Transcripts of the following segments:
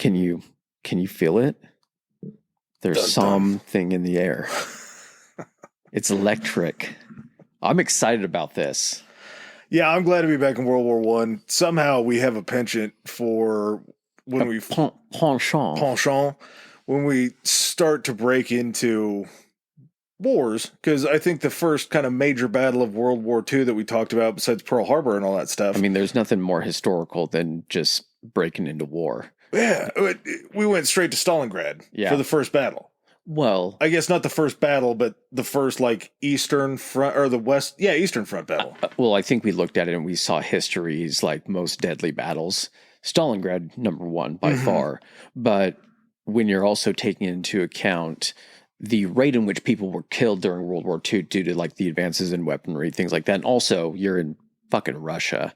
Can you feel it? There's Dun, dun. something in the air. It's electric. I'm excited about this. Yeah, I'm glad to be back in World War One. Somehow we have a penchant for when we penchant when we start to break into wars, because I think the first kind of major battle of World War II that we talked about, besides Pearl Harbor and all that stuff. I mean, there's nothing more historical than just breaking into war. Yeah, we went straight to Stalingrad for the first battle. Well, I guess not the first battle, but the first Eastern Front or the West. Yeah, Eastern Front battle. Well, I think we looked at it and we saw history's most deadly battles. Stalingrad, number one by far. But when you're also taking into account the rate in which people were killed during World War II due to the advances in weaponry, things like that, and also you're in fucking Russia.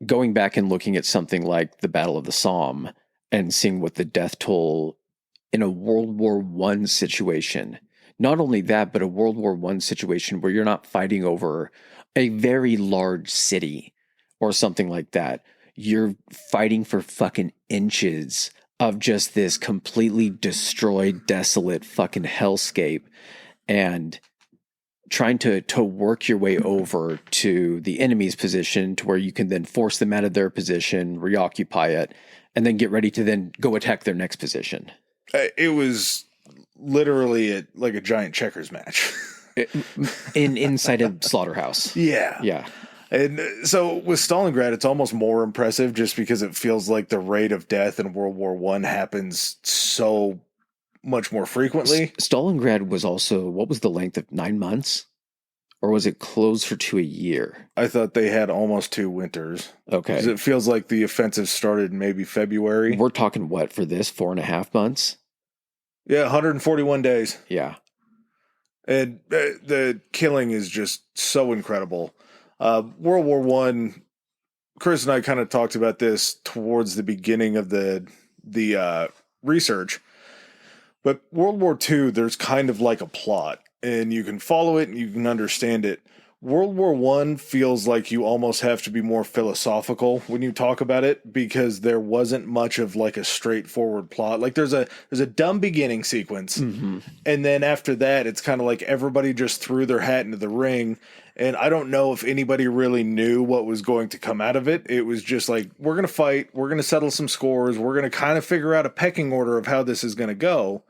Going back and looking at something like the Battle of the Somme and seeing what the death toll in a World War I situation, not only that, but a World War I situation where you're not fighting over a very large city or something like that. You're fighting for fucking inches of just this completely destroyed, desolate fucking hellscape, and trying to work your way over to the enemy's position to where you can then force them out of their position, reoccupy it, and then get ready to then go attack their next position. It was literally like a giant checkers match. Inside a slaughterhouse. Yeah. Yeah. And so with Stalingrad, it's almost more impressive just because it feels like the rate of death in World War I happens so much more frequently. Stalingrad was also, what was the length of 9 months? Or was it closed for a year? I thought they had almost 2 winters. Okay. Because it feels like the offensive started in maybe February. We're talking what for this? 4.5 months? Yeah, 141 days. Yeah. And the killing is just so incredible. World War I, Chris and I kind of talked about this towards the beginning of the research. But World War II, there's kind of like a plot, and you can follow it and you can understand it. World War I feels like you almost have to be more philosophical when you talk about it, because there wasn't much of a straightforward plot. There's a dumb beginning sequence, and then after that, it's kind of like everybody just threw their hat into the ring, and I don't know if anybody really knew what was going to come out of it. It was just like, we're going to fight, we're going to settle some scores, we're going to kind of figure out a pecking order of how this is going to go.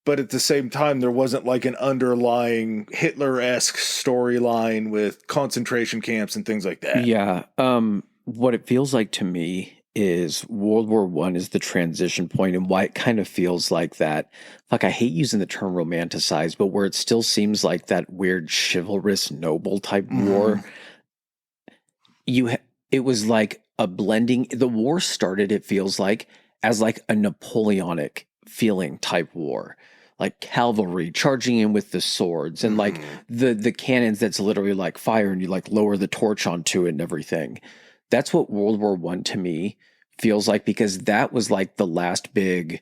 But at the same time, there wasn't an underlying Hitler-esque storyline with concentration camps and things like that. Yeah. What it feels like to me is World War I is the transition point, and why it kind of feels like that. I hate using the term romanticized, but where it still seems like that weird chivalrous noble type war. It was like a blending. The war started, it feels like, as a Napoleonic feeling type war. Cavalry charging in with the swords and the cannons that's literally fire, and you lower the torch onto it and everything. That's what World War I to me feels like, because that was the last big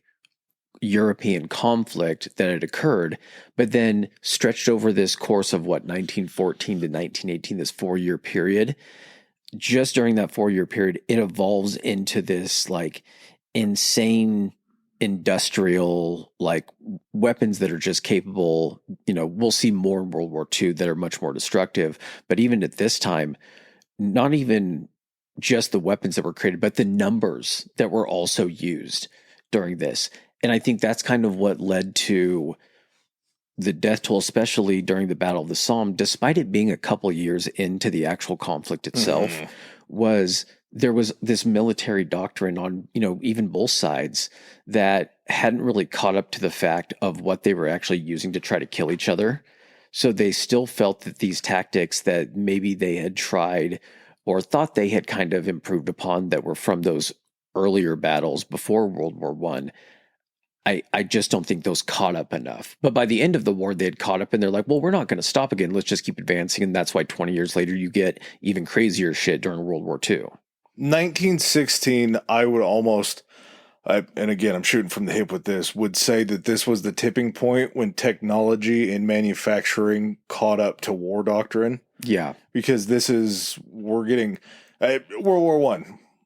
European conflict that had occurred, but then stretched over this course of 1914 to 1918, this 4-year period. Just during that 4-year period, it evolves into this insane industrial weapons that are just capable. We'll see more in World War II that are much more destructive, but even at this time, not even just the weapons that were created, but the numbers that were also used during this. And I think that's kind of what led to the death toll, especially during the Battle of the Somme, despite it being a couple years into the actual conflict itself, was there was this military doctrine on, even both sides that hadn't really caught up to the fact of what they were actually using to try to kill each other. So they still felt that these tactics that maybe they had tried or thought they had kind of improved upon that were from those earlier battles before World War I just don't think those caught up enough. But by the end of the war, they had caught up and they're like, well, we're not going to stop again. Let's just keep advancing. And that's why 20 years later, you get even crazier shit during World War II. 1916, I would almost, and again, I'm shooting from the hip with this, would say that this was the tipping point when technology and manufacturing caught up to war doctrine. Yeah. Because we're getting World War I.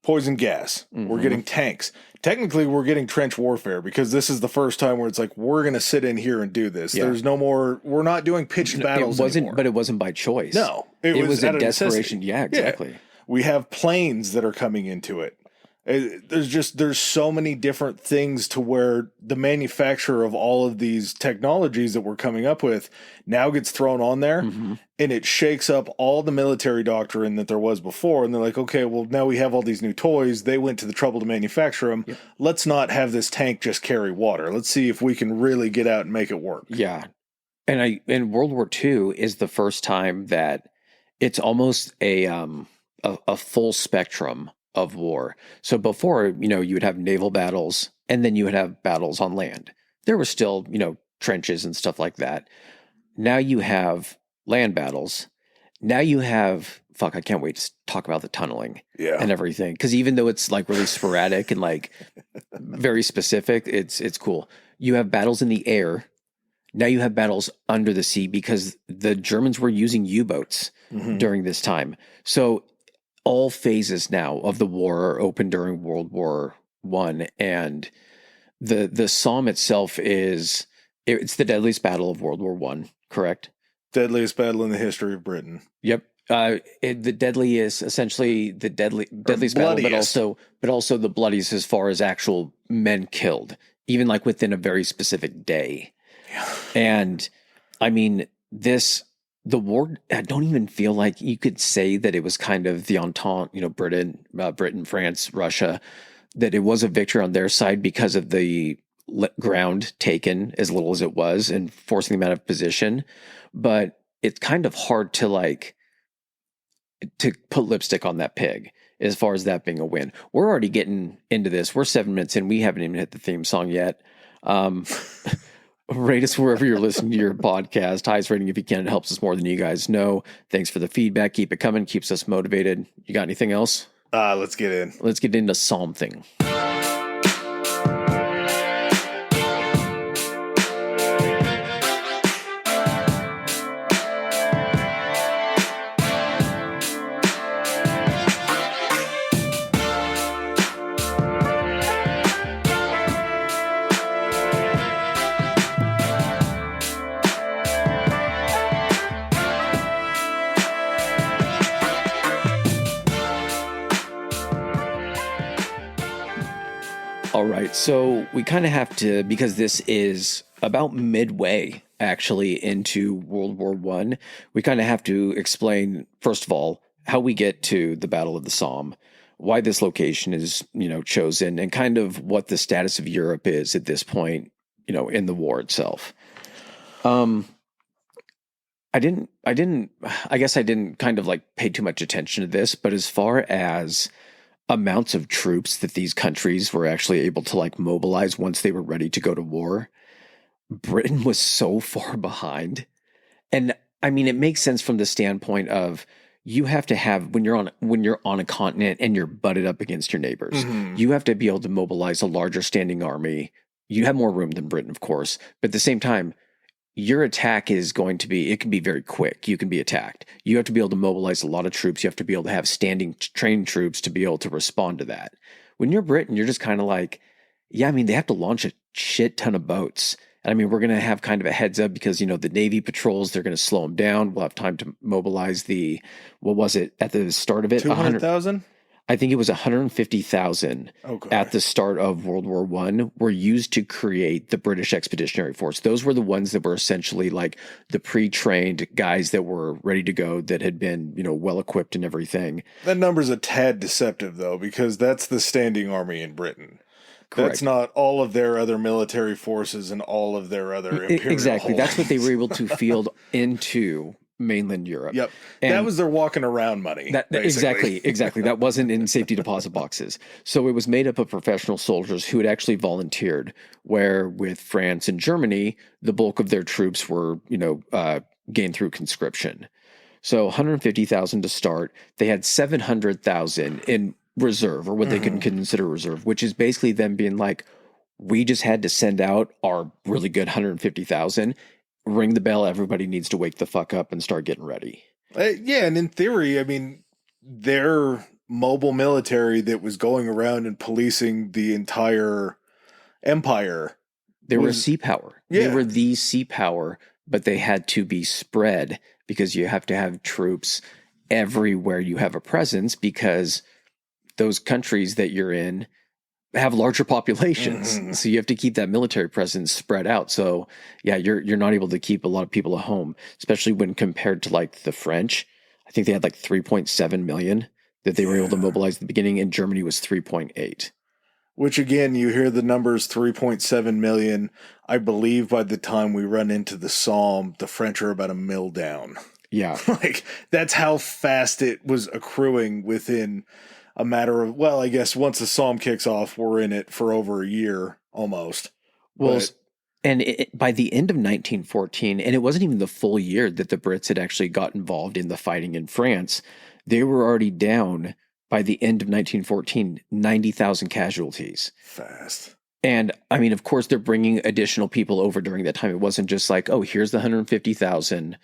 poison gas. Mm-hmm. We're getting tanks. Technically, we're getting trench warfare because this is the first time where it's like, we're going to sit in here and do this. Yeah. There's no more, we're not doing pitched battles anymore. But it wasn't by choice. No. It was a desperation. Yeah, exactly. Yeah. We have planes that are coming into it. There's so many different things to where the manufacturer of all of these technologies that we're coming up with now gets thrown on there, and it shakes up all the military doctrine that there was before. And they're like, okay, well, now we have all these new toys. They went to the trouble to manufacture them. Yep. Let's not have this tank just carry water. Let's see if we can really get out and make it work. Yeah. And World War II is the first time that it's almost a full spectrum of war. So before, you would have naval battles, and then you would have battles on land. There were still, trenches and stuff like that. Now you have land battles. Now you have, I can't wait to talk about the tunneling and everything. Because even though it's like really sporadic and like very specific, it's cool. You have battles in the air. Now you have battles under the sea because the Germans were using U-boats during this time. So all phases now of the war are open during World War I, and the Somme itself it's the deadliest battle of World War I, correct? Deadliest battle in the history of Britain. Yep. The deadliest, essentially the deadliest battle, but also the bloodiest as far as actual men killed, even like within a very specific day. Yeah. And I mean, the war, I don't even feel like you could say that it was kind of the Entente, Britain, France, Russia, that it was a victory on their side because of the ground taken as little as it was and forcing them out of position. But it's kind of hard to put lipstick on that pig as far as that being a win. We're already getting into this. We're 7 minutes in. We haven't even hit the theme song yet. Rate us wherever you're listening to your podcast. Highest rating if you can. It helps us more than you guys know. Thanks for the feedback. Keep it coming. Keeps us motivated. You got anything else? Let's get in. Let's get into something. All right, so we kind of have to, because this is about midway actually into World War I, we kind of have to explain, first of all, how we get to the Battle of the Somme, why this location is, chosen, and kind of what the status of Europe is at this point, in the war itself. I guess I didn't kind of pay too much attention to this, but as far as amounts of troops that these countries were actually able to mobilize once they were ready to go to war, Britain was so far behind. And I mean, it makes sense from the standpoint of you have to have, when you're on a continent and you're butted up against your neighbors, you have to be able to mobilize a larger standing army. You have more room than Britain, of course, but at the same time, your attack is going to be, it can be very quick. You can be attacked. You have to be able to mobilize a lot of troops. You have to be able to have standing trained troops to be able to respond to that. When you're Britain, you're just kind of they have to launch a shit ton of boats. And I mean, we're going to have kind of a heads up because, the Navy patrols, they're going to slow them down. We'll have time to mobilize what was it at the start of it? 200,000? I think it was 150,000 at the start of World War I were used to create the British Expeditionary Force. Those were the ones that were essentially the pre-trained guys that were ready to go, that had been, well-equipped and everything. That number's a tad deceptive, though, because that's the standing army in Britain. Correct. That's not all of their other military forces and all of their other imperial Exactly. That's what they were able to field into mainland Europe. Yep. And that was their walking around money. Exactly. That wasn't in safety deposit boxes. So it was made up of professional soldiers who had actually volunteered, where with France and Germany, the bulk of their troops were, gained through conscription. So 150,000 to start. They had 700,000 in reserve, or what they could consider reserve, which is basically them being we just had to send out our really good 150,000. Ring the bell. Everybody needs to wake the fuck up and start getting ready. Yeah, and in theory, I mean, their mobile military that was going around and policing the entire empire. They were a sea power. Yeah. They were the sea power, but they had to be spread because you have to have troops everywhere you have a presence, because those countries that you're in have larger populations. Mhm. So you have to keep that military presence spread out. So yeah, you're not able to keep a lot of people at home, especially when compared to like the French. I think they had like 3.7 million that they were able to mobilize at the beginning, and Germany was 3.8. Which again, you hear the numbers 3.7 million. I believe by the time we run into the Somme, the French are about a mil down. Yeah. Like, that's how fast it was accruing within a matter of, well, I guess once the Somme kicks off, we're in it for over a year almost. Well, But, and by the end of 1914, and it wasn't even the full year that the Brits had actually got involved in the fighting in France, they were already down by the end of 1914, 90,000 casualties. fast. And I mean, of course, they're bringing additional people over during that time. It wasn't just like, oh, here's the 150,000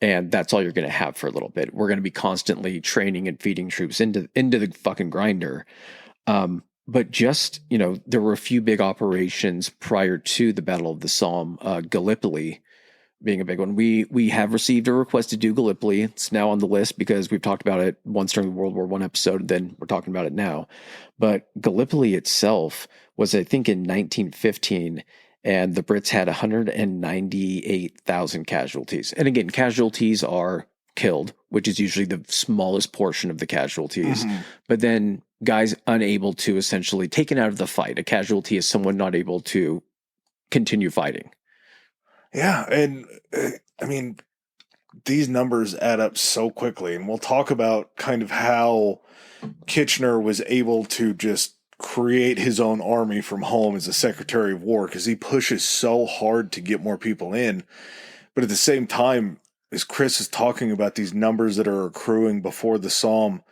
and that's all you're going to have for a little bit. We're going to be constantly training and feeding troops into the fucking grinder. But just, there were a few big operations prior to the Battle of the Somme, Gallipoli being a big one. We have received a request to do Gallipoli. It's now on the list because we've talked about it once during the World War I episode, then we're talking about it now. But Gallipoli itself was, I think, in 1915, and the Brits had 198,000 casualties. And again, casualties are killed, which is usually the smallest portion of the casualties. Mhm. But then guys unable to essentially taken out of the fight. A casualty is someone not able to continue fighting. Yeah, and I mean, these numbers add up so quickly, and we'll talk about kind of how Kitchener was able to just create his own army from home as a Secretary of War, because he pushes so hard to get more people in. But at the same time, as Chris is talking about these numbers that are accruing before the Somme,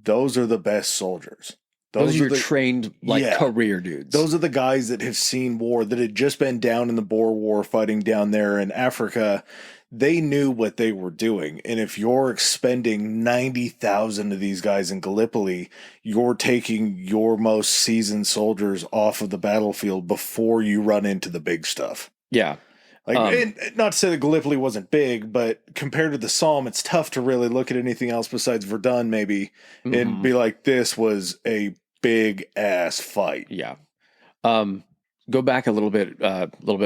those are the best soldiers. Those are your the trained, career dudes. Those are the guys that have seen war, that had just been down in the Boer War fighting down there in Africa. They knew what they were doing. And if you're expending 90,000 of these guys in Gallipoli, you're taking your most seasoned soldiers off of the battlefield before you run into the big stuff. Yeah. And not to say that Gallipoli wasn't big, but compared to the Somme, it's tough to really look at anything else besides Verdun, maybe, and be like, this was a big ass fight. Yeah. Go back a little bit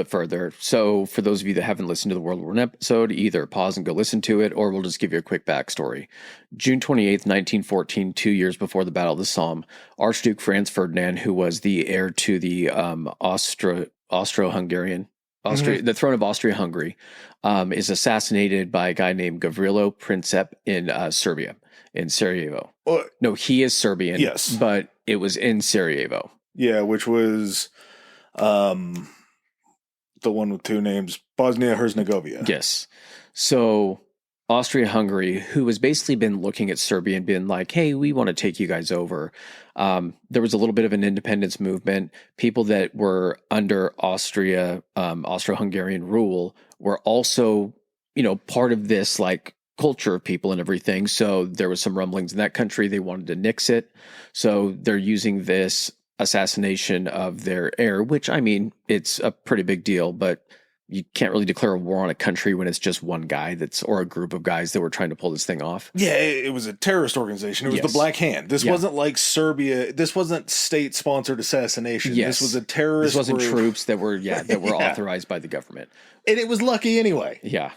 further. So for those of you that haven't listened to the World War I episode, either pause and go listen to it, or we'll just give you a quick backstory. June 28th, 1914, 2 years before the Battle of the Somme, Archduke Franz Ferdinand, who was the heir to the Austro-Hungarian, the throne of Austria-Hungary, is assassinated by a guy named Gavrilo Princip in Serbia, in Sarajevo. No, he is Serbian, yes, but it was in Sarajevo. Yeah, which was the one with two names, Bosnia-Herzegovina. Yes. So Austria-Hungary, who has basically been looking at Serbia and been like, hey, we want to take you guys over. There was a little bit of an independence movement. People that were under Austro-Hungarian rule were also, part of this like culture of people and everything. So there was some rumblings in that country. They wanted to nix it. So they're using this assassination of their heir, which, I mean, it's a pretty big deal, but you can't really declare a war on a country when it's just one guy or a group of guys that were trying to pull this thing off. Yeah, it was a terrorist organization. It was the Black Hand. This wasn't like Serbia. This wasn't state-sponsored assassination. Yes. This was a terrorist This wasn't group. troops that were authorized by the government. And it was lucky anyway. Yeah.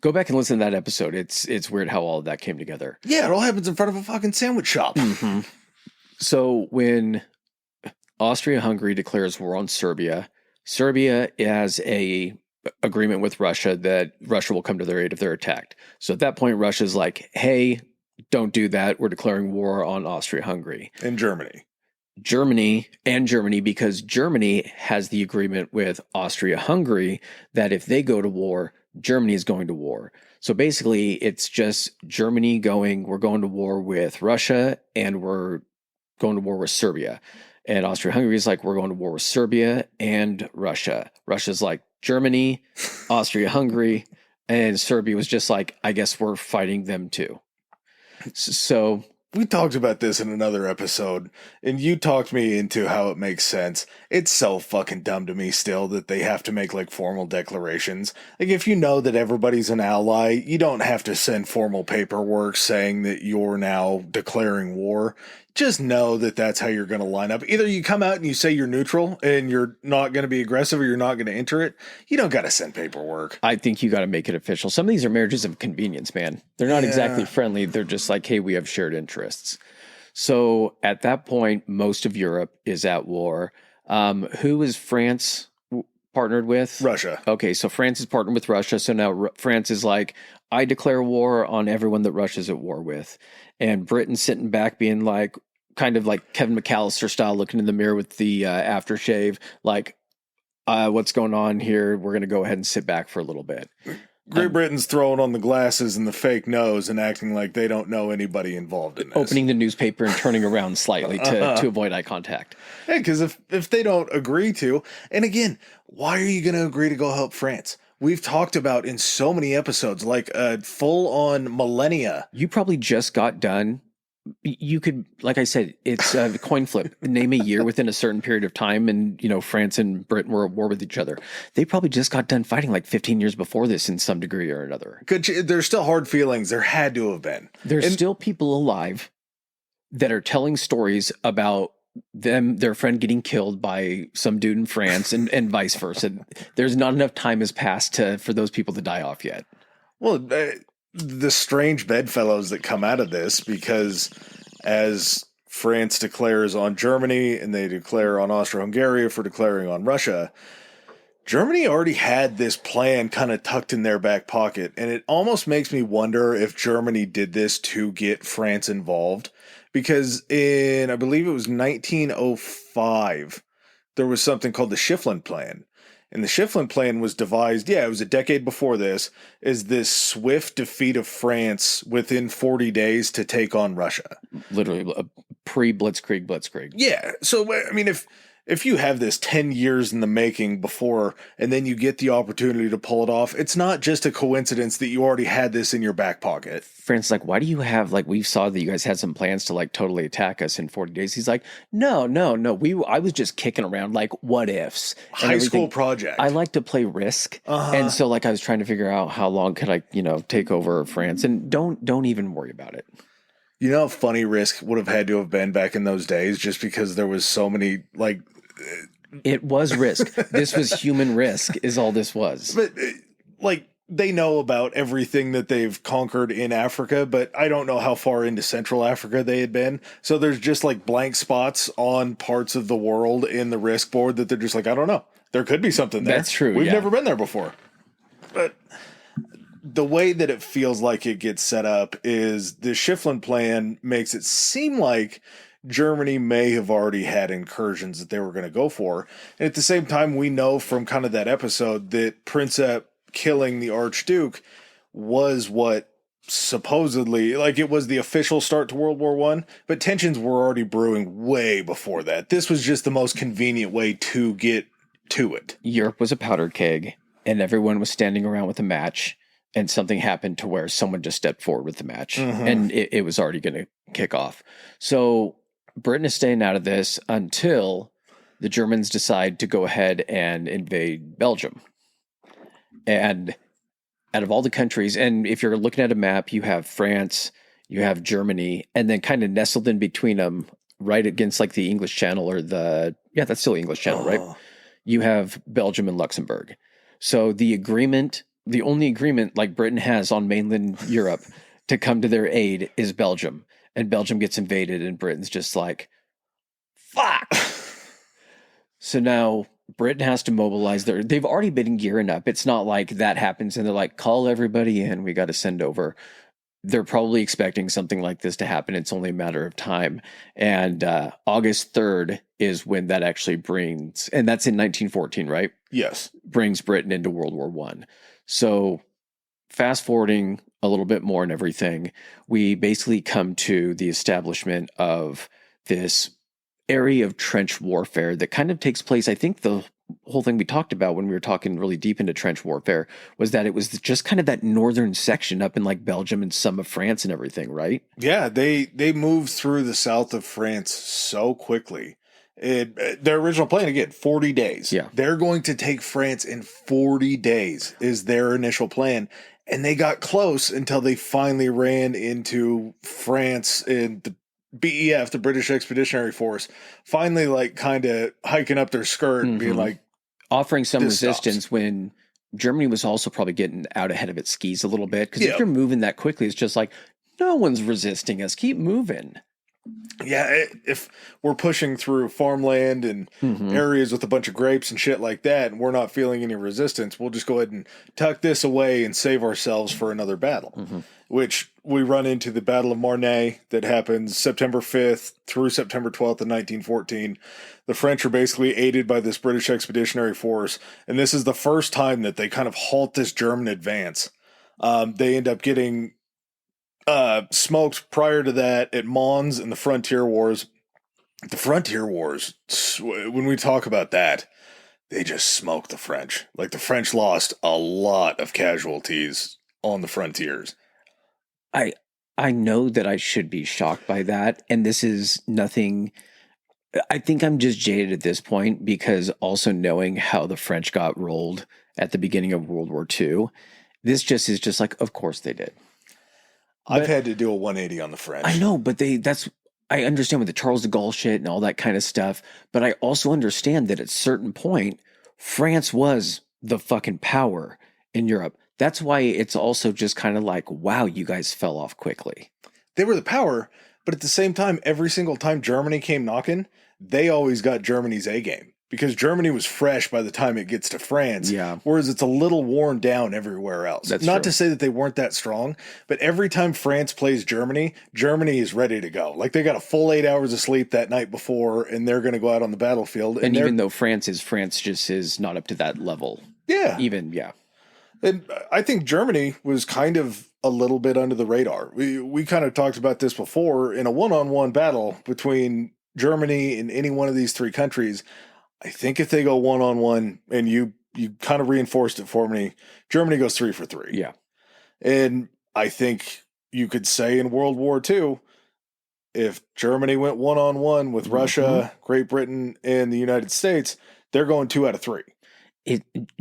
Go back and listen to that episode. It's weird how all of that came together. Yeah, it all happens in front of a fucking sandwich shop. Mm-hmm. So when Austria-Hungary declares war on Serbia, Serbia has a agreement with Russia that Russia will come to their aid if they're attacked. So at that point, Russia's like, hey, don't do that. We're declaring war on Austria-Hungary. And Germany, because Germany has the agreement with Austria-Hungary that if they go to war, Germany is going to war. So basically, it's just Germany we're going to war with Russia, and we're going to war with Serbia. And Austria-Hungary is like, we're going to war with Serbia and Russia. Russia's like, Germany, Austria-Hungary, and Serbia was just like, I guess we're fighting them too. So we talked about this in another episode, and you talked me into how it makes sense. It's so fucking dumb to me still that they have to make like formal declarations. Like if you know that everybody's an ally, you don't have to send formal paperwork saying that you're now declaring war. Just know that that's how you're going to line up. Either you come out and you say you're neutral and you're not going to be aggressive or you're not going to enter it. You don't got to send paperwork. I think you got to make it official. Some of these are marriages of convenience, man. They're not exactly friendly. They're just like, hey, we have shared interests. So at that point, most of Europe is at war. Who is France partnered with? Russia. Okay, so France is partnered with Russia. So now France is like, I declare war on everyone that Russia's at war with. And Britain's sitting back being like, kind of like Kevin McAllister style, looking in the mirror with the aftershave, like, what's going on here? We're going to go ahead and sit back for a little bit. Great Britain's throwing on the glasses and the fake nose and acting like they don't know anybody involved in this. Opening the newspaper and turning around slightly to avoid eye contact. Yeah, because if they don't agree to, and again, why are you going to agree to go help France? We've talked about in so many episodes, like a full-on millennia. You probably just got done. You could, like I said, it's a coin flip. Name a year within a certain period of time, and France and Britain were at war with each other. They probably just got done fighting like 15 years before this in some degree or another. There's still hard feelings. There had to have been. There's still people alive that are telling stories about their friend getting killed by some dude in France and vice versa. There's not enough time has passed for those people to die off yet. Well, the strange bedfellows that come out of this, because as France declares on Germany and they declare on Austro-Hungary for declaring on Russia, Germany already had this plan kind of tucked in their back pocket. And it almost makes me wonder if Germany did this to get France involved. Because in, I believe it was 1905, there was something called the Schiffland Plan. And the Schiffland Plan was devised, it was a decade before this, is this swift defeat of France within 40 days to take on Russia. Literally a pre-Blitzkrieg. Yeah. So, I mean, if you have this 10 years in the making before, and then you get the opportunity to pull it off, it's not just a coincidence that you already had this in your back pocket. France, like, why do you have, like, we saw that you guys had some plans to, like, totally attack us in 40 days. He's like, no. I was just kicking around, like, what ifs. High school project. I like to play Risk. And so, like, I was trying to figure out how long could I, take over France. And don't even worry about it. You know how funny Risk would have had to have been back in those days, just because there was so many, like... It was Risk. This was human risk is all this was. But, like, they know about everything that they've conquered in Africa, but I don't know how far into Central Africa they had been. So there's just, like, blank spots on parts of the world in the Risk board that they're just like, I don't know. There could be something there. That's true, We've never been there before. But... the way that it feels like it gets set up is the Schiffland Plan makes it seem like Germany may have already had incursions that they were going to go for. And at the same time, we know from kind of that episode that Princeps killing the Archduke was what supposedly, like, it was the official start to World War I, but tensions were already brewing way before that. This was just the most convenient way to get to it. Europe was a powder keg, and everyone was standing around with a match. And something happened to where someone just stepped forward with the match, and it was already going to kick off. So Britain is staying out of this until the Germans decide to go ahead and invade Belgium. And out of all the countries, and if you're looking at a map, you have France, you have Germany, and then kind of nestled in between them, right against like the English Channel or that's still English Channel, right? You have Belgium and Luxembourg. So the only agreement like Britain has on mainland Europe to come to their aid is Belgium. And Belgium gets invaded and Britain's just like, fuck. So now Britain has to mobilize they've already been gearing up. It's not like that happens and they're like, call everybody in. We got to send over. They're probably expecting something like this to happen. It's only a matter of time. And August 3rd is when that actually brings, and that's in 1914, right? Yes. Brings Britain into World War I. So fast forwarding a little bit more and everything, we basically come to the establishment of this area of trench warfare that kind of takes place. I think the whole thing we talked about when we were talking really deep into trench warfare was that it was just kind of that northern section up in like Belgium and some of France and everything, right? Yeah, they moved through the south of France so quickly. Their original plan, again, 40 days. Yeah. They're going to take France in 40 days is their initial plan. And they got close until they finally ran into France and the BEF, the British Expeditionary Force, finally like kind of hiking up their skirt and being like, offering some this resistance stops. when Germany was also probably getting out ahead of its skis a little bit. Because Yeah. if you're moving that quickly, it's just like, no one's resisting us. Keep moving. Yeah, if we're pushing through farmland and areas with a bunch of grapes and shit like that, and we're not feeling any resistance, we'll just go ahead and tuck this away and save ourselves for another battle, which we run into the Battle of Marne that happens September 5th through September 12th of 1914. The French are basically aided by this British Expeditionary Force, and this is the first time that they kind of halt this German advance. They end up getting smoked prior to that at Mons and the Frontier Wars. The Frontier Wars, when we talk about that, they just smoked the French. Like the French lost a lot of casualties on the frontiers. I know that I should be shocked by that. And this is nothing. I think I'm just jaded at this point because also knowing how the French got rolled at the beginning of World War II, this just is just like, of course they did. I've had to do a 180 on the French. I know, but I understand with the Charles de Gaulle shit and all that kind of stuff, but I also understand that at a certain point, France was the fucking power in Europe. That's why it's also just kind of like, wow, you guys fell off quickly. They were the power, but at the same time, every single time Germany came knocking, they always got Germany's A game. Because Germany was fresh by the time it gets to France, whereas it's a little worn down everywhere else. That's not true. to say that they weren't that strong, but every time France plays Germany, Germany is ready to go. Like they got a full 8 hours of sleep that night before, and they're going to go out on the battlefield. And even though France just is not up to that level. Yeah. And I think Germany was kind of a little bit under the radar. We kind of talked about this before. In a one-on-one battle between Germany and any one of these three countries, I think if they go one-on-one, and you kind of reinforced it for me, Germany goes 3 for 3. Yeah. And I think you could say in World War II, if Germany went one-on-one with Russia, Great Britain, and the United States, they're going 2 out of 3.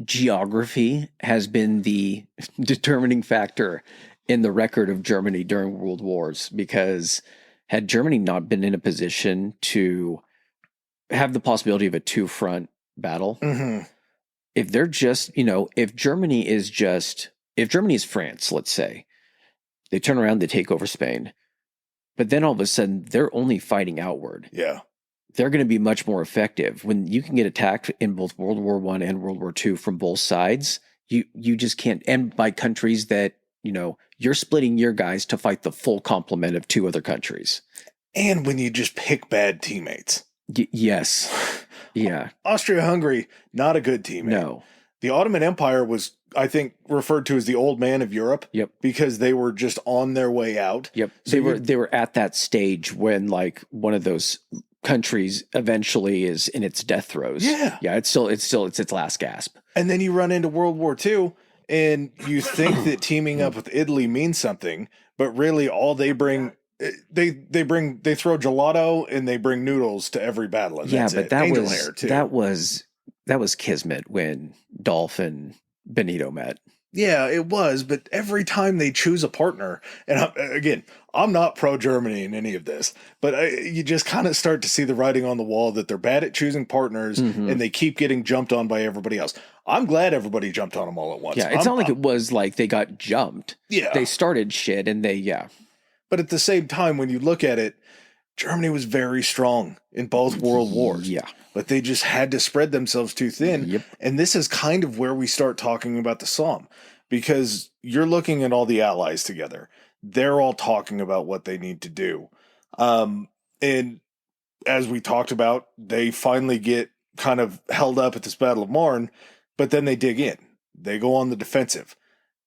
Geography has been the determining factor in the record of Germany during World Wars, because had Germany not been in a position to have the possibility of a 2-front battle, if they're just, if Germany is France, let's say, they turn around, they take over Spain, but then all of a sudden they're only fighting outward. Yeah. They're going to be much more effective. When you can get attacked in both World War I and World War II from both sides, you just can't, and by countries that, you're splitting your guys to fight the full complement of 2 other countries. And when you just pick bad teammates. Yes. Yeah. Austria-Hungary, not a good teammate. No. The Ottoman Empire was, I think, referred to as the old man of Europe. Yep. Because they were just on their way out. Yep. So they were at that stage when like one of those countries eventually is in its death throes. Yeah. Yeah. It's its last gasp. And then you run into World War II, and you think that teaming up with Italy means something, but really all they bring. They throw gelato and they bring noodles to every battle. And Yeah, that's but it. that Angel was hair too. that was kismet when Dolph and Benito met. Yeah, it was. But every time they choose a partner, and I'm not pro Germany in any of this, but you just kind of start to see the writing on the wall that they're bad at choosing partners, and they keep getting jumped on by everybody else. I'm glad everybody jumped on them all at once. Yeah, it's not like it was like they got jumped. Yeah, they started shit, and But at the same time, when you look at it, Germany was very strong in both world wars. Yeah. But they just had to spread themselves too thin. Yep. And this is kind of where we start talking about the Somme, because you're looking at all the allies together. They're all talking about what they need to do. And as we talked about, they finally get kind of held up at this Battle of Marne, but then they dig in. They go on the defensive.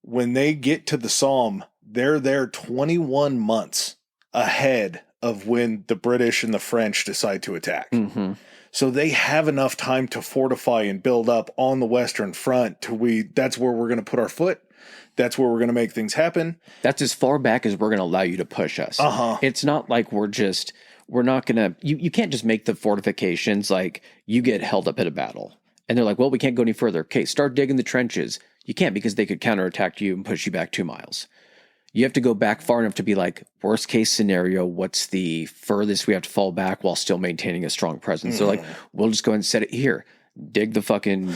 When they get to the Somme, they're there 21 months ahead of when the British and the French decide to attack. So they have enough time to fortify and build up on the Western Front that's where we're going to put our foot. That's where we're going to make things happen. That's as far back as we're going to allow you to push us. It's not like we're not going to, you can't just make the fortifications like you get held up at a battle. And they're like, well, we can't go any further. Okay, start digging the trenches. You can't because they could counterattack you and push you back 2 miles. You have to go back far enough to be like, worst case scenario, what's the furthest we have to fall back while still maintaining a strong presence? They're like, we'll just go ahead and set it here. Dig the fucking,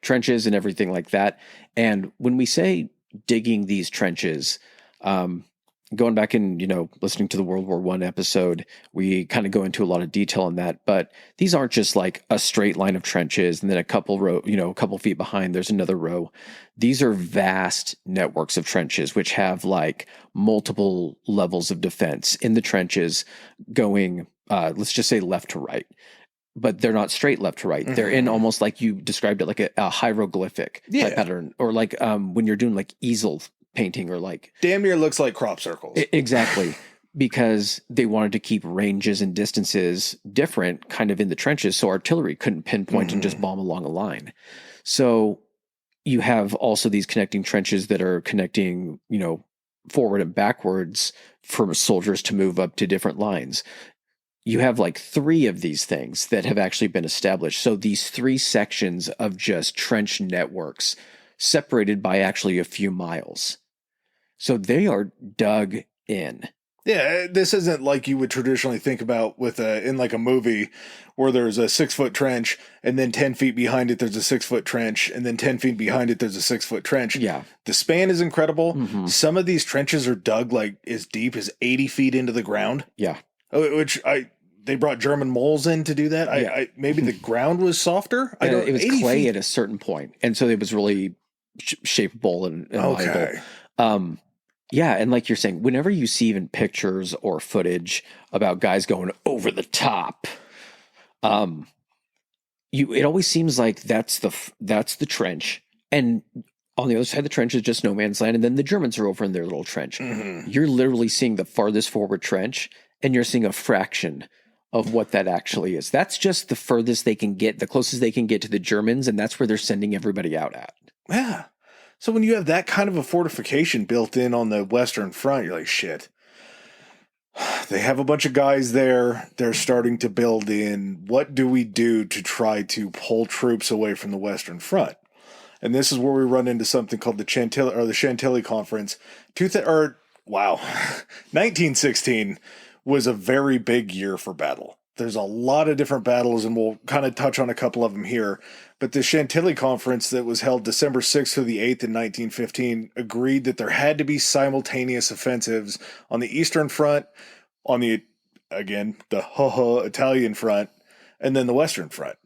trenches and everything like that. And when we say digging these trenches, going back and, listening to the World War I episode, we kind of go into a lot of detail on that, but these aren't just like a straight line of trenches and then a couple feet behind, there's another row. These are vast networks of trenches, which have like multiple levels of defense in the trenches going, let's just say left to right. But they're not straight left to right. They're in almost like you described it, like a hieroglyphic type pattern, or like when you're doing like easel painting, or like damn near looks like crop circles. Exactly, because they wanted to keep ranges and distances different, kind of in the trenches, so artillery couldn't pinpoint and just bomb along a line. So you have also these connecting trenches that are connecting, forward and backwards for soldiers to move up to different lines. You have like 3 of these things that have actually been established. So these 3 sections of just trench networks separated by actually a few miles. So they are dug in. Yeah, this isn't like you would traditionally think about in like a movie where there's a 6-foot trench and then 10 feet behind it there's a 6-foot trench and then 10 feet behind it there's a 6-foot trench. Yeah. The span is incredible. Some of these trenches are dug like as deep as 80 feet into the ground. Yeah. They brought German moles in to do that. Yeah. Maybe the ground was softer. It was clay at a certain point, and so it was really shapeable and malleable. Yeah, and like you're saying, whenever you see even pictures or footage about guys going over the top, it always seems like that's the trench, and on the other side of the trench is just no man's land, and then the Germans are over in their little trench. You're literally seeing the farthest forward trench, and you're seeing a fraction of what that actually is. That's just the furthest they can get, the closest they can get to the Germans, and that's where they're sending everybody out at. Yeah. So when you have that kind of a fortification built in on the Western Front, you're like, shit. They have a bunch of guys there. They're starting to build in. What do we do to try to pull troops away from the Western Front? And this is where we run into something called the Chantilly Conference. 1916 was a very big year for battle. There's a lot of different battles, and we'll kind of touch on a couple of them here. But the Chantilly Conference that was held December 6th through the 8th in 1915 agreed that there had to be simultaneous offensives on the Eastern Front, on the Italian Front, and then the Western Front.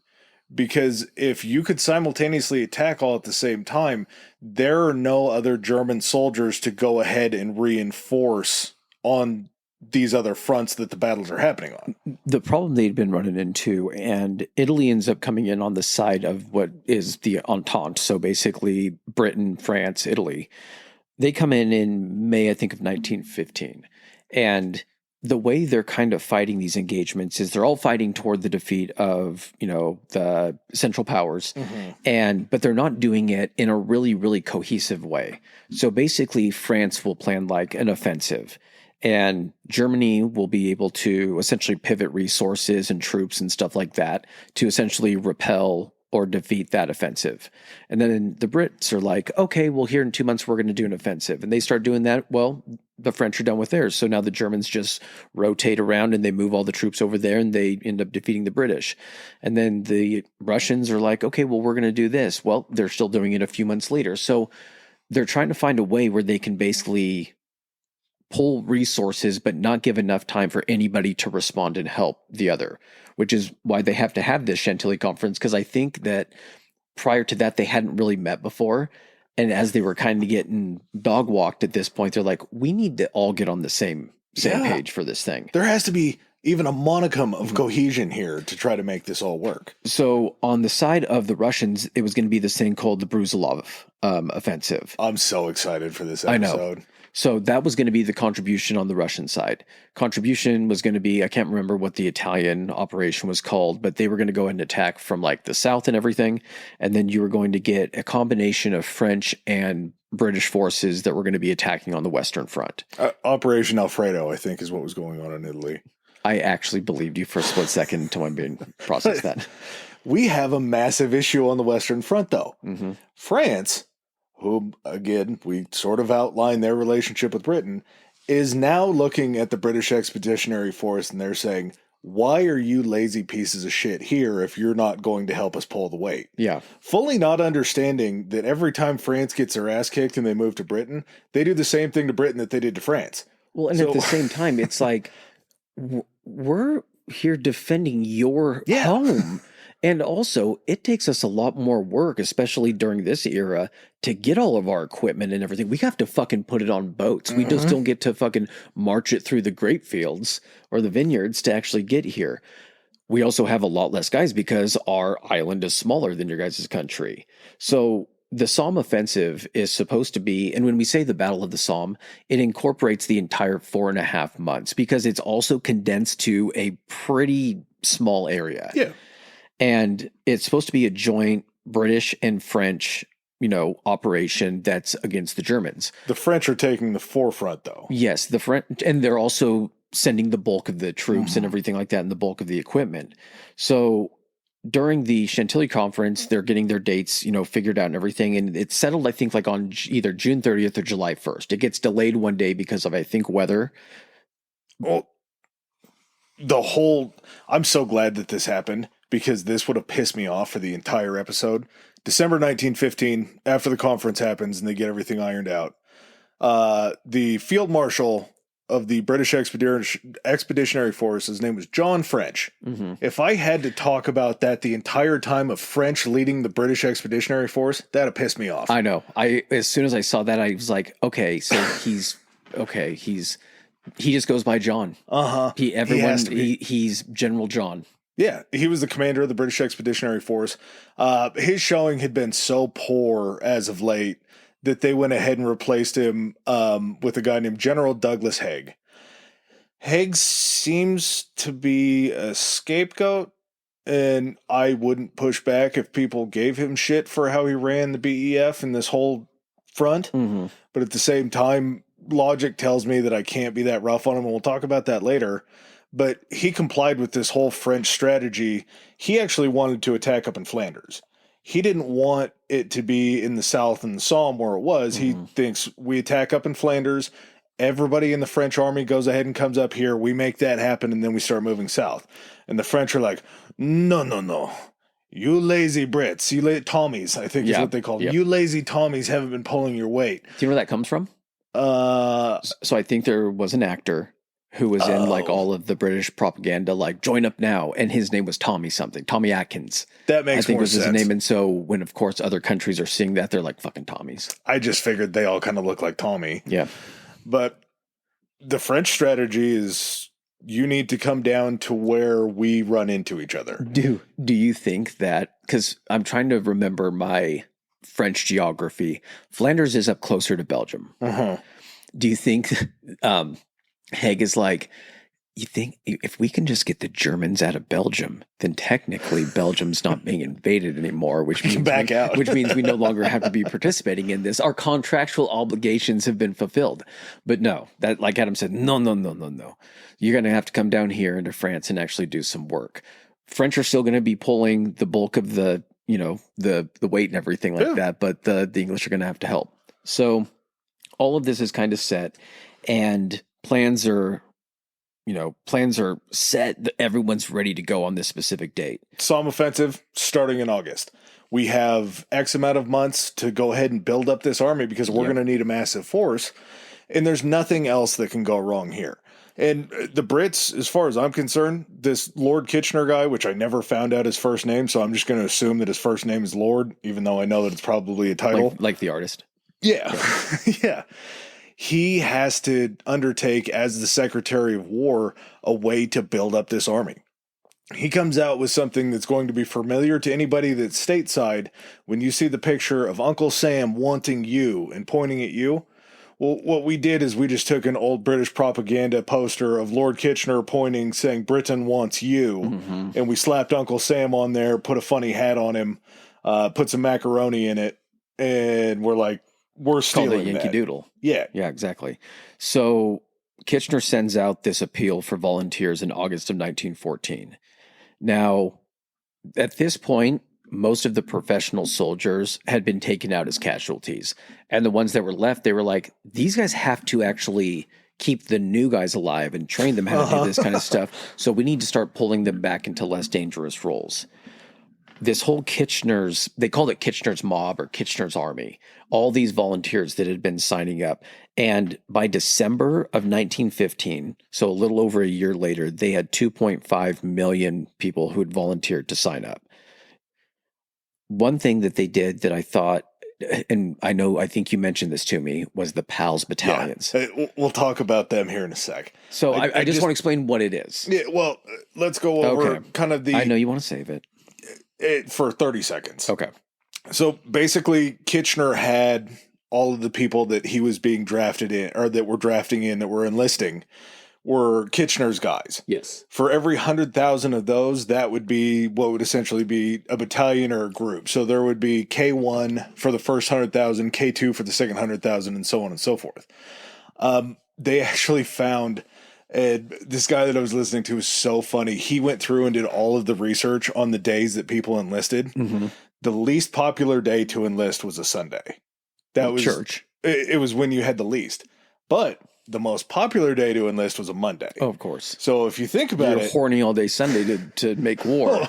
Because if you could simultaneously attack all at the same time, there are no other German soldiers to go ahead and reinforce on these other fronts that the battles are happening on. The problem they'd been running into, and Italy ends up coming in on the side of what is the Entente, so basically Britain, France, Italy. They come in May, I think, of 1915. And the way they're kind of fighting these engagements is they're all fighting toward the defeat of, the Central Powers, but they're not doing it in a really, really cohesive way. So basically, France will plan like an offensive, and Germany will be able to essentially pivot resources and troops and stuff like that to essentially repel or defeat that offensive. And then the Brits are like, okay, well, here in 2 months, we're going to do an offensive. And they start doing that. Well, the French are done with theirs. So now the Germans just rotate around and they move all the troops over there and they end up defeating the British. And then the Russians are like, okay, well, we're going to do this. Well, they're still doing it a few months later. So they're trying to find a way where they can basically pull resources, but not give enough time for anybody to respond and help the other, which is why they have to have this Chantilly Conference. Because I think that prior to that, they hadn't really met before. And as they were kind of getting dog walked at this point, they're like, we need to all get on the same page for this thing. There has to be even a monicum of cohesion here to try to make this all work. So on the side of the Russians, it was going to be this thing called the Brusilov offensive. I'm so excited for this episode. I know. So that was going to be the contribution on the Russian side. Contribution was going to be, I can't remember what the Italian operation was called, but they were going to go ahead and attack from like the south and everything. And then you were going to get a combination of French and British forces that were going to be attacking on the Western Front. Operation Alfredo, I think, is what was going on in Italy. I actually believed you for a split second until I didn't process that. We have a massive issue on the Western Front, though. Mm-hmm. France, who, again, we sort of outlined their relationship with Britain, is now looking at the British Expeditionary Force and they're saying, why are you lazy pieces of shit here if you're not going to help us pull the weight? Yeah. Fully not understanding that every time France gets their ass kicked and they move to Britain, they do the same thing to Britain that they did to France. Well, and at the same time, it's like, we're here defending your home. And also, it takes us a lot more work, especially during this era, to get all of our equipment and everything. We have to fucking put it on boats. We just don't get to fucking march it through the grape fields or the vineyards to actually get here. We also have a lot less guys because our island is smaller than your guys' country. So the Somme offensive is supposed to be, and when we say the Battle of the Somme, it incorporates the entire 4.5 months because it's also condensed to a pretty small area. Yeah. And it's supposed to be a joint British and French, operation that's against the Germans. The French are taking the forefront, though. Yes, the French, and they're also sending the bulk of the troops and everything like that and the bulk of the equipment. So during the Chantilly conference, they're getting their dates, figured out and everything. And it's settled, I think, like on either June 30th or July 1st. It gets delayed one day because of, I think, weather. Well, I'm so glad that this happened because this would have pissed me off for the entire episode. December 1915, after the conference happens and they get everything ironed out, the field marshal of the British Expeditionary Force, his name was John French. Mm-hmm. If I had to talk about that the entire time of French leading the British Expeditionary Force, that'd have pissed me off. I know. As soon as I saw that, I was like, okay, so he just goes by John. He's General John. Yeah, he was the commander of the British Expeditionary Force. His showing had been so poor as of late that they went ahead and replaced him with a guy named General Douglas Haig. Haig seems to be a scapegoat, and I wouldn't push back if people gave him shit for how he ran the BEF and this whole front. Mm-hmm. But at the same time, logic tells me that I can't be that rough on him, and we'll talk about that later. But he complied with this whole French strategy. He actually wanted to attack up in Flanders. He didn't want it to be in the south and the Somme where it was. Mm-hmm. He thinks we attack up in Flanders. Everybody in the French army goes ahead and comes up here. We make that happen, and then we start moving south. And the French are like, no. You lazy Brits, Tommies, I think is what they call them. Yep. You lazy Tommies haven't been pulling your weight. Do you know where that comes from? So I think there was an actor who was in like all of the British propaganda, like join up now. And his name was Tommy Atkins. That makes more sense. I think was his name. And so when, of course, other countries are seeing that, they're like fucking Tommies. I just figured they all kind of look like Tommy. Yeah. But the French strategy is you need to come down to where we run into each other. Do you think that, because I'm trying to remember my French geography, Flanders is up closer to Belgium. Uh-huh. Do you think Haig is like, you think if we can just get the Germans out of Belgium, then technically Belgium's not being invaded anymore, which means which means we no longer have to be participating in this. Our contractual obligations have been fulfilled. But no, that, like Adam said, no. You're going to have to come down here into France and actually do some work. French are still going to be pulling the bulk of the, the weight and everything like that, but the English are going to have to help. So all of this is kind of set, and plans are set. Everyone's ready to go on this specific date. Somme offensive starting in August. We have X amount of months to go ahead and build up this army because we're going to need a massive force. And there's nothing else that can go wrong here. And the Brits, as far as I'm concerned, this Lord Kitchener guy, which I never found out his first name, so I'm just going to assume that his first name is Lord, even though I know that it's probably a title. Like the artist. Yeah. Yeah. He has to undertake, as the Secretary of War, a way to build up this army. He comes out with something that's going to be familiar to anybody that's stateside. When you see the picture of Uncle Sam wanting you and pointing at you, Well, what we did is we just took an old British propaganda poster of Lord Kitchener pointing, saying, Britain wants you. Mm-hmm. And we slapped Uncle Sam on there, put a funny hat on him, put some macaroni in it. And we're like, we're stealing Called it Yankee that. Doodle. Yeah. Yeah, exactly. So Kitchener sends out this appeal for volunteers in August of 1914. Now, at this point, most of the professional soldiers had been taken out as casualties. And the ones that were left, they were like, these guys have to actually keep the new guys alive and train them how to do this kind of stuff. So we need to start pulling them back into less dangerous roles. This whole Kitchener's, they called it Kitchener's Mob or Kitchener's Army, all these volunteers that had been signing up. And by December of 1915, so a little over a year later, they had 2.5 million people who had volunteered to sign up. One thing that they did that I thought, and I think you mentioned this to me, was the PALS battalions. Yeah. We'll talk about them here in a sec. So I just want to explain what it is. Yeah, well, let's go over kind of the... I know you want to save it. For 30 seconds. Okay. So basically, Kitchener had all of the people that he was being drafted in, or that were drafting in, that were enlisting, were Kitchener's guys. Yes. For every 100,000 of those, that would be what would essentially be a battalion or a group. So there would be K1 for the first 100,000, K2 for the second 100,000, and so on and so forth. They actually found, and this guy that I was listening to was so funny. He went through and did all of the research on the days that people enlisted. Mm-hmm. The least popular day to enlist was a Sunday. That was church. It was when you had the least. But the most popular day to enlist was a Monday. Oh, of course. So if you think about You're horny all day Sunday to make war.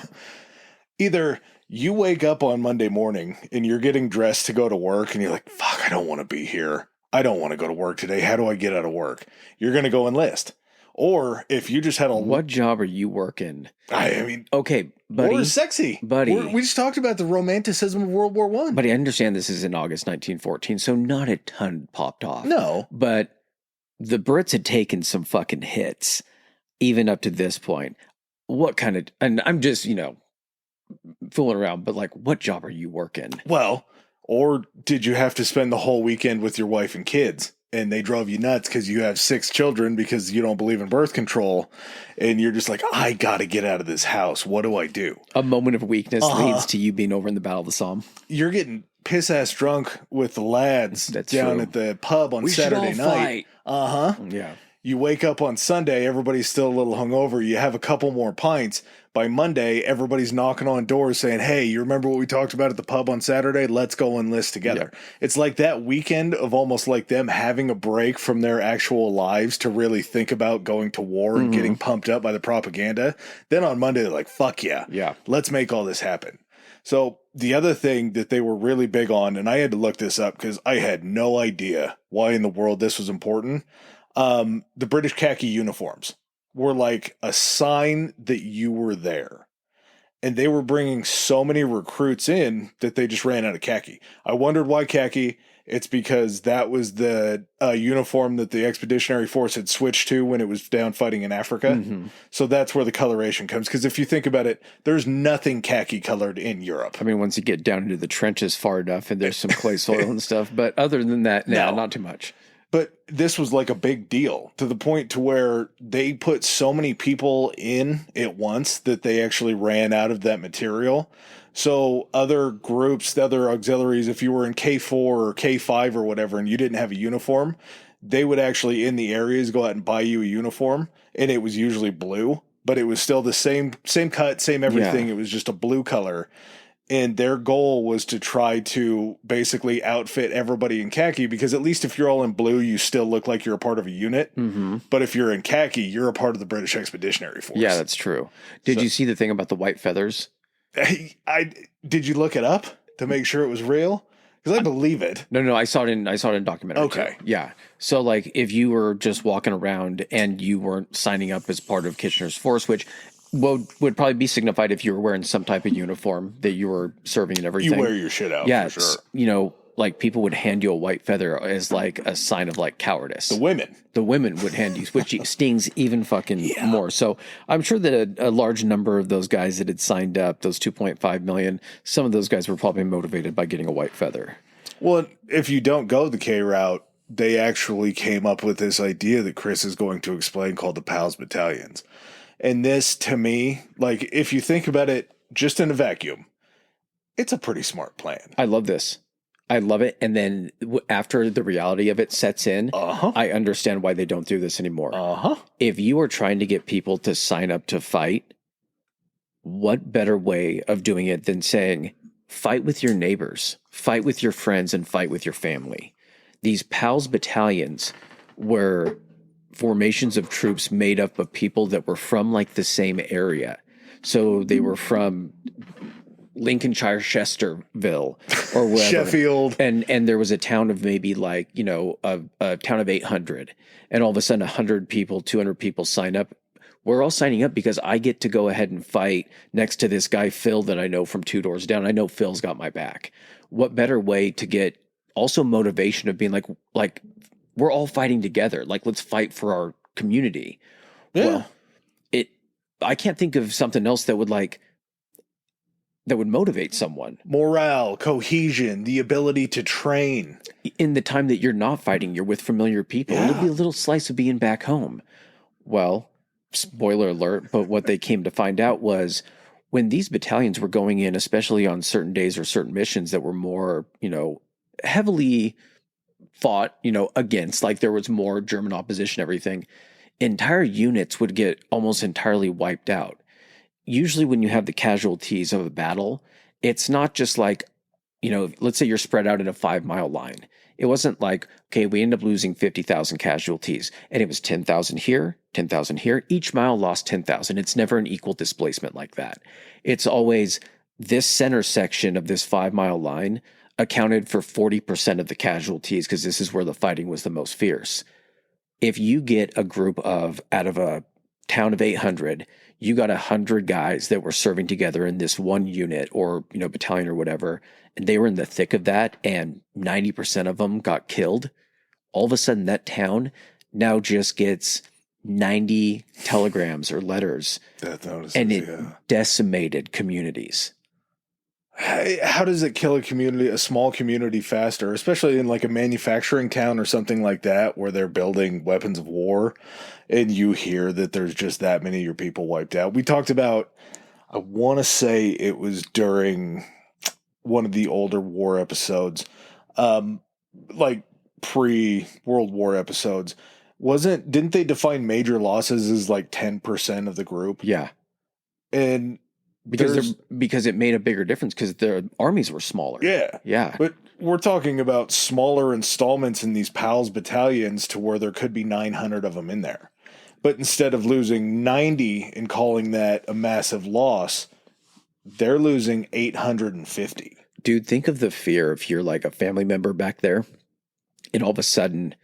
Either you wake up on Monday morning and you're getting dressed to go to work and you're like, fuck, I don't want to be here. I don't want to go to work today. How do I get out of work? You're going to go enlist. Or if you just had a... What job are you working? I mean... Okay, buddy. War is sexy. Buddy. We just talked about the romanticism of World War I. Buddy, I understand this is in August 1914, so not a ton popped off. No. But the Brits had taken some fucking hits, even up to this point. What kind of... And I'm just, fooling around, but like, what job are you working? Well, or did you have to spend the whole weekend with your wife and kids? And they drove you nuts because you have 6 children because you don't believe in birth control. And you're just like, I got to get out of this house. What do I do? A moment of weakness leads to you being over in the Battle of the Somme. You're getting piss-ass drunk with the lads That's down true. at the pub on Saturday night. Uh-huh. Yeah. You wake up on Sunday, everybody's still a little hungover. You have a couple more pints. By Monday, everybody's knocking on doors saying, hey, you remember what we talked about at the pub on Saturday? Let's go enlist together. Yeah. It's like that weekend of almost like them having a break from their actual lives to really think about going to war and getting pumped up by the propaganda. Then on Monday, they're like, fuck yeah. Yeah. Let's make all this happen. So the other thing that they were really big on, and I had to look this up because I had no idea why in the world this was important. The British khaki uniforms were like a sign that you were there. And they were bringing so many recruits in that they just ran out of khaki. I wondered why khaki. It's because that was the uniform that the Expeditionary Force had switched to when it was down fighting in Africa. Mm-hmm. So that's where the coloration comes. Because if you think about it, there's nothing khaki colored in Europe. I mean, once you get down into the trenches far enough and there's some clay soil and stuff. But other than that, no, not too much. But this was like a big deal to the point to where they put so many people in at once that they actually ran out of that material. So other groups, the other auxiliaries, if you were in K4 or K5 or whatever and you didn't have a uniform, they would actually in the areas go out and buy you a uniform. And it was usually blue, but it was still the same cut, same everything. Yeah. It was just a blue color. And their goal was to try to basically outfit everybody in khaki because at least if you're all in blue, you still look like you're a part of a unit. Mm-hmm. But if you're in khaki, you're a part of the British Expeditionary Force. Yeah, that's true. Did you see the thing about the white feathers? Did you look it up to make sure it was real? Because I believe it. No, I saw it in documentary. Okay. Too. Yeah. So like if you were just walking around and you weren't signing up as part of Kitchener's force, which would probably be signified if you were wearing some type of uniform that you were serving and everything. You wear your shit out, yeah, for sure. Like people would hand you a white feather as like a sign of like cowardice. The women would hand you, which stings even fucking more. So I'm sure that a large number of those guys that had signed up, those 2.5 million, some of those guys were probably motivated by getting a white feather. Well, if you don't go the K route, they actually came up with this idea that Chris is going to explain called the PALS battalions. And this, to me, like, if you think about it just in a vacuum, it's a pretty smart plan. I love this. I love it. And then after the reality of it sets in, I understand why they don't do this anymore. If you are trying to get people to sign up to fight, what better way of doing it than saying, fight with your neighbors, fight with your friends, and fight with your family. These PALS battalions were formations of troops made up of people that were from like the same area. So they were from Lincolnshire, Chesterville, or wherever. Sheffield. And there was a town of maybe like, you know, a town of 800. And all of a sudden 100 people, 200 people sign up. We're all signing up because I get to go ahead and fight next to this guy, Phil, that I know from 2 doors down. I know Phil's got my back. What better way to get also motivation of being like we're all fighting together. Like, let's fight for our community. Yeah. Well, I can't think of something else that would motivate someone. Morale, cohesion, the ability to train. In the time that you're not fighting, you're with familiar people. Yeah. It'll be a little slice of being back home. Well, spoiler alert, but what they came to find out was when these battalions were going in, especially on certain days or certain missions that were more, you know, heavily fought, you know, against, like there was more German opposition, everything, entire units would get almost entirely wiped out. Usually when you have the casualties of a battle, it's not just like, you know, let's say you're spread out in a 5-mile line. It wasn't like, okay, we end up losing 50,000 casualties and it was 10,000 here, 10,000 here. Each mile lost 10,000. It's never an equal displacement like that. It's always this center section of this 5-mile line accounted for 40% of the casualties because this is where the fighting was the most fierce. If you get a group of, out of a town of 800, you got 100 guys that were serving together in this one unit or, you know, battalion or whatever, and they were in the thick of that and 90% of them got killed. All of a sudden that town now just gets 90 telegrams or letters, Death notices, and it decimated communities. How does it kill a small community faster, especially in like a manufacturing town or something like that where they're building weapons of war and you hear that there's just that many of your people wiped out? We talked about, I want to say it was during one of the older war episodes, like pre-World War episodes. Didn't they define major losses as like 10% of the group? Yeah. And because it made a bigger difference because their armies were smaller. Yeah. Yeah. But we're talking about smaller installments in these PALS battalions to where there could be 900 of them in there. But instead of losing 90 and calling that a massive loss, they're losing 850. Dude, think of the fear if you're like a family member back there and all of a sudden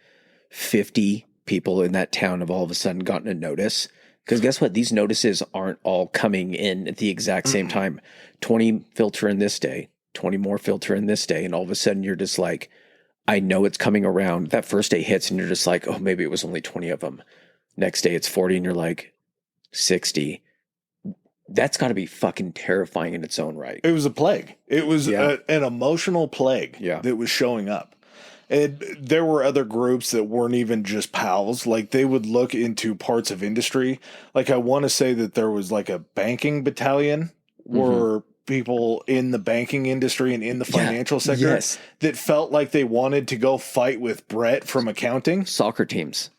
50 people in that town have all of a sudden gotten a notice. Because guess what? These notices aren't all coming in at the exact same time. 20 filter in this day, 20 more filter in this day. And all of a sudden you're just like, I know it's coming around. That first day hits and you're just like, oh, maybe it was only 20 of them. Next day it's 40 and you're like, 60. That's got to be fucking terrifying in its own right. It was a plague. It was an emotional plague that was showing up. And there were other groups that weren't even just PALs. Like they would look into parts of industry. Like I want to say that there was like a banking battalion where people in the banking industry and in the financial sector that felt like they wanted to go fight with Brett from accounting. Soccer teams.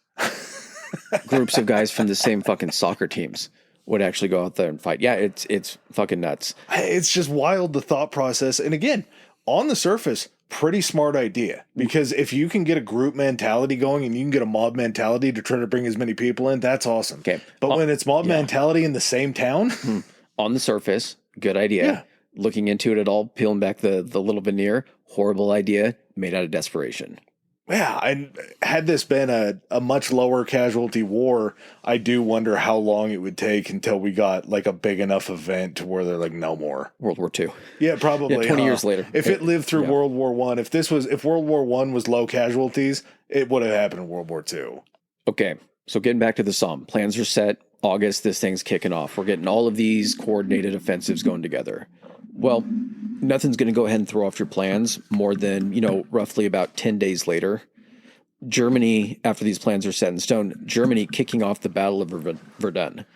Groups of guys from the same fucking soccer teams would actually go out there and fight. Yeah, it's fucking nuts. It's just wild, the thought process. And again, on the surface, pretty smart idea, because if you can get a group mentality going and you can get a mob mentality to try to bring as many people in, that's awesome. Okay. But when it's mob mentality in the same town, on the surface, good idea. Yeah. Looking into it at all, peeling back the little veneer, horrible idea made out of desperation. Yeah, and had this been a much lower casualty war, I do wonder how long it would take until we got like a big enough event to where they're like, no more. World War II. Yeah, probably. Yeah, 20 years later. If it lived through World War I, if World War I was low casualties, it would have happened in World War II. Okay, so getting back to the Somme. Plans are set. August, this thing's kicking off. We're getting all of these coordinated offensives going together. Well, nothing's going to go ahead and throw off your plans more than, roughly about 10 days later. Germany, after these plans are set in stone, Germany kicking off the Battle of Verdun.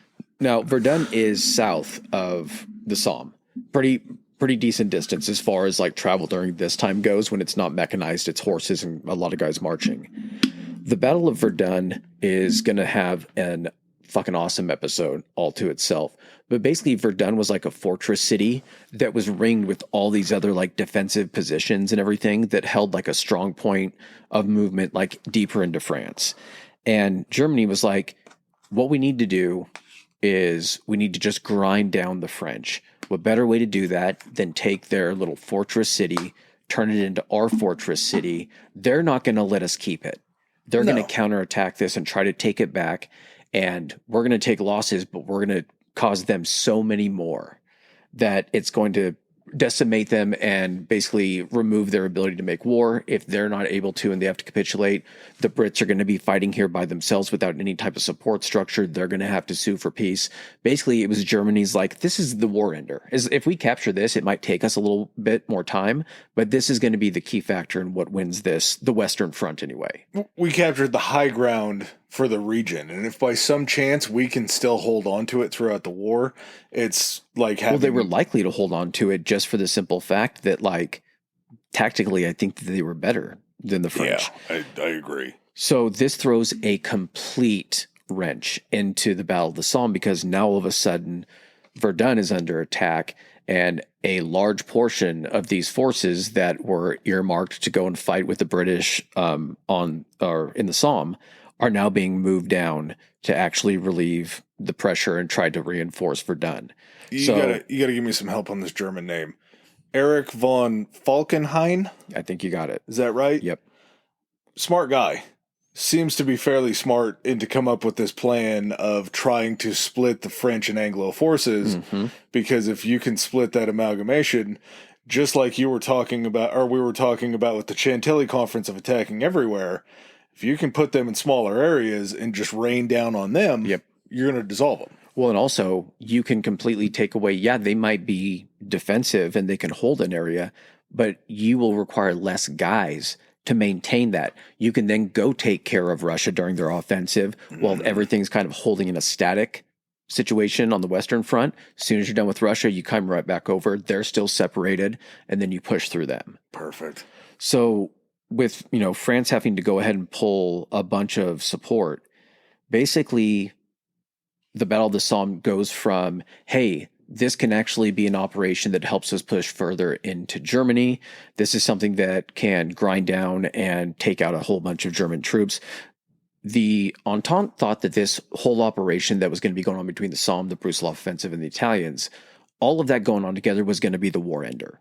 Now, Verdun is south of the Somme. Pretty decent distance as far as like travel during this time goes when it's not mechanized, it's horses and a lot of guys marching. The Battle of Verdun is going to have an fucking awesome episode all to itself. But basically, Verdun was like a fortress city that was ringed with all these other like defensive positions and everything that held like a strong point of movement like deeper into France. And Germany was like, what we need to do is we need to just grind down the French. What better way to do that than take their little fortress city, turn it into our fortress city? They're not going to let us keep it. They're going to counterattack this and try to take it back. And we're going to take losses, but we're going to cause them so many more that it's going to decimate them and basically remove their ability to make war. If they're not able to and they have to capitulate, the Brits are going to be fighting here by themselves without any type of support structure. They're going to have to sue for peace. Basically, it was Germany's like, this is the war ender. If we capture this, it might take us a little bit more time, but this is going to be the key factor in what wins this, the Western Front anyway. We captured the high ground for the region, and if by some chance we can still hold on to it throughout the war, it's like having... Well, they were likely to hold on to it just for the simple fact that, like, tactically, I think that they were better than the French. Yeah, I agree. So this throws a complete wrench into the Battle of the Somme because now all of a sudden Verdun is under attack, and a large portion of these forces that were earmarked to go and fight with the British in the Somme are now being moved down to actually relieve the pressure and try to reinforce Verdun. You gotta give me some help on this German name. Erich von Falkenhayn? I think you got it. Is that right? Yep. Smart guy. Seems to be fairly smart and to come up with this plan of trying to split the French and Anglo forces, because if you can split that amalgamation, just like you were talking about, or we were talking about with the Chantilly Conference of attacking everywhere, if you can put them in smaller areas and just rain down on them, you're going to dissolve them. Well, and also you can completely take away, they might be defensive and they can hold an area, but you will require less guys to maintain that. You can then go take care of Russia during their offensive while everything's kind of holding in a static situation on the Western Front. As soon as you're done with Russia, you come right back over. They're still separated, and then you push through them. Perfect. So with, France having to go ahead and pull a bunch of support, basically the Battle of the Somme goes from, hey, this can actually be an operation that helps us push further into Germany. This is something that can grind down and take out a whole bunch of German troops. The Entente thought that this whole operation that was going to be going on between the Somme, the Brusilov offensive, and the Italians, all of that going on together was going to be the war ender.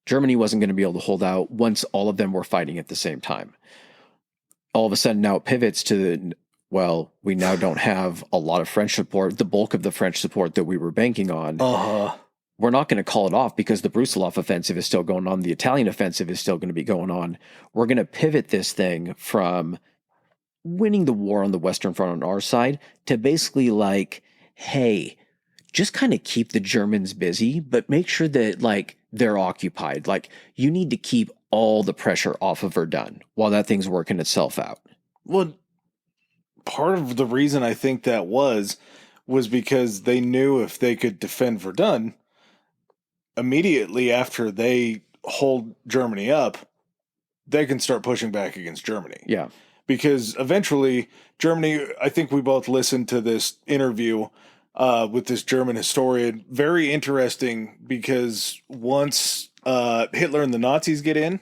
Germany wasn't going to be able to hold out once all of them were fighting at the same time. All of a sudden now it pivots to we now don't have a lot of French support, the bulk of the French support that we were banking on. We're not going to call it off because the Brusilov offensive is still going on. The Italian offensive is still going to be going on. We're going to pivot this thing from winning the war on the Western Front on our side to basically like, hey, just kind of keep the Germans busy, but make sure that they're occupied. You need to keep all the pressure off of Verdun while that thing's working itself out. Well, part of the reason I think that was because they knew if they could defend Verdun, immediately after they hold Germany up, they can start pushing back against Germany. Yeah. Because eventually Germany, I think we both listened to this interview with this German historian. Very interesting because once Hitler and the Nazis get in,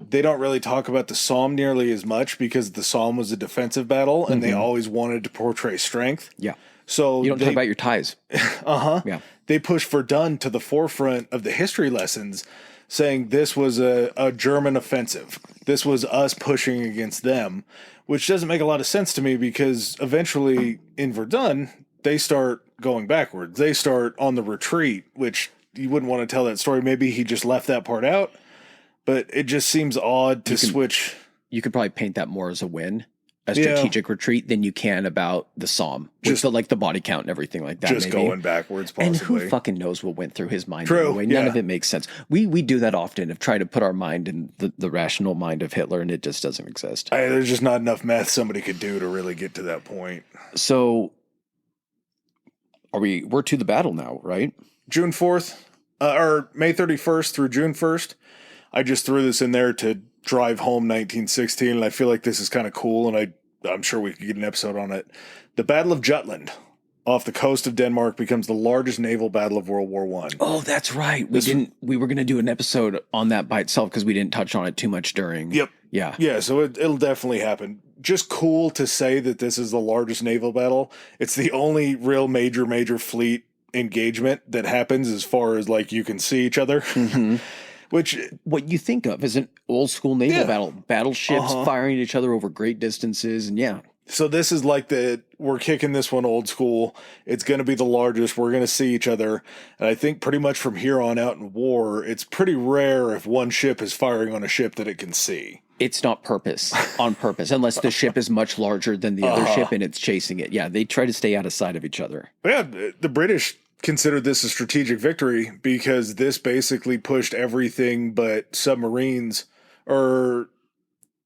they don't really talk about the Somme nearly as much because the Somme was a defensive battle and they always wanted to portray strength. Yeah. So you don't talk about your ties. Yeah. They pushed Verdun to the forefront of the history lessons, saying this was a German offensive. This was us pushing against them, which doesn't make a lot of sense to me because eventually in Verdun, they start going backwards. They start on the retreat, which you wouldn't want to tell that story. Maybe he just left that part out. But it just seems odd to switch. You could probably paint that more as a win a strategic retreat than you can about the Somme. Just the body count and everything like that. Just going backwards, possibly. And who fucking knows what went through his mind? True. Anyway. None of it makes sense. We do that often of try to put our mind in the rational mind of Hitler, and it just doesn't exist. There's just not enough math somebody could do to really get to that point. So we're to the battle now, right? June 4th, or May 31st through June 1st. I just threw this in there to drive home 1916, and I feel like this is kind of cool, and I'm sure we could get an episode on it. The Battle of Jutland off the coast of Denmark becomes the largest naval battle of World War I. Oh, that's right. We were going to do an episode on that by itself because we didn't touch on it too much during. Yep. Yeah. Yeah, so it'll definitely happen. Just cool to say that this is the largest naval battle. It's the only real major fleet engagement that happens as far as like you can see each other. Mm-hmm. Which what you think of is an old school naval battle, battleships firing at each other over great distances, and So this is like we're kicking this one old school. It's going to be the largest. We're going to see each other, and I think pretty much from here on out in war, it's pretty rare if one ship is firing on a ship that it can see. It's not on purpose, unless the ship is much larger than the other ship and it's chasing it. Yeah, they try to stay out of sight of each other. Yeah, the British considered this a strategic victory because this basically pushed everything but submarines, or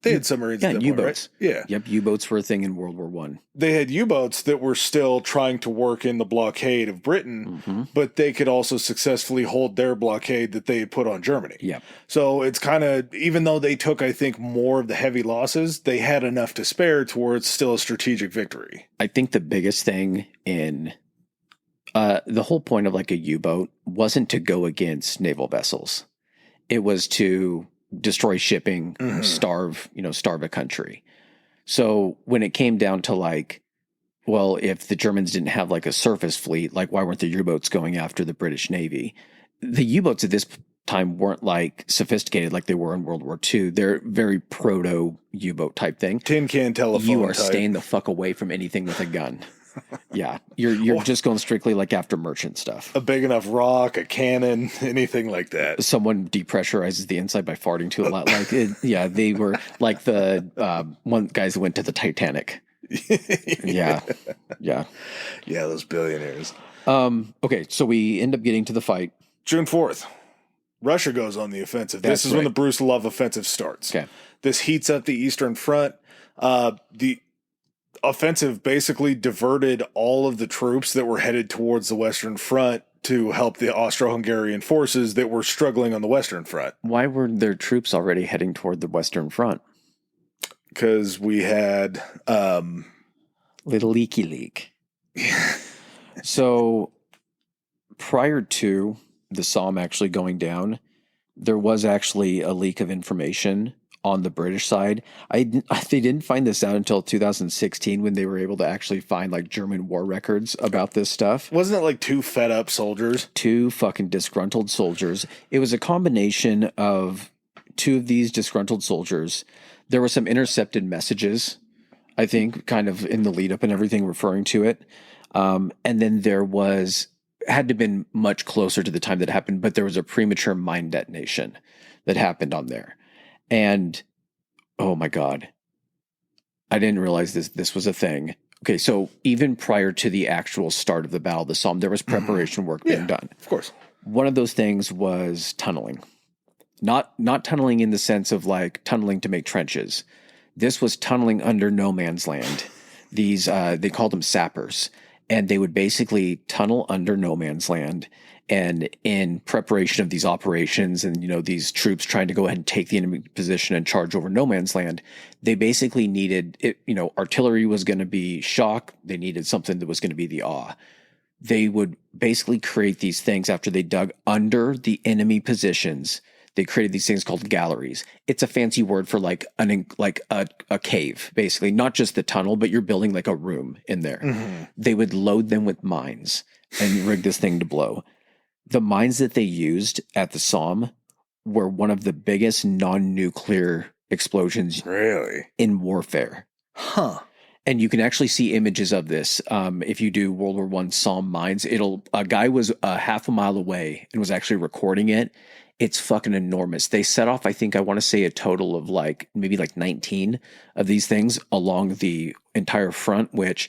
they had submarines. Yeah, U-boats. Right? Yeah. Yep, U-boats were a thing in World War I. They had U-boats that were still trying to work in the blockade of Britain, but they could also successfully hold their blockade that they had put on Germany. Yeah. So it's kind of, even though they took, I think, more of the heavy losses, they had enough to spare to where it's still a strategic victory. I think the biggest thing in the whole point of like a U-boat wasn't to go against naval vessels. It was to destroy shipping, starve a country. So when it came down to like, well, if the Germans didn't have like a surface fleet, like why weren't the U-boats going after the British Navy? The U-boats at this time weren't like sophisticated like they were in World War II. They're very proto U-boat type thing. Tin can telephone. You are staying the fuck away from anything with a gun. Yeah, you're just going strictly like after merchant stuff. A big enough rock, a cannon, anything like that. Someone depressurizes the inside by farting to a lot. Like yeah, they were like the one guys that went to the Titanic. Yeah. Those billionaires. Okay, so we end up getting to the fight. June 4th, Russia goes on the offensive. This is when the Brusilov offensive starts. Okay, this heats up the Eastern Front. The offensive basically diverted all of the troops that were headed towards the Western Front to help the Austro-Hungarian forces that were struggling on the Western Front. Why were their troops already heading toward the Western Front? Because we had little leaky leak. So prior to the Somme actually going down, there was actually a leak of information on the British side. They didn't find this out until 2016 when they were able to actually find like German war records about this stuff. Wasn't it like two fed up soldiers? Two fucking disgruntled soldiers. It was a combination of two of these disgruntled soldiers. There were some intercepted messages, I think, kind of in the lead up and everything referring to it. And then there had to have been much closer to the time that it happened, but there was a premature mine detonation that happened on there. And, oh my God, I didn't realize this was a thing. Okay, so even prior to the actual start of the battle of the Somme, there was preparation work being done. Of course. One of those things was tunneling. Not tunneling in the sense of like tunneling to make trenches. This was tunneling under no man's land. These, they called them sappers. And they would basically tunnel under no man's land. And in preparation of these operations and, these troops trying to go ahead and take the enemy position and charge over no man's land, they basically needed it. Artillery was going to be shock. They needed something that was going to be the awe. They would basically create these things after they dug under the enemy positions. They created these things called galleries. It's a fancy word for like a cave, basically, not just the tunnel, but you're building like a room in there. Mm-hmm. They would load them with mines and rig this thing to blow. The mines that they used at the Somme were one of the biggest non-nuclear explosions in warfare. Huh. And you can actually see images of this. If you do World War I Somme mines, a guy was half a mile away and was actually recording it. It's fucking enormous. They set off, I think, I want to say a total of maybe 19 of these things along the entire front, which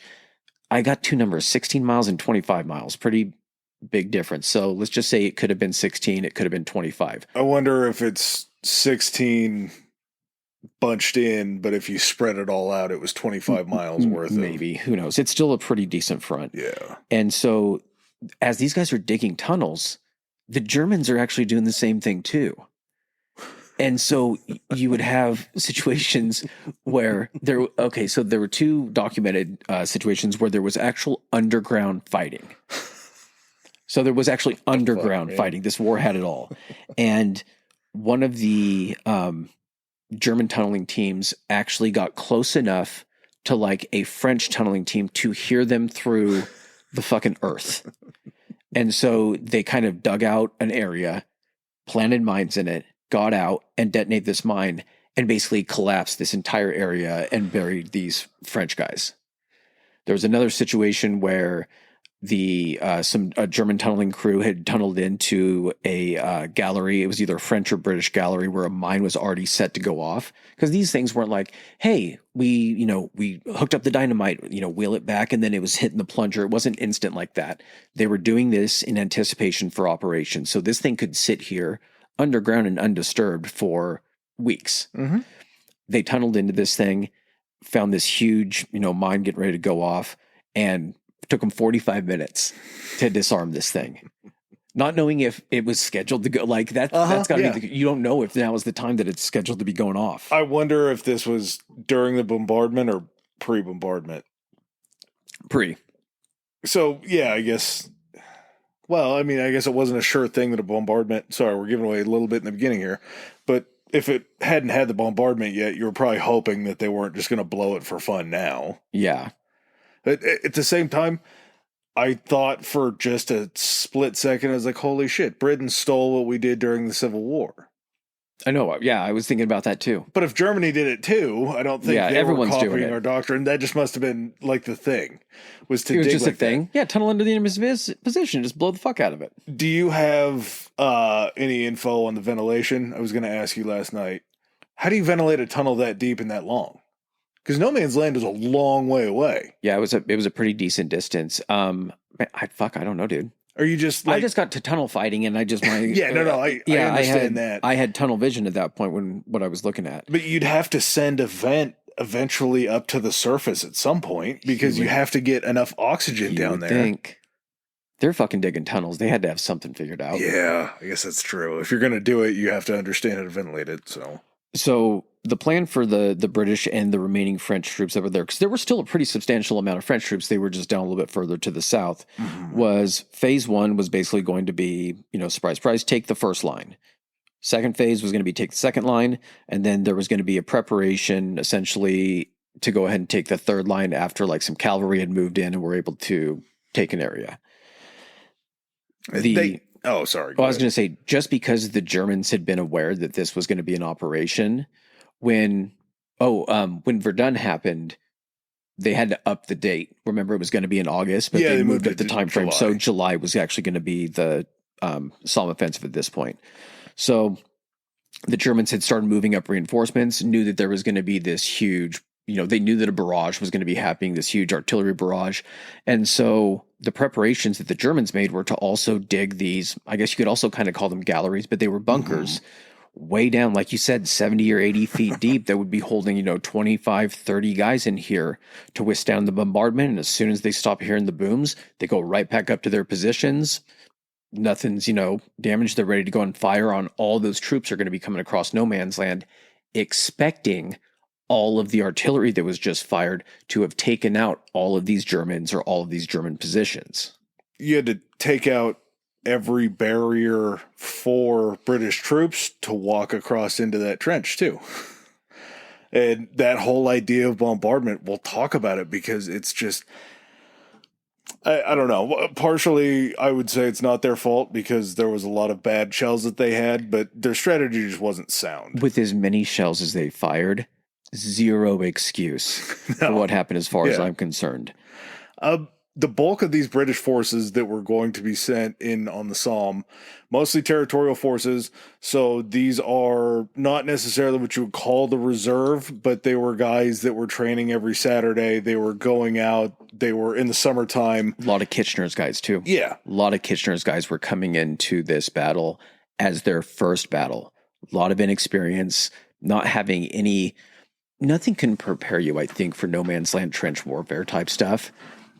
I got two numbers, 16 miles and 25 miles. Pretty big difference. So let's just say it could have been 16, it could have been 25. I wonder if it's 16 bunched in, but if you spread it all out, it was 25 miles worth. Maybe. Who knows? It's still a pretty decent front. Yeah. And so as these guys are digging tunnels, the Germans are actually doing the same thing too. And so you would have situations where there were two documented situations where there was actual underground fighting. So there was actually underground fighting. This war had it all. And one of the German tunneling teams actually got close enough to like a French tunneling team to hear them through the fucking earth. And so they kind of dug out an area, planted mines in it, got out and detonated this mine and basically collapsed this entire area and buried these French guys. There was another situation where a German tunneling crew had tunneled into a gallery. It was either a French or British gallery where a mine was already set to go off. Because these things weren't like, hey, we hooked up the dynamite, wheel it back, and then it was hitting the plunger. It wasn't instant like that. They were doing this in anticipation for operation. So this thing could sit here underground and undisturbed for weeks. Mm-hmm. They tunneled into this thing, found this huge, mine getting ready to go off, and took them 45 minutes to disarm this thing, not knowing if it was scheduled to go. Like that. That's got to be. You don't know if now is the time that it's scheduled to be going off. I wonder if this was during the bombardment or pre-bombardment. Pre. So yeah, I guess. Well, I mean, I guess it wasn't a sure thing that a bombardment. Sorry, we're giving away a little bit in the beginning here, but if it hadn't had the bombardment yet, you were probably hoping that they weren't just going to blow it for fun now. Yeah. At the same time, I thought for just a split second, I was like, holy shit, Britain stole what we did during the Civil War. I know. Yeah, I was thinking about that too. But if Germany did it too, I don't think they everyone's were doing copying it. our doctrine. That just must have been like the thing. It was just a thing. Yeah, tunnel into the enemy's position, just blow the fuck out of it. Do you have any info on the ventilation? I was going to ask you last night. How do you ventilate a tunnel that deep and that long? Because no man's land is a long way away. Yeah, it was a pretty decent distance. I don't know, dude. Are you just I just got to tunnel fighting and I just I understand that. I had tunnel vision at that point when what I was looking at. But you'd have to send a vent eventually up to the surface at some point because you have to get enough oxygen down there. Think they're fucking digging tunnels. They had to have something figured out. Yeah, I guess that's true. If you're going to do it, you have to understand how to ventilate it. So the plan for the British and the remaining French troops that were there, because there were still a pretty substantial amount of French troops, they were just down a little bit further to the south, was phase one was basically going to be, surprise, surprise, take the first line. Second phase was going to be take the second line, and then there was going to be a preparation essentially to go ahead and take the third line after like some cavalry had moved in and were able to take an area. I was going to say, just because the Germans had been aware that this was going to be an operation, when Verdun happened, they had to up the date. Remember, it was going to be in August, but they moved up the time frame. So July was actually going to be the Somme offensive at this point. So the Germans had started moving up reinforcements, knew that there was going to be this huge, they knew that a barrage was going to be happening, this huge artillery barrage. And so the preparations that the Germans made were to also dig these, I guess you could also kind of call them galleries, but they were bunkers way down, like you said, 70 or 80 feet deep that would be holding, 25, 30 guys in here to withstand the bombardment. And as soon as they stop hearing the booms, they go right back up to their positions. Nothing's, damaged. They're ready to go and fire on all those troops are going to be coming across no man's land, expecting all of the artillery that was just fired to have taken out all of these Germans or all of these German positions. You had to take out every barrier for British troops to walk across into that trench too. And that whole idea of bombardment, we'll talk about it because it's just, I don't know. Partially, I would say it's not their fault because there was a lot of bad shells that they had, but their strategy just wasn't sound. With as many shells as they fired, zero excuse for what happened as far as I'm concerned. the bulk of these British forces that were going to be sent in on the Somme, mostly territorial forces. So these are not necessarily what you would call the reserve, but they were guys that were training every Saturday. They were going out. They were in the summertime. A lot of Kitchener's guys too. Yeah. A lot of Kitchener's guys were coming into this battle as their first battle. A lot of inexperience, not having nothing can prepare you, I think, for no man's land trench warfare type stuff.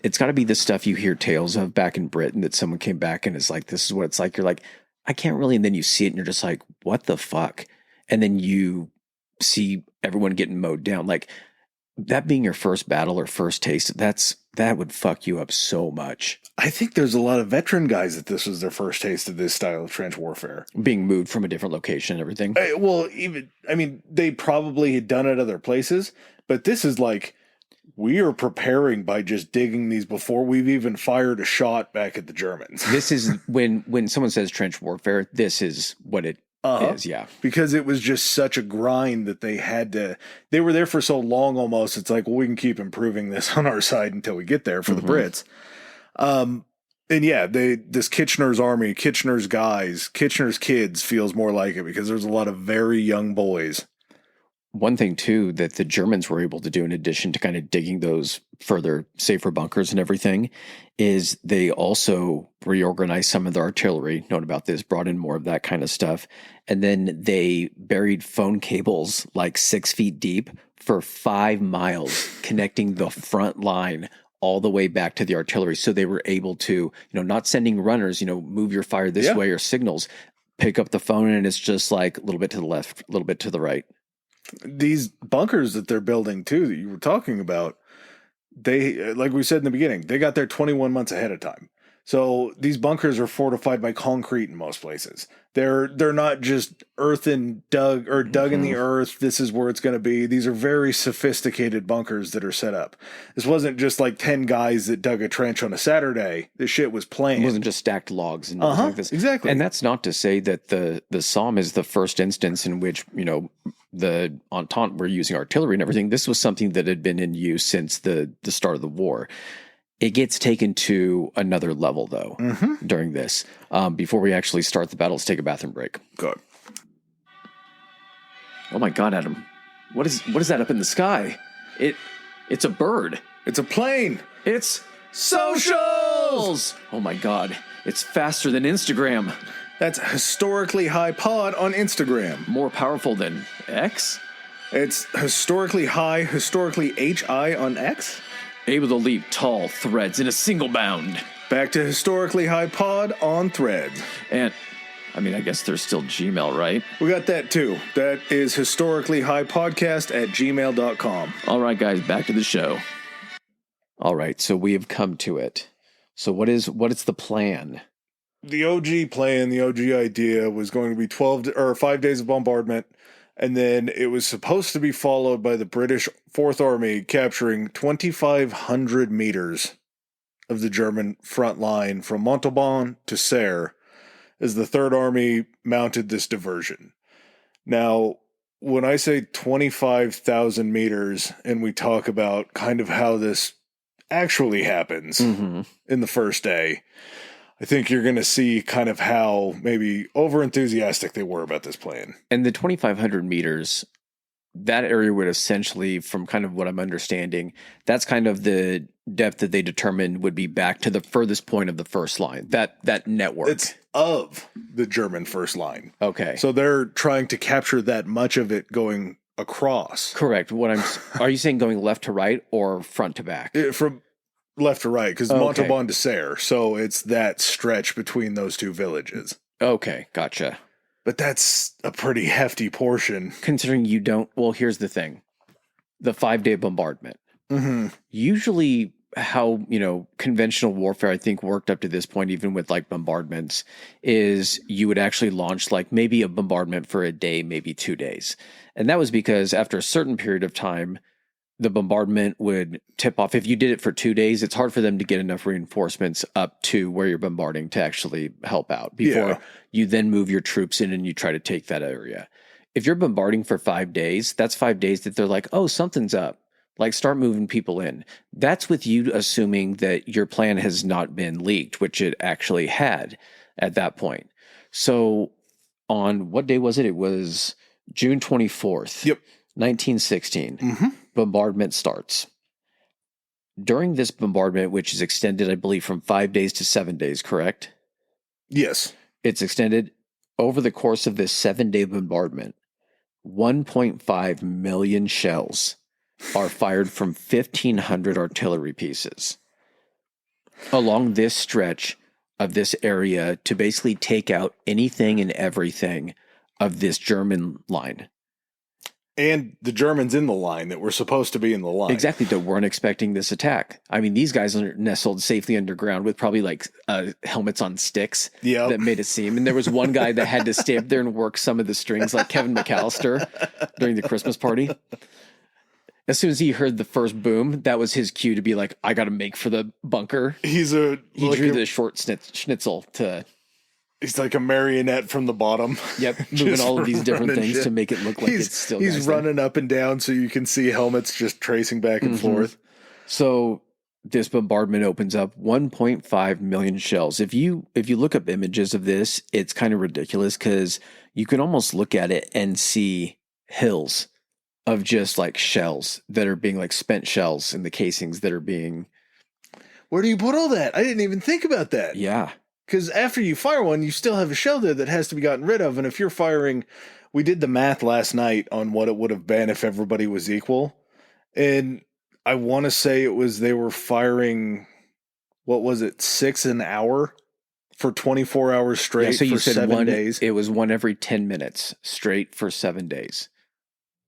It's got to be the stuff you hear tales of back in Britain that someone came back and is like, this is what it's like. You're like, I can't really. And then you see it and you're just like, what the fuck? And then you see everyone getting mowed down. Like that being your first battle or first taste, that would fuck you up so much. I think there's a lot of veteran guys that this was their first taste of this style of trench warfare. Being moved from a different location and everything. They probably had done it other places, but this is like, we are preparing by just digging these before we've even fired a shot back at the Germans. This is when someone says trench warfare, this is what it is. Yeah. Because it was just such a grind that they were there for so long almost. It's like, well, we can keep improving this on our side until we get there for the Brits. And yeah, this Kitchener's army, Kitchener's guys, Kitchener's kids feels more like it because there's a lot of very young boys. One thing, too, that the Germans were able to do in addition to kind of digging those further safer bunkers and everything is they also reorganized some of their artillery, known about this, brought in more of that kind of stuff. And then they buried phone cables like 6 feet deep for 5 miles connecting the front line all the way back to the artillery. So they were able to, not sending runners, move your fire this way or signals, pick up the phone and it's just like a little bit to the left, a little bit to the right. These bunkers that they're building too, that you were talking about, they, like we said in the beginning, they got there 21 months ahead of time. So these bunkers are fortified by concrete in most places. They're not just dug in the earth. This is where it's going to be. These are very sophisticated bunkers that are set up. This wasn't just like 10 guys that dug a trench on a Saturday. This shit was planned. It wasn't just stacked logs and like this. Exactly. And that's not to say that the Somme is the first instance in which, the Entente were using artillery and everything. This was something that had been in use since the start of the war. It gets taken to another level, though, during this. Before we actually start the battle, let's take a bathroom break. Good. Oh my God, Adam! What is that up in the sky? It's a bird. It's a plane. It's socials. Oh my God! It's faster than Instagram. That's historically high pod on Instagram. More powerful than X. It's historically high, historically HI on X. Able to leap tall threads in a single bound. Back to historically high pod on Threads. And, I guess there's still Gmail, right? We got that too. That is historically high podcast at gmail.com. All right, guys, back to the show. All right, so we have come to it. So what is the plan? The OG plan, the OG idea was going to be 5 days of bombardment. And then it was supposed to be followed by the British Fourth Army capturing 2,500 meters of the German front line from Montauban to Serre as the Third Army mounted this diversion. Now, when I say 25,000 meters and we talk about kind of how this actually happens in the first day, I think you're going to see kind of how maybe over-enthusiastic they were about this plan. And the 2,500 meters, that area would essentially, from kind of what I'm understanding, that's kind of the depth that they determined would be back to the furthest point of the first line, that network. It's of the German first line. Okay. So they're trying to capture that much of it going across. Correct. Are you saying going left to right or front to back? From left to right, because Montauban to Serre, so it's that stretch between those two villages. Okay, gotcha. But that's a pretty hefty portion. Considering you don't, well, here's the thing. The 5-day bombardment. Usually how, conventional warfare, I think, worked up to this point, even with like bombardments, is you would actually launch like maybe a bombardment for a day, maybe 2 days. And that was because after a certain period of time, the bombardment would tip off. If you did it for 2 days, it's hard for them to get enough reinforcements up to where you're bombarding to actually help out before you then move your troops in and you try to take that area. If you're bombarding for 5 days, that's 5 days that they're like, oh, something's up. Like, start moving people in. That's with you assuming that your plan has not been leaked, which it actually had at that point. So on what day was it? It was June 24th, Yep. 1916. Bombardment starts. During this bombardment, which is extended, I believe, from 5 days to 7 days, correct? Yes. It's extended over the course of this 7-day bombardment. 1.5 million shells are fired from 1,500 artillery pieces along this stretch of this area to basically take out anything and everything of this German line. And the Germans in the line that were supposed to be in the line. Exactly, that weren't expecting this attack. I mean, these guys are nestled safely underground with probably like helmets on sticks that made a seam. And there was one guy that had to stay up there and work some of the strings, like Kevin McAllister during the Christmas party. As soon as he heard the first boom, that was his cue to be like, I got to make for the bunker. He drew the short schnitzel to... He's like a marionette from the bottom. Yep, moving all of these different things to make it look like it's still. He's running up and down so you can see helmets just tracing back and forth. So this bombardment opens up 1.5 million shells. If you look up images of this, it's kind of ridiculous because you can almost look at it and see hills of just like shells that are being like spent shells in the casings that are being. Where do you put all that? I didn't even think about that. Yeah. Because after you fire one, you still have a shell there that has to be gotten rid of. And if you're firing, we did the math last night on what it would have been if everybody was equal. And I want to say they were firing, what was it, 6 an hour for 24 hours straight so you for said 7 days. It was one every 10 minutes straight for 7 days.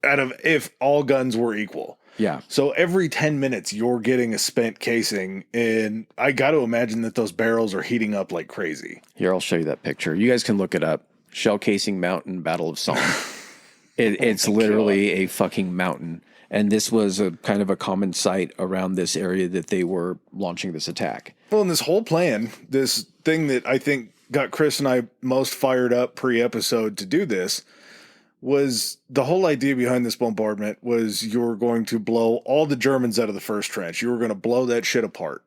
Out of if all guns were equal. Yeah. So every 10 minutes, you're getting a spent casing, and I got to imagine that those barrels are heating up like crazy. Here, I'll show you that picture. You guys can look it up. Shell Casing Mountain, Battle of Somme. It's literally a fucking mountain. And this was a kind of a common sight around this area that they were launching this attack. Well, in this whole plan, this thing that I think got Chris and I most fired up pre-episode to do this, was the whole idea behind this bombardment was you were going to blow all the Germans out of the first trench. You were going to blow that shit apart.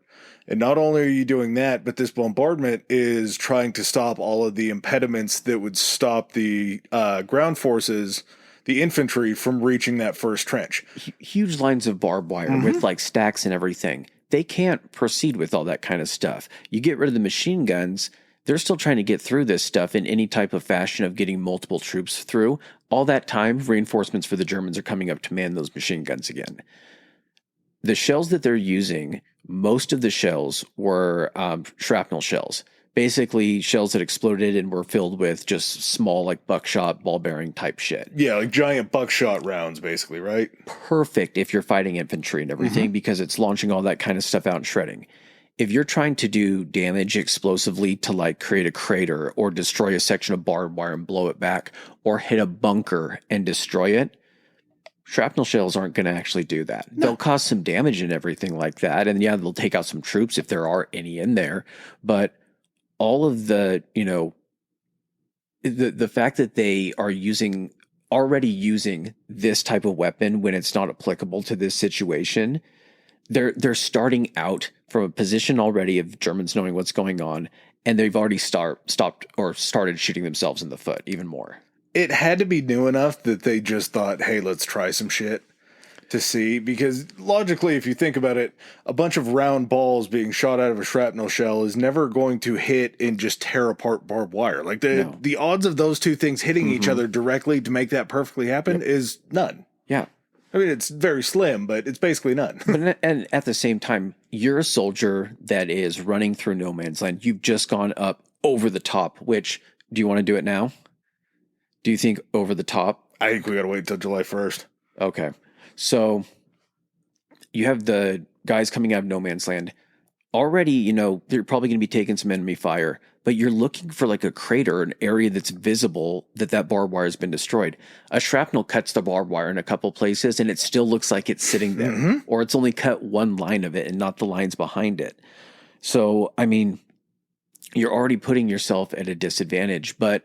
And not only are you doing that, but this bombardment is trying to stop all of the impediments that would stop the ground forces, the infantry, from reaching that first trench. Huge lines of barbed wire with like stacks and everything. They can't proceed with all that kind of stuff. You get rid of the machine guns, they're still trying to get through this stuff in any type of fashion of getting multiple troops through. All that time, reinforcements for the Germans are coming up to man those machine guns again. The shells that they're using, most of the shells were shrapnel shells. Basically, shells that exploded and were filled with just small, like buckshot, ball bearing type shit. Yeah, like giant buckshot rounds, basically, right? Perfect if you're fighting infantry and everything because it's launching all that kind of stuff out and shredding. If you're trying to do damage explosively to like create a crater or destroy a section of barbed wire and blow it back or hit a bunker and destroy it, shrapnel shells aren't going to actually do that. No. They'll cause some damage and everything like that. And yeah, they'll take out some troops if there are any in there. But all of the, the fact that they are already using this type of weapon when it's not applicable to this situation, they're starting out from a position already of Germans knowing what's going on, and they've already stopped or started shooting themselves in the foot even more. It had to be new enough that they just thought, hey, let's try some shit to see. Because logically, if you think about it, a bunch of round balls being shot out of a shrapnel shell is never going to hit and just tear apart barbed wire. Like the odds of those two things hitting each other directly to make that perfectly happen is none. Yeah. I mean, it's very slim, but it's basically none. And at the same time, you're a soldier that is running through no man's land. You've just gone up over the top, which, do you want to do it now? Do you think over the top? I think we got to wait until July 1st. Okay. So you have the guys coming out of no man's land. Already, they're probably going to be taking some enemy fire, but you're looking for like a crater, an area that's visible that barbed wire has been destroyed. A shrapnel cuts the barbed wire in a couple places and it still looks like it's sitting there, or it's only cut one line of it and not the lines behind it. So, I mean, you're already putting yourself at a disadvantage, but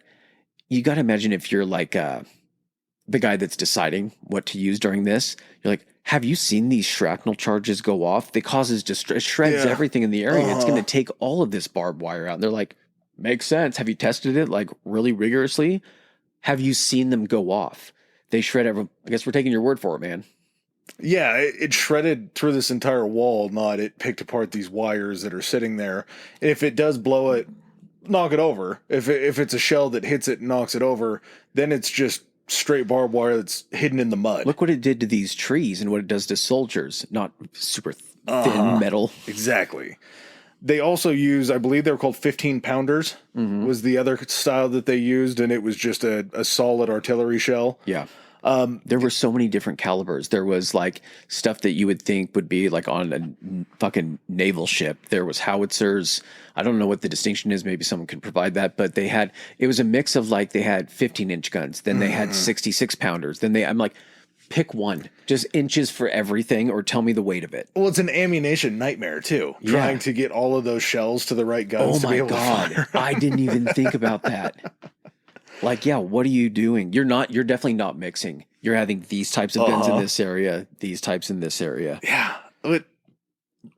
you got to imagine if you're like the guy that's deciding what to use during this, you're like, have you seen these shrapnel charges go off? It causes it shreds everything in the area. It's going to take all of this barbed wire out. And they're like, makes sense. Have you tested it like really rigorously? Have you seen them go off? They shred everyone. I guess we're taking your word for it, man. Yeah, it shredded through this entire wall, not it picked apart these wires that are sitting there. And if it does blow it, knock it over. If it's a shell that hits it and knocks it over, then it's just straight barbed wire that's hidden in the mud. Look what it did to these trees and what it does to soldiers, not super thin metal. Exactly. They also use, I believe they were called 15-pounders, was the other style that they used, and it was just a solid artillery shell. Yeah. There were so many different calibers. There was like stuff that you would think would be like on a fucking naval ship. There was howitzers. I don't know what the distinction is. Maybe someone could provide that, but it was a mix of like, they had 15-inch guns, then they had 66-pounders. Then I'm like, pick one, just inches for everything, or tell me the weight of it. Well, it's an ammunition nightmare too, trying to get all of those shells to the right guns. Oh my God. I didn't even think about that. Like, yeah, what are you doing? You're definitely not mixing. You're having these types of guns in this area, these types in this area. Yeah. But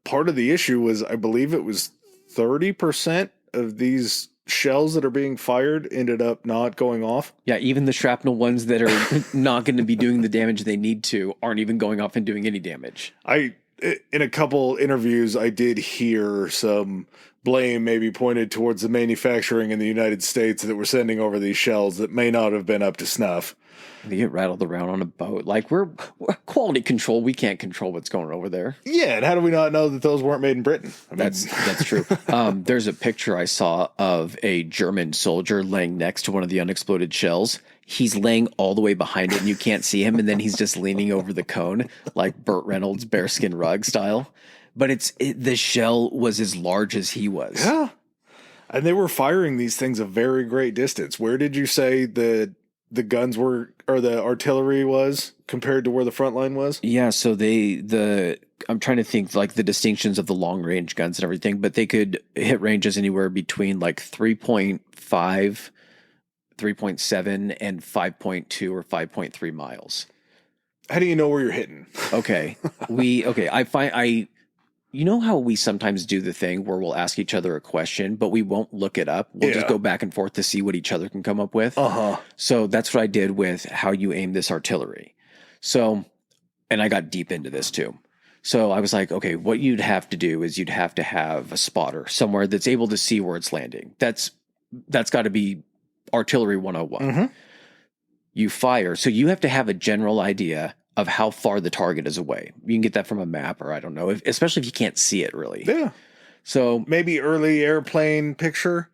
part of the issue was, I believe it was 30% of these shells that are being fired ended up not going off. Yeah, even the shrapnel ones that are not going to be doing the damage they need to aren't even going off and doing any damage. In a couple interviews, I did hear some blame maybe pointed towards the manufacturing in the United States that were sending over these shells that may not have been up to snuff. They get rattled around on a boat. Like, we're quality control. We can't control what's going over there. Yeah, and how do we not know that those weren't made in Britain? I mean, that's true. There's a picture I saw of a German soldier laying next to one of the unexploded shells. He's laying all the way behind it, and you can't see him, and then he's just leaning over the cone, like Burt Reynolds' bearskin rug style. But the shell was as large as he was. Yeah. And they were firing these things a very great distance. Where did you say the guns were, or the artillery was, compared to where the front line was? Yeah, so I'm trying to think like the distinctions of the long range guns and everything, but they could hit ranges anywhere between like 3.5, 3.7, and 5.2 or 5.3 miles. How do you know where you're hitting? Okay. You know how we sometimes do the thing where we'll ask each other a question, but we won't look it up. We'll just go back and forth to see what each other can come up with. So that's what I did with how you aim this artillery. So, and I got deep into this too. So I was like, okay, what you'd have to do is you'd have to have a spotter somewhere that's able to see where it's landing. That's got to be artillery 101. You fire. So you have to have a general idea of how far the target is away. You can get that from a map, or I don't know, especially if you can't see it really. Yeah. So maybe early airplane picture?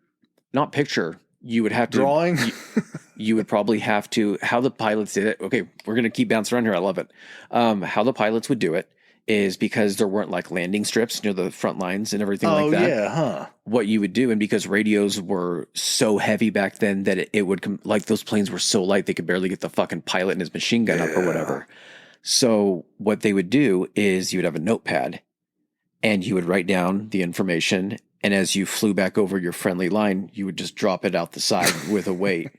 Not picture. You would have to... Drawing? you would probably have to... How the pilots did it... Okay, we're going to keep bouncing around here. I love it. How the pilots would do it is because there weren't like landing strips near the front lines and everything like that. Oh, yeah, huh. What you would do, and because radios were so heavy back then that it would... Like those planes were so light, they could barely get the fucking pilot and his machine gun up or whatever. So what they would do is you would have a notepad and you would write down the information. And as you flew back over your friendly line, you would just drop it out the side with a weight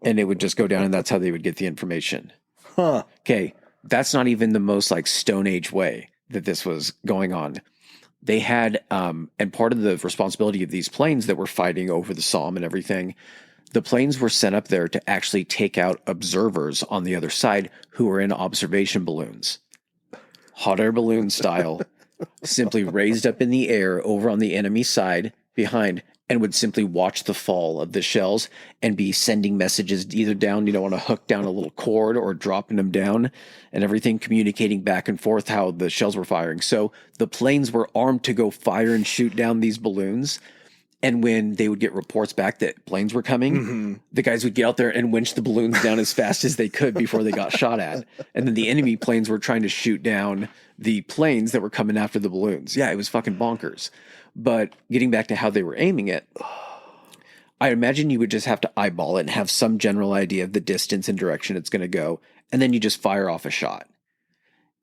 and it would just go down, and that's how they would get the information. Huh. Okay. That's not even the most like Stone Age way that this was going on. They had, and part of the responsibility of these planes that were fighting over the Somme and everything, the planes were sent up there to actually take out observers on the other side who were in observation balloons. Hot air balloon style, simply raised up in the air over on the enemy side behind, and would simply watch the fall of the shells and be sending messages either down, on a hook down a little cord, or dropping them down, and everything communicating back and forth how the shells were firing. So the planes were armed to go fire and shoot down these balloons. And when they would get reports back that planes were coming, the guys would get out there and winch the balloons down as fast as they could before they got shot at. And then the enemy planes were trying to shoot down the planes that were coming after the balloons. Yeah, it was fucking bonkers. But getting back to how they were aiming it, I imagine you would just have to eyeball it and have some general idea of the distance and direction it's going to go. And then you just fire off a shot.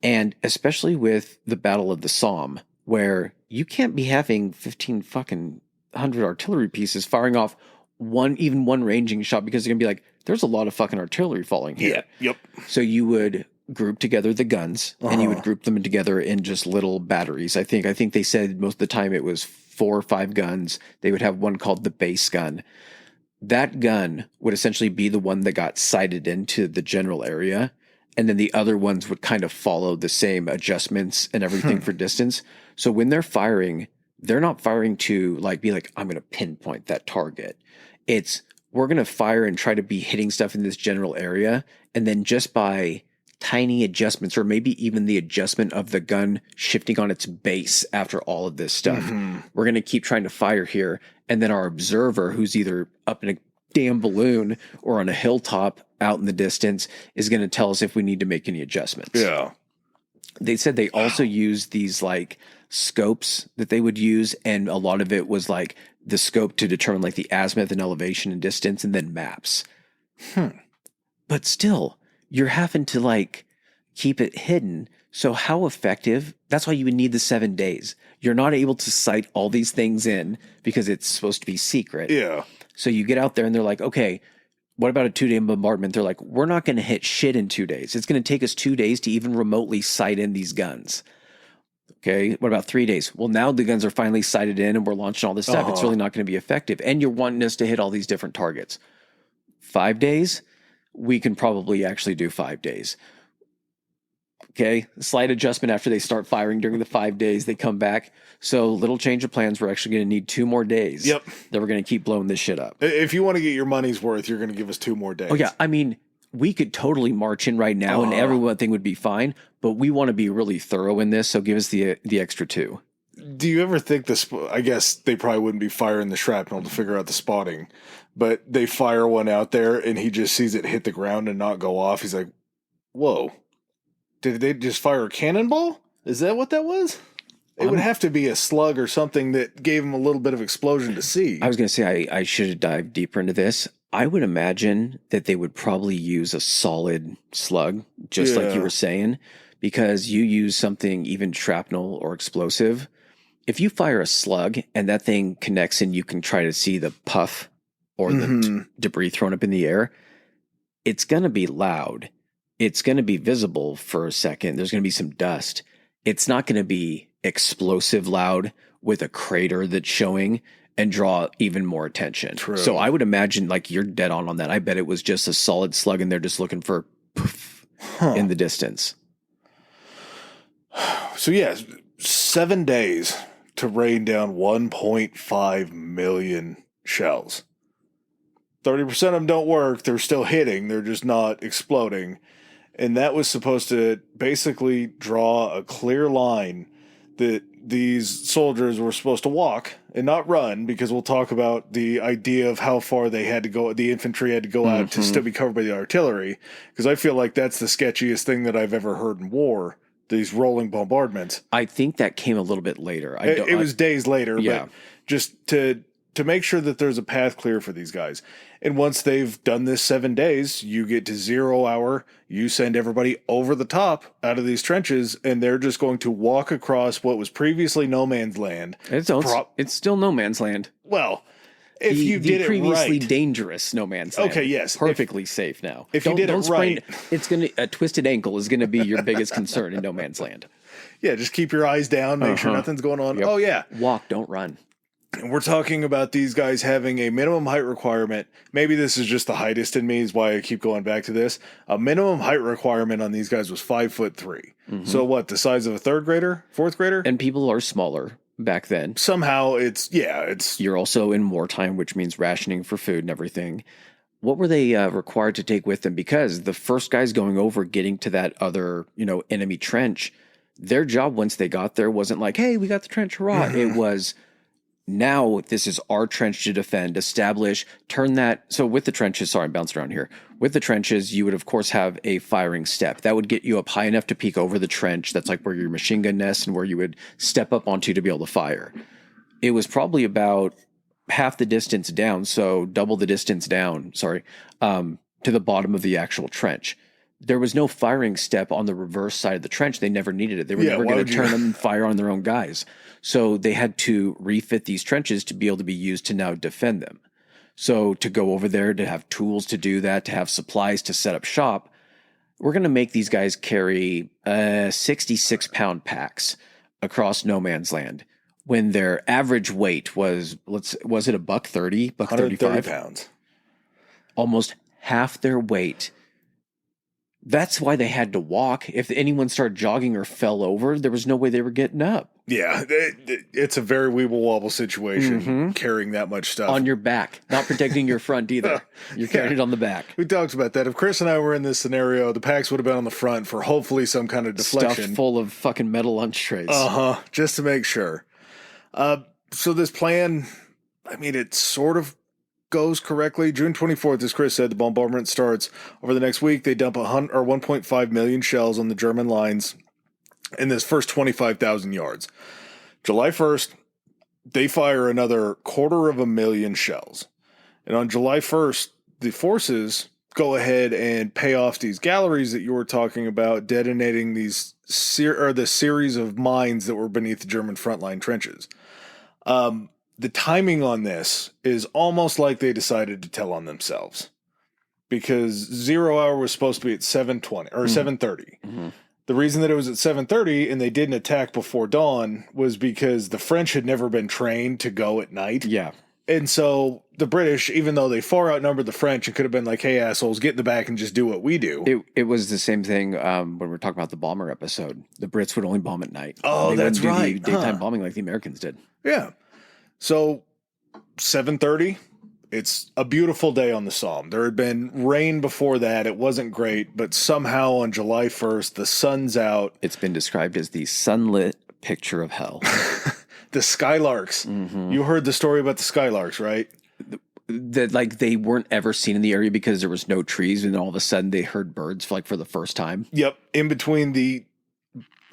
And especially with the Battle of the Somme, where you can't be having 15 fucking 100 artillery pieces firing off one ranging shot, because they're gonna be like, there's a lot of fucking artillery falling here. Yeah. Yep. So you would group together the guns, and you would group them together in just little batteries. I think they said most of the time it was 4 or 5 guns. They would have one called the base gun. That gun would essentially be the one that got sighted into the general area, and then the other ones would kind of follow the same adjustments and everything for distance. So when they're firing, they're not firing to be like, I'm going to pinpoint that target. It's, we're going to fire and try to be hitting stuff in this general area, and then just by tiny adjustments, or maybe even the adjustment of the gun shifting on its base after all of this stuff, we're going to keep trying to fire here. And then our observer, who's either up in a damn balloon or on a hilltop out in the distance, is going to tell us if we need to make any adjustments. Yeah. They said they also use these scopes that they would use, and a lot of it was the scope to determine the azimuth and elevation and distance, and then maps. But still, you're having to keep it hidden. So how effective? That's why you would need the 7 days. You're not able to sight all these things in because it's supposed to be secret. Yeah. So you get out there and they're like, okay, what about a 2-day bombardment? They're like, we're not going to hit shit in 2 days. It's going to take us 2 days to even remotely sight in these guns. Okay. What about 3 days? Well, now the guns are finally sighted in and we're launching all this stuff. It's really not going to be effective. And you're wanting us to hit all these different targets. 5 days? We can probably actually do 5 days. Okay. Slight adjustment after they start firing during the 5 days. They come back. So little change of plans. We're actually going to need 2 more days. Yep. That we're going to keep blowing this shit up. If you want to get your money's worth, you're going to give us 2 more days. Oh, yeah. I mean, we could totally march in right now and everything would be fine, but we want to be really thorough in this. So give us the extra 2. Do you ever think I guess they probably wouldn't be firing the shrapnel to figure out the spotting, but they fire one out there and he just sees it hit the ground and not go off. He's like, whoa, did they just fire a cannonball? Is that what that was? It would have to be a slug or something that gave him a little bit of explosion to see. I was going to say, I should have dived deeper into this. I would imagine that they would probably use a solid slug, just like you were saying, because you use something even shrapnel or explosive. If you fire a slug and that thing connects and you can try to see the puff or the debris thrown up in the air, it's going to be loud. It's going to be visible for a second. There's going to be some dust. It's not going to be explosive loud with a crater that's showing and draw even more attention. True. So I would imagine you're dead on that. I bet it was just a solid slug and they're just looking for poof in the distance. So 7 days to rain down 1.5 million shells. 30% of them don't work. They're still hitting. They're just not exploding. And that was supposed to basically draw a clear line that these soldiers were supposed to walk and not run, because we'll talk about the idea of how far they had to go. The infantry had to go out to still be covered by the artillery, because I feel like that's the sketchiest thing that I've ever heard in war. These rolling bombardments. I think that came a little bit later. It was days later, but just to make sure that there's a path clear for these guys. And once they've done this 7 days, you get to 0 hour, you send everybody over the top out of these trenches, and they're just going to walk across what was previously no man's land. It's still no man's land. Well, if you did it previously right. dangerous no man's land. Okay, yes. Perfectly safe now. If you did it right. It's a twisted ankle is going to be your biggest concern in no man's land. Yeah, just keep your eyes down, make sure nothing's going on. Yep. Oh, yeah. Walk, don't run. And we're talking about these guys having a minimum height requirement. Maybe this is just the heightist in me, is why I keep going back to this. A minimum height requirement on these guys was 5'3". So what, the size of a 3rd grader, 4th grader? And people are smaller back then. Somehow it's. You're also in wartime, which means rationing for food and everything. What were they required to take with them? Because the first guys going over, getting to that other, enemy trench, their job once they got there wasn't like, hey, we got the trench, hurrah. It was, now this is our trench to defend, establish, turn that. So with the trenches, sorry, I'm bouncing around here. With the trenches, you would of course have a firing step that would get you up high enough to peek over the trench. That's like where your machine gun nests and where you would step up onto to be able to fire. It was probably about half the distance down, so double the distance down, to the bottom of the actual trench. There was no firing step on the reverse side of the trench. They never needed it. They were never going to turn them and fire on their own guys. So they had to refit these trenches to be able to be used to now defend them. So to go over there, to have tools to do that, to have supplies to set up shop, we're going to make these guys carry 66-pound packs across no man's land when their average weight was it $130, $135 pounds, almost half their weight. That's why they had to walk. If anyone started jogging or fell over, there was no way they were getting up. Yeah, it's a very weeble wobble situation carrying that much stuff on your back, not protecting your front either. You're carrying it on the back. We talked about that. If Chris and I were in this scenario, the packs would have been on the front for hopefully some kind of deflection. Stuff full of fucking metal lunch trays. Just to make sure. So this plan, I mean, it sort of goes correctly. June 24th, as Chris said, the bombardment starts. Over the next week, they dump 1.5 million shells on the German lines in this first 25,000 yards. July 1st, they fire another 250,000 shells. And on July 1st, the forces go ahead and pay off these galleries that you were talking about, detonating these the series of mines that were beneath the German frontline trenches. The timing on this is almost like they decided to tell on themselves, because 0 hour was supposed to be at 7:20 or 7:30. Mm-hmm. The reason that it was at 7:30 and they didn't attack before dawn was because the French had never been trained to go at night. Yeah. And so the British, even though they far outnumbered the French and could have been like, hey, assholes, get in the back and just do what we do. It was the same thing when we were talking about the bomber episode. The Brits would only bomb at night. Oh, that's right. Do the daytime bombing like the Americans did. Yeah. So 7:30, it's a beautiful day on the Somme. There had been rain before that. It wasn't great, but somehow on July 1st, the sun's out. It's been described as the sunlit picture of hell. The skylarks. Mm-hmm. You heard the story about the skylarks, right? That like they weren't ever seen in the area because there was no trees, and then all of a sudden they heard birds for the first time. Yep. In between the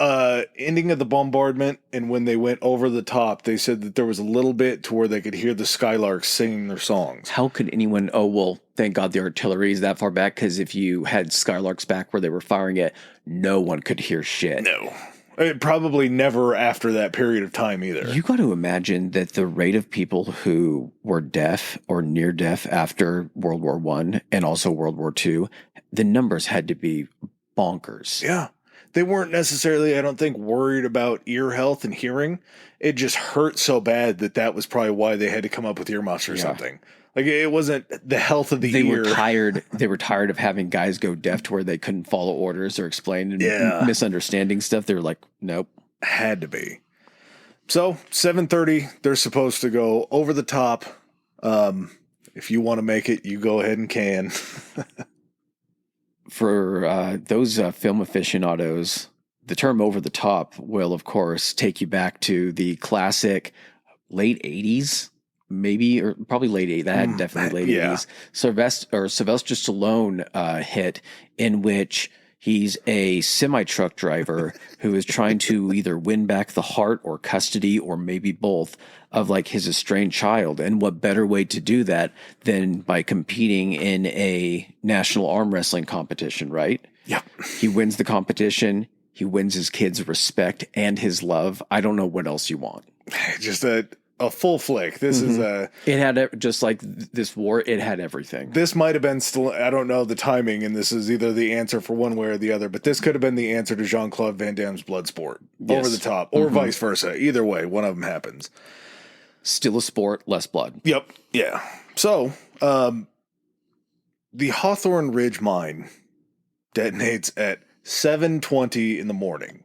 ending of the bombardment and when they went over the top, they said that there was a little bit to where they could hear the skylarks singing their songs. How could anyone? Oh, well, thank God the artillery is that far back, because if you had skylarks back where they were firing it, no one could hear shit. No. It probably never after that period of time either. You got to imagine that the rate of people who were deaf or near deaf after World War I and also World War II, the numbers had to be bonkers. Yeah. They weren't necessarily, I don't think, worried about ear health and hearing. It just hurt so bad that was probably why they had to come up with earmuffs or something. Like, it wasn't the health of the ear. They were tired of having guys go deaf to where they couldn't follow orders or explain and misunderstanding stuff. They were like, nope. Had to be. So 7:30, they're supposed to go over the top. If you want to make it, you go ahead and can. For those film aficionados, the term over the top will, of course, take you back to the classic late 80s, maybe, or probably late 80s. That had definitely late 80s. Sylvester Stallone hit, in which he's a semi-truck driver who is trying to either win back the heart or custody or maybe both of his estranged child. And what better way to do that than by competing in a national arm wrestling competition, right? Yeah. He wins the competition. He wins his kids' respect and his love. I don't know what else you want. Just a full flick. This is it had, just like this war, it had everything. This might have been still, I don't know the timing, and this is either the answer for one way or the other, but this could have been the answer to Jean-Claude Van Damme's Bloodsport. Yes. Over the top, or vice versa. Either way, one of them happens. Still a sport, less blood. Yep. Yeah. So, the Hawthorne Ridge mine detonates at 7:20 in the morning.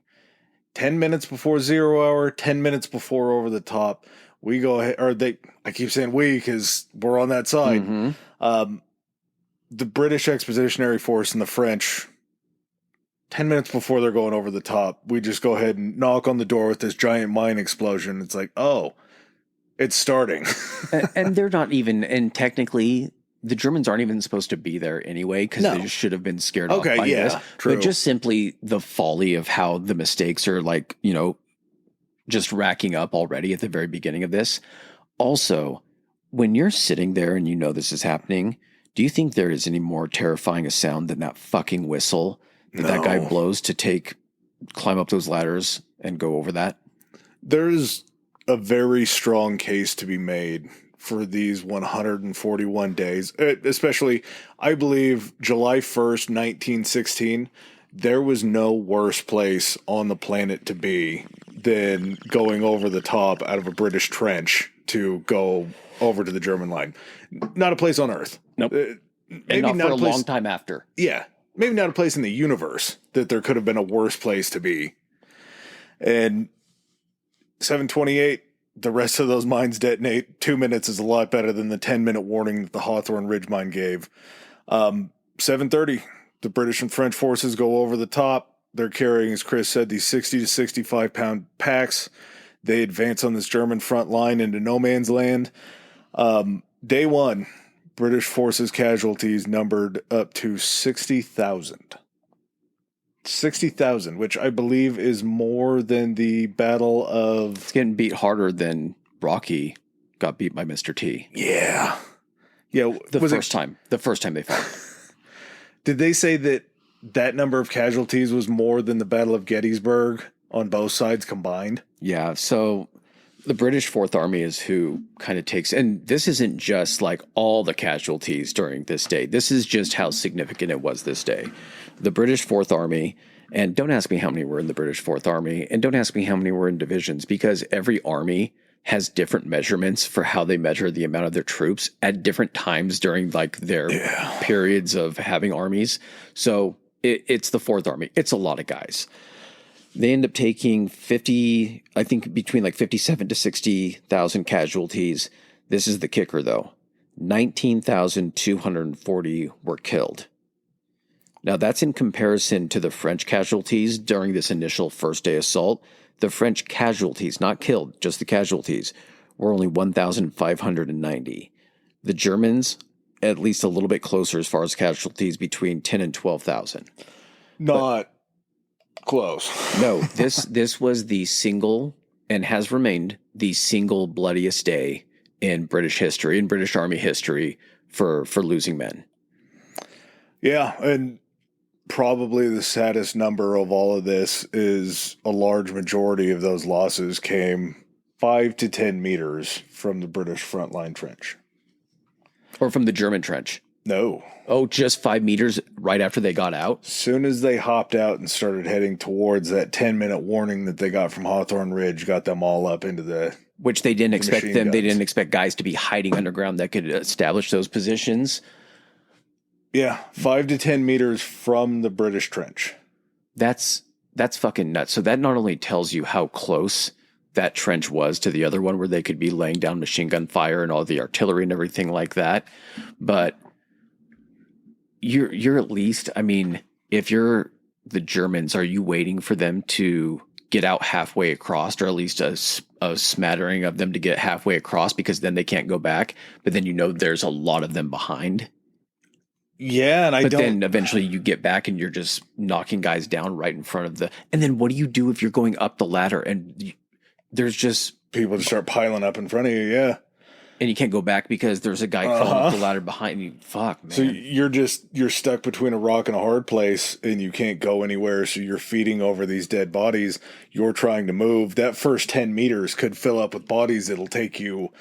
10 minutes before 0 hour, 10 minutes before over the top. We go ahead, I keep saying we because we're on that side. Mm-hmm. The British Expeditionary Force and the French, 10 minutes before they're going over the top, we just go ahead and knock on the door with this giant mine explosion. It's like, oh, it's starting. and they're not even, and technically, the Germans aren't even supposed to be there anyway, because they just should have been scared off by this. True. But just simply the folly of how the mistakes are just racking up already at the very beginning of this. Also, when you're sitting there and you know this is happening, do you think there is any more terrifying a sound than that fucking whistle that guy blows to climb up those ladders and go over that? There's a very strong case to be made for these 141 days, especially, I believe, July 1st, 1916, there was no worse place on the planet to be than going over the top out of a British trench to go over to the German line. Not a place on Earth. Nope. Maybe and not for a place, long time after. Yeah. Maybe not a place in the universe that there could have been a worse place to be. And 7:28, the rest of those mines detonate. 2 minutes is a lot better than the 10-minute warning that the Hawthorne Ridge mine gave. 7:30, the British and French forces go over the top. They're carrying, as Chris said, these 60 to 65 pound packs. They advance on this German front line into no man's land. Day one, British forces casualties numbered up to 60,000. 60,000, which I believe is more than the Battle of... It's getting beat harder than Rocky got beat by Mr. T. Yeah. Yeah. The first time they fought. Did they say that number of casualties was more than the Battle of Gettysburg on both sides combined? Yeah. So the British Fourth Army is who kind of takes, and this isn't just like all the casualties during this day. This is just how significant it was this day. The British Fourth Army, and don't ask me how many were in the British Fourth Army, and don't ask me how many were in divisions, because every army has different measurements for how they measure the amount of their troops at different times during like their periods of having armies. So it's the Fourth Army. It's a lot of guys. They end up taking 50, I think between like 57 to 60,000 casualties. This is the kicker though. 19,240 were killed. Now that's in comparison to the French casualties during this initial first day assault. The French casualties, not killed, just the casualties, were only 1,590. The Germans, at least a little bit closer as far as casualties, between 10 and 12,000. Not close. No, this was the single, and has remained the single bloodiest day in British history, in British Army history, for losing men. Yeah, and probably the saddest number of all of this is a large majority of those losses came 5 to 10 meters from the British frontline trench. Or from the German trench. No. Oh, just 5 meters right after they got out? As soon as they hopped out and started heading towards that 10-minute warning that they got from Hawthorne Ridge, got them all up into the... Which they didn't expect them. guns. They didn't expect guys to be hiding underground that could establish those positions. Yeah, 5 to 10 meters from the British trench. That's fucking nuts. So that not only tells you how close that trench was to the other one where they could be laying down machine gun fire and all the artillery and everything like that, but you're at least, I mean, if you're the Germans, are you waiting for them to get out halfway across, or at least a smattering of them to get halfway across, because then they can't go back, but then there's a lot of them behind? Yeah, and then eventually you get back and you're just knocking guys down right in front of the... And then what do you do if you're going up the ladder and there's just... People just start piling up in front of you, yeah. And you can't go back because there's a guy crawling up the ladder behind you. Fuck, man. So you're stuck between a rock and a hard place and you can't go anywhere, so you're feeding over these dead bodies. You're trying to move. That first 10 meters could fill up with bodies that'll take you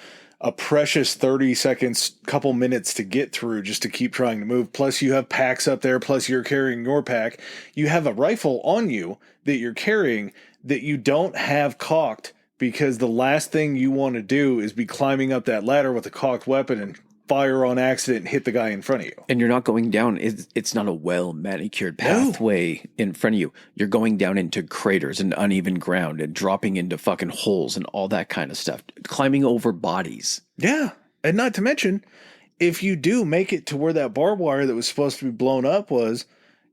a precious 30 seconds, couple minutes to get through just to keep trying to move. Plus you have packs up there, plus you're carrying your pack. You have a rifle on you that you're carrying that you don't have cocked, because the last thing you want to do is be climbing up that ladder with a cocked weapon and fire on accident and hit the guy in front of you. And you're not going down. It's not a well-manicured pathway in front of you. You're going down into craters and uneven ground and dropping into fucking holes and all that kind of stuff. Climbing over bodies. Yeah. And not to mention, if you do make it to where that barbed wire that was supposed to be blown up was,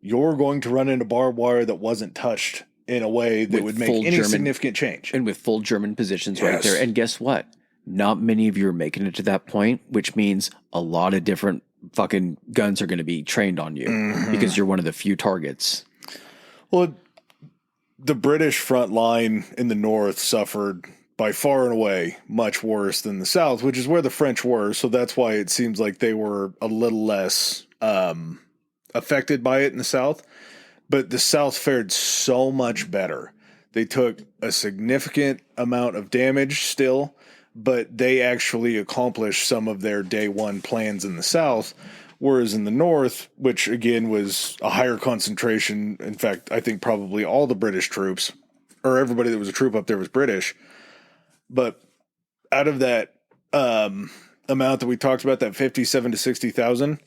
you're going to run into barbed wire that wasn't touched in a way that would make any significant change. And with full German positions right there. And guess what? Not many of you are making it to that point, which means a lot of different fucking guns are going to be trained on you because you're one of the few targets. Well, the British front line in the north suffered by far and away much worse than the south, which is where the French were. So that's why it seems like they were a little less affected by it in the south. But the south fared so much better. They took a significant amount of damage still, but they actually accomplished some of their day one plans in the south, whereas in the north, which again was a higher concentration, in fact, I think probably all the British troops, or everybody that was a troop up there was British, but out of that amount that we talked about, that 57 to 60,000,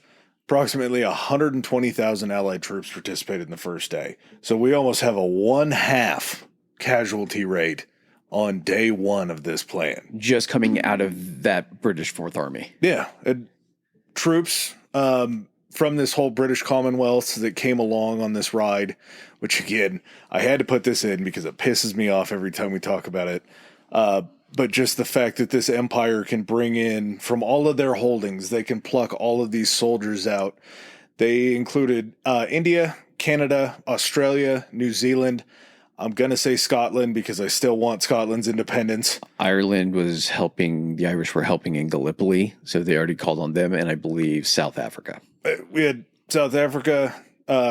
approximately 120,000 Allied troops participated in the first day. So we almost have a 1/2 casualty rate on day one of this plan. Just coming out of that British Fourth Army. Yeah. Troops from this whole British Commonwealth that came along on this ride, which again, I had to put this in because it pisses me off every time we talk about it. But just the fact that this empire can bring in from all of their holdings, they can pluck all of these soldiers out. They included India, Canada, Australia, New Zealand. I'm going to say Scotland because I still want Scotland's independence. Ireland was helping, the Irish were helping in Gallipoli, so they already called on them, and I believe South Africa. We had South Africa,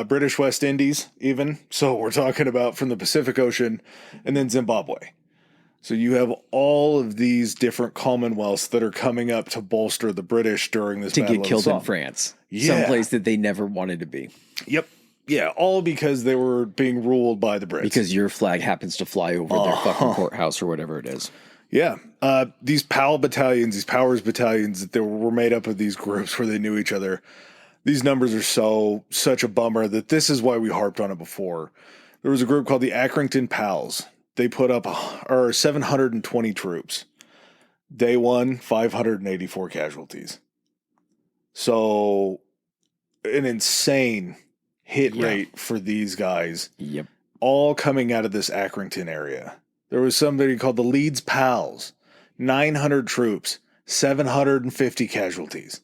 British West Indies even. So we're talking about from the Pacific Ocean, and then Zimbabwe. So you have all of these different commonwealths that are coming up to bolster the British during this battle. To get killed in France. Yeah. Someplace that they never wanted to be. Yep. Yeah, all because they were being ruled by the Brits. Because your flag happens to fly over their fucking courthouse or whatever it is. Yeah. These PAL battalions, these Powers battalions, that were made up of these groups where they knew each other. These numbers are such a bummer that this is why we harped on it before. There was a group called the Accrington Pals. They put up 720 troops. Day one, 584 casualties. So an insane hit rate for these guys. Yep. All coming out of this Accrington area. There was somebody called the Leeds Pals. 900 troops, 750 casualties.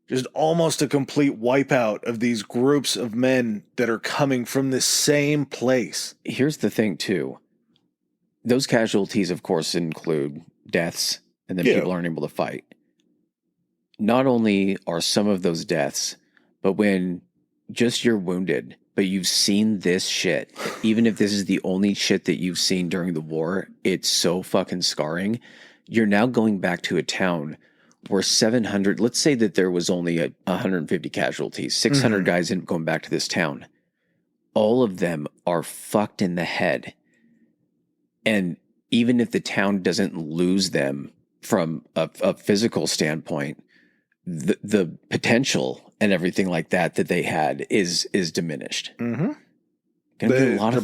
Just almost a complete wipeout of these groups of men that are coming from the same place. Here's the thing, too. Those casualties, of course, include deaths, and then people aren't able to fight. Not only are some of those deaths, but when just you're wounded, but you've seen this shit, even if this is the only shit that you've seen during the war, it's so fucking scarring. You're now going back to a town where 700, let's say that there was only 150 casualties, 600 guys going back to this town. All of them are fucked in the head. And even if the town doesn't lose them from a physical standpoint, the potential and everything like that they had is diminished. Mm-hmm. Gonna be a lot of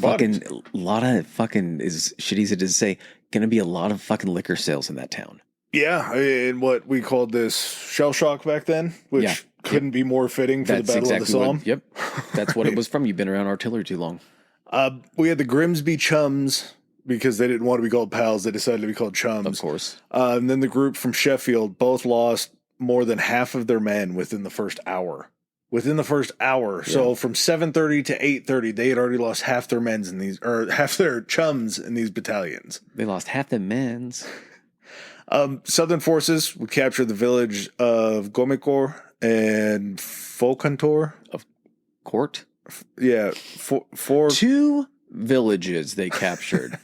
fucking, as shitty as it is to say, gonna be a lot of fucking liquor sales in that town. Yeah, and what we called this shell shock back then, which couldn't be more fitting for the Battle of the Somme. Yep, that's what it was from. You've been around artillery too long. We had the Grimsby Chums, because they didn't want to be called pals. They decided to be called chums. Of course. And then the group from Sheffield both lost more than half of their men within the first hour. Yeah. So from 7:30 to 8:30, they had already lost half their men's in these, or half their chums in these battalions. They lost half the men's. Southern forces would capture the village of Gomekor and Fokantor. Of Court? Yeah. Four 2 villages they captured.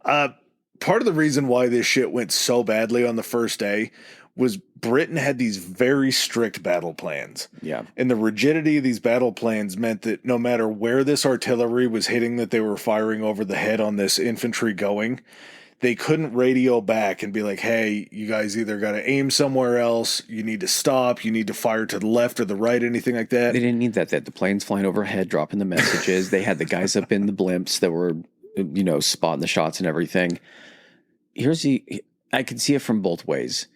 Part of the reason why this shit went so badly on the first day was Britain had these very strict battle plans. Yeah. And the rigidity of these battle plans meant that no matter where this artillery was hitting that they were firing over the head on this infantry going, they couldn't radio back and be like, hey, you guys either got to aim somewhere else, you need to stop, you need to fire to the left or the right, anything like that. They didn't need that. They had the planes flying overhead, dropping the messages. They had the guys up in the blimps that were, spotting the shots and everything. I can see it from both ways.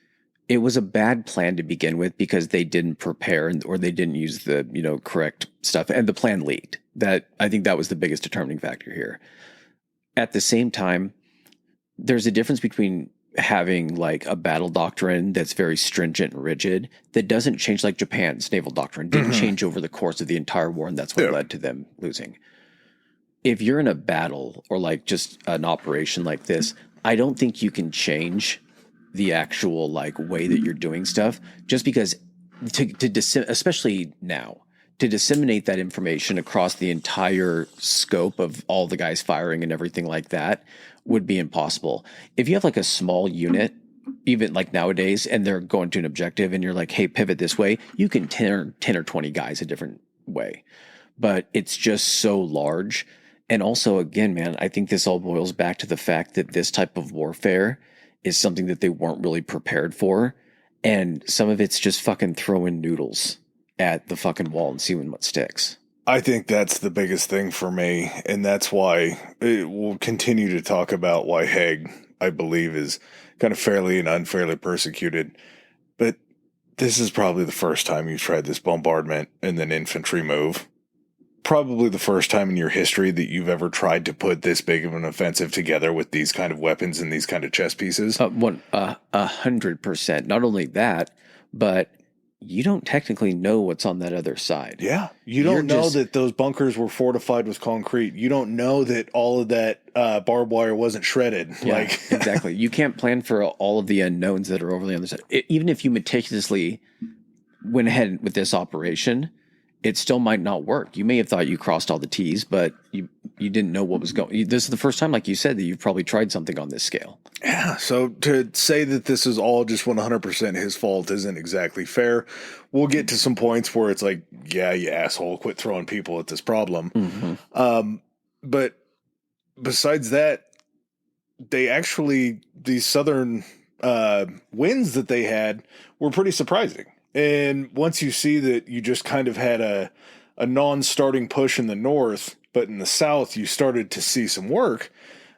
It was a bad plan to begin with because they didn't prepare or they didn't use the, correct stuff. And the plan leaked. I think that was the biggest determining factor here. At the same time, there's a difference between having like a battle doctrine that's very stringent and rigid that doesn't change, like Japan's naval doctrine didn't change over the course of the entire war, and that's what led to them losing. If you're in a battle or like just an operation like this, I don't think you can change the actual like way that you're doing stuff just because especially now, to disseminate that information across the entire scope of all the guys firing and everything like that would be impossible. If you have like a small unit, even like nowadays, and they're going to an objective and you're like, hey, pivot this way, you can 10 or 20 guys a different way. But it's just so large. And also, again, man, I think this all boils back to the fact that this type of warfare is something that they weren't really prepared for. And some of it's just fucking throwing noodles at the fucking wall and seeing what sticks. I think that's the biggest thing for me, and that's why we'll continue to talk about why Haig, I believe, is kind of fairly and unfairly persecuted. But this is probably the first time you've tried this bombardment and then infantry move. Probably the first time in your history that you've ever tried to put this big of an offensive together with these kind of weapons and these kind of chess pieces. 100%. Not only that, but you don't technically know what's on that other side. Yeah. You don't know that those bunkers were fortified with concrete. You don't know that all of that barbed wire wasn't shredded. Yeah, exactly. You can't plan for all of the unknowns that are over the other side. Even if you meticulously went ahead with this operation, it still might not work. You may have thought you crossed all the T's, but you didn't know what was going. This is the first time, like you said, that you've probably tried something on this scale. Yeah, so to say that this is all just 100% his fault isn't exactly fair. We'll get to some points where it's like, yeah, you asshole, quit throwing people at this problem. Mm-hmm. But besides that, these southern winds that they had were pretty surprising. And once you see that you just kind of had a non-starting push in the north, but in the south you started to see some work,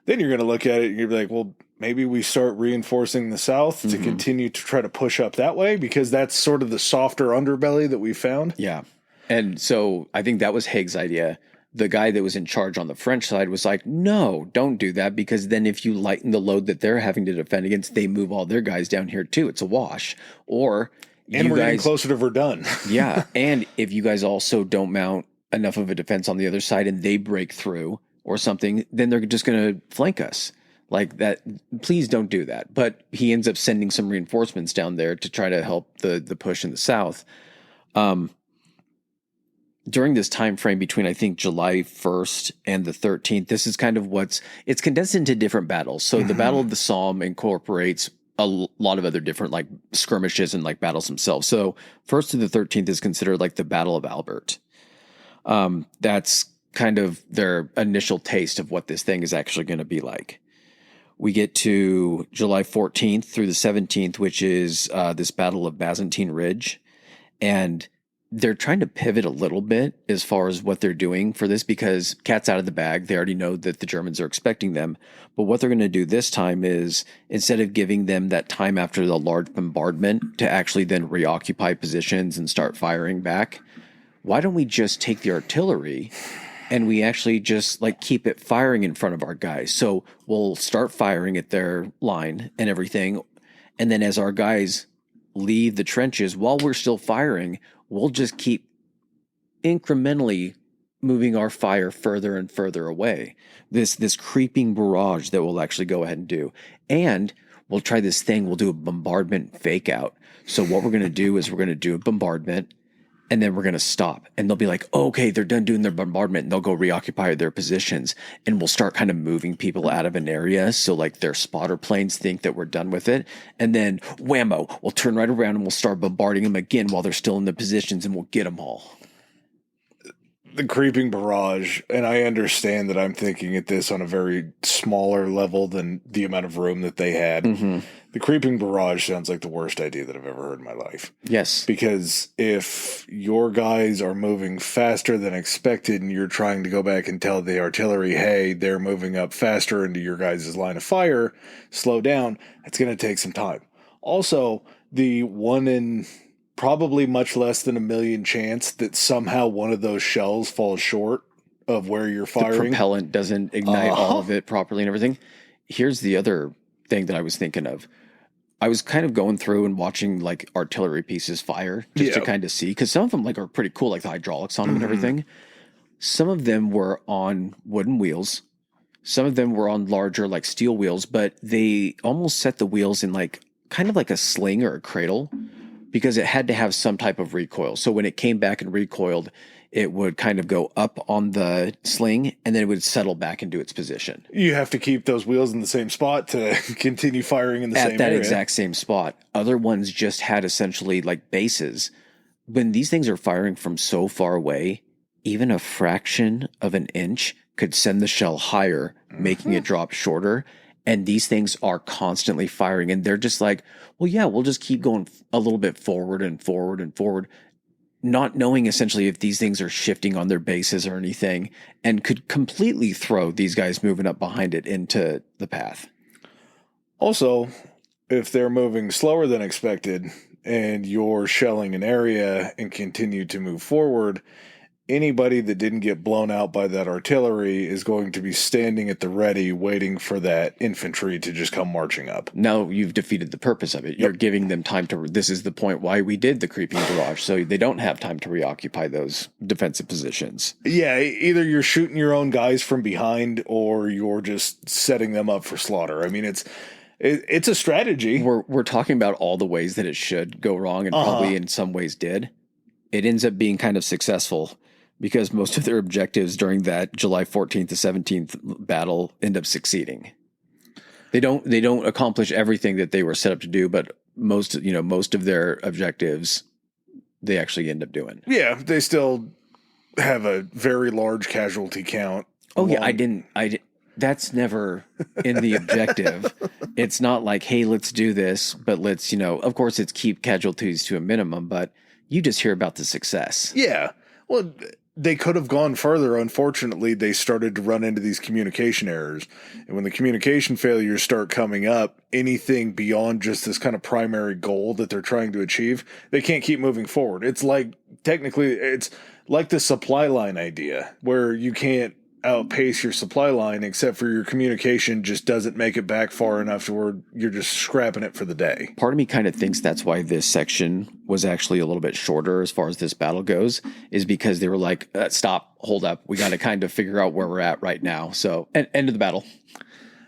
then you're going to look at it and you're like, well, maybe we start reinforcing the south to continue to try to push up that way, because that's sort of the softer underbelly that we found. Yeah. And so I think that was Haig's idea. The guy that was in charge on the French side was like, no, don't do that, because then if you lighten the load that they're having to defend against, they move all their guys down here too. It's a wash. Or... And we're getting closer to Verdun. Yeah. And if you guys also don't mount enough of a defense on the other side and they break through or something, then they're just going to flank us like that. Please don't do that. But he ends up sending some reinforcements down there to try to help the push in the south. During this time frame between, I think, July 1st and the 13th, this is kind of it's condensed into different battles. So the Battle of the Somme incorporates a lot of other different like skirmishes and like battles themselves. So 1st to the 13th is considered like the Battle of Albert. That's kind of their initial taste of what this thing is actually going to be like. We get to July 14th through the 17th, which is this Battle of Byzantine Ridge. And they're trying to pivot a little bit as far as what they're doing for this, because cat's out of the bag. They already know that the Germans are expecting them. But what they're going to do this time is, instead of giving them that time after the large bombardment to actually then reoccupy positions and start firing back, why don't we just take the artillery and we actually just like keep it firing in front of our guys? So we'll start firing at their line and everything. And then as our guys leave the trenches while we're still firing, we'll just keep incrementally moving our fire further and further away. This creeping barrage that we'll actually go ahead and do. And we'll try this thing. We'll do a bombardment fake out. So what we're going to do is we're going to do a bombardment, and then we're going to stop. And they'll be like, oh, okay, they're done doing their bombardment. And they'll go reoccupy their positions. And we'll start kind of moving people out of an area. So like their spotter planes think that we're done with it. And then whammo, we'll turn right around and we'll start bombarding them again while they're still in the positions, and we'll get them all. The creeping barrage, and I understand that I'm thinking at this on a very smaller level than the amount of room that they had. The creeping barrage sounds like the worst idea that I've ever heard in my life. Yes. Because if your guys are moving faster than expected and you're trying to go back and tell the artillery, hey, they're moving up faster into your guys' line of fire, slow down, it's going to take some time. Also, the one in probably much less than 1 million chance that somehow one of those shells falls short of where you're firing. The propellant doesn't ignite all of it properly and everything. Here's the other thing that I was thinking of. I was kind of going through and watching like artillery pieces fire just to kind of see, because some of them like are pretty cool, like the hydraulics on them and everything. Some of them were on wooden wheels. Some of them were on larger like steel wheels, but they almost set the wheels in like kind of like a sling or a cradle, because it had to have some type of recoil. So when it came back and recoiled, it would kind of go up on the sling and then it would settle back into its position. You have to keep those wheels in the same spot to continue firing in the same at that area. exact same spot. Other ones just had essentially like bases. When these things are firing from so far away, even a fraction of an inch could send the shell higher, making it drop shorter. And these things are constantly firing. And they're just like, well, yeah, we'll just keep going a little bit forward and forward and forward, not knowing essentially if these things are shifting on their bases or anything, and could completely throw these guys moving up behind it into the path. Also, if they're moving slower than expected and you're shelling an area and continue to move forward, anybody that didn't get blown out by that artillery is going to be standing at the ready waiting for that infantry to just come marching up. Now you've defeated the purpose of it. Yep. You're giving them time to... This is the point why we did the creeping barrage, so they don't have time to reoccupy those defensive positions. Yeah, either you're shooting your own guys from behind or you're just setting them up for slaughter. I mean, it's a strategy. We're talking about all the ways that it should go wrong and probably in some ways did. It ends up being kind of successful because most of their objectives during that July 14th to 17th battle end up succeeding. They don't accomplish everything that they were set up to do, but most of their objectives they actually end up doing. Yeah, they still have a very large casualty count. Oh yeah, I didn't that's never in the objective. It's not like, hey, let's do this, but let's, of course it's keep casualties to a minimum, but you just hear about the success. Yeah. Well, they could have gone further. Unfortunately, they started to run into these communication errors. And when the communication failures start coming up, anything beyond just this kind of primary goal that they're trying to achieve, they can't keep moving forward. It's like, technically, it's like the supply line idea where you can't outpace your supply line except for your communication just doesn't make it back far enough to where you're just scrapping it for the day. Part of me kind of thinks that's why this section was actually a little bit shorter as far as this battle goes, is because they were like, stop, hold up, we got to kind of figure out where we're at right now. So end of the battle.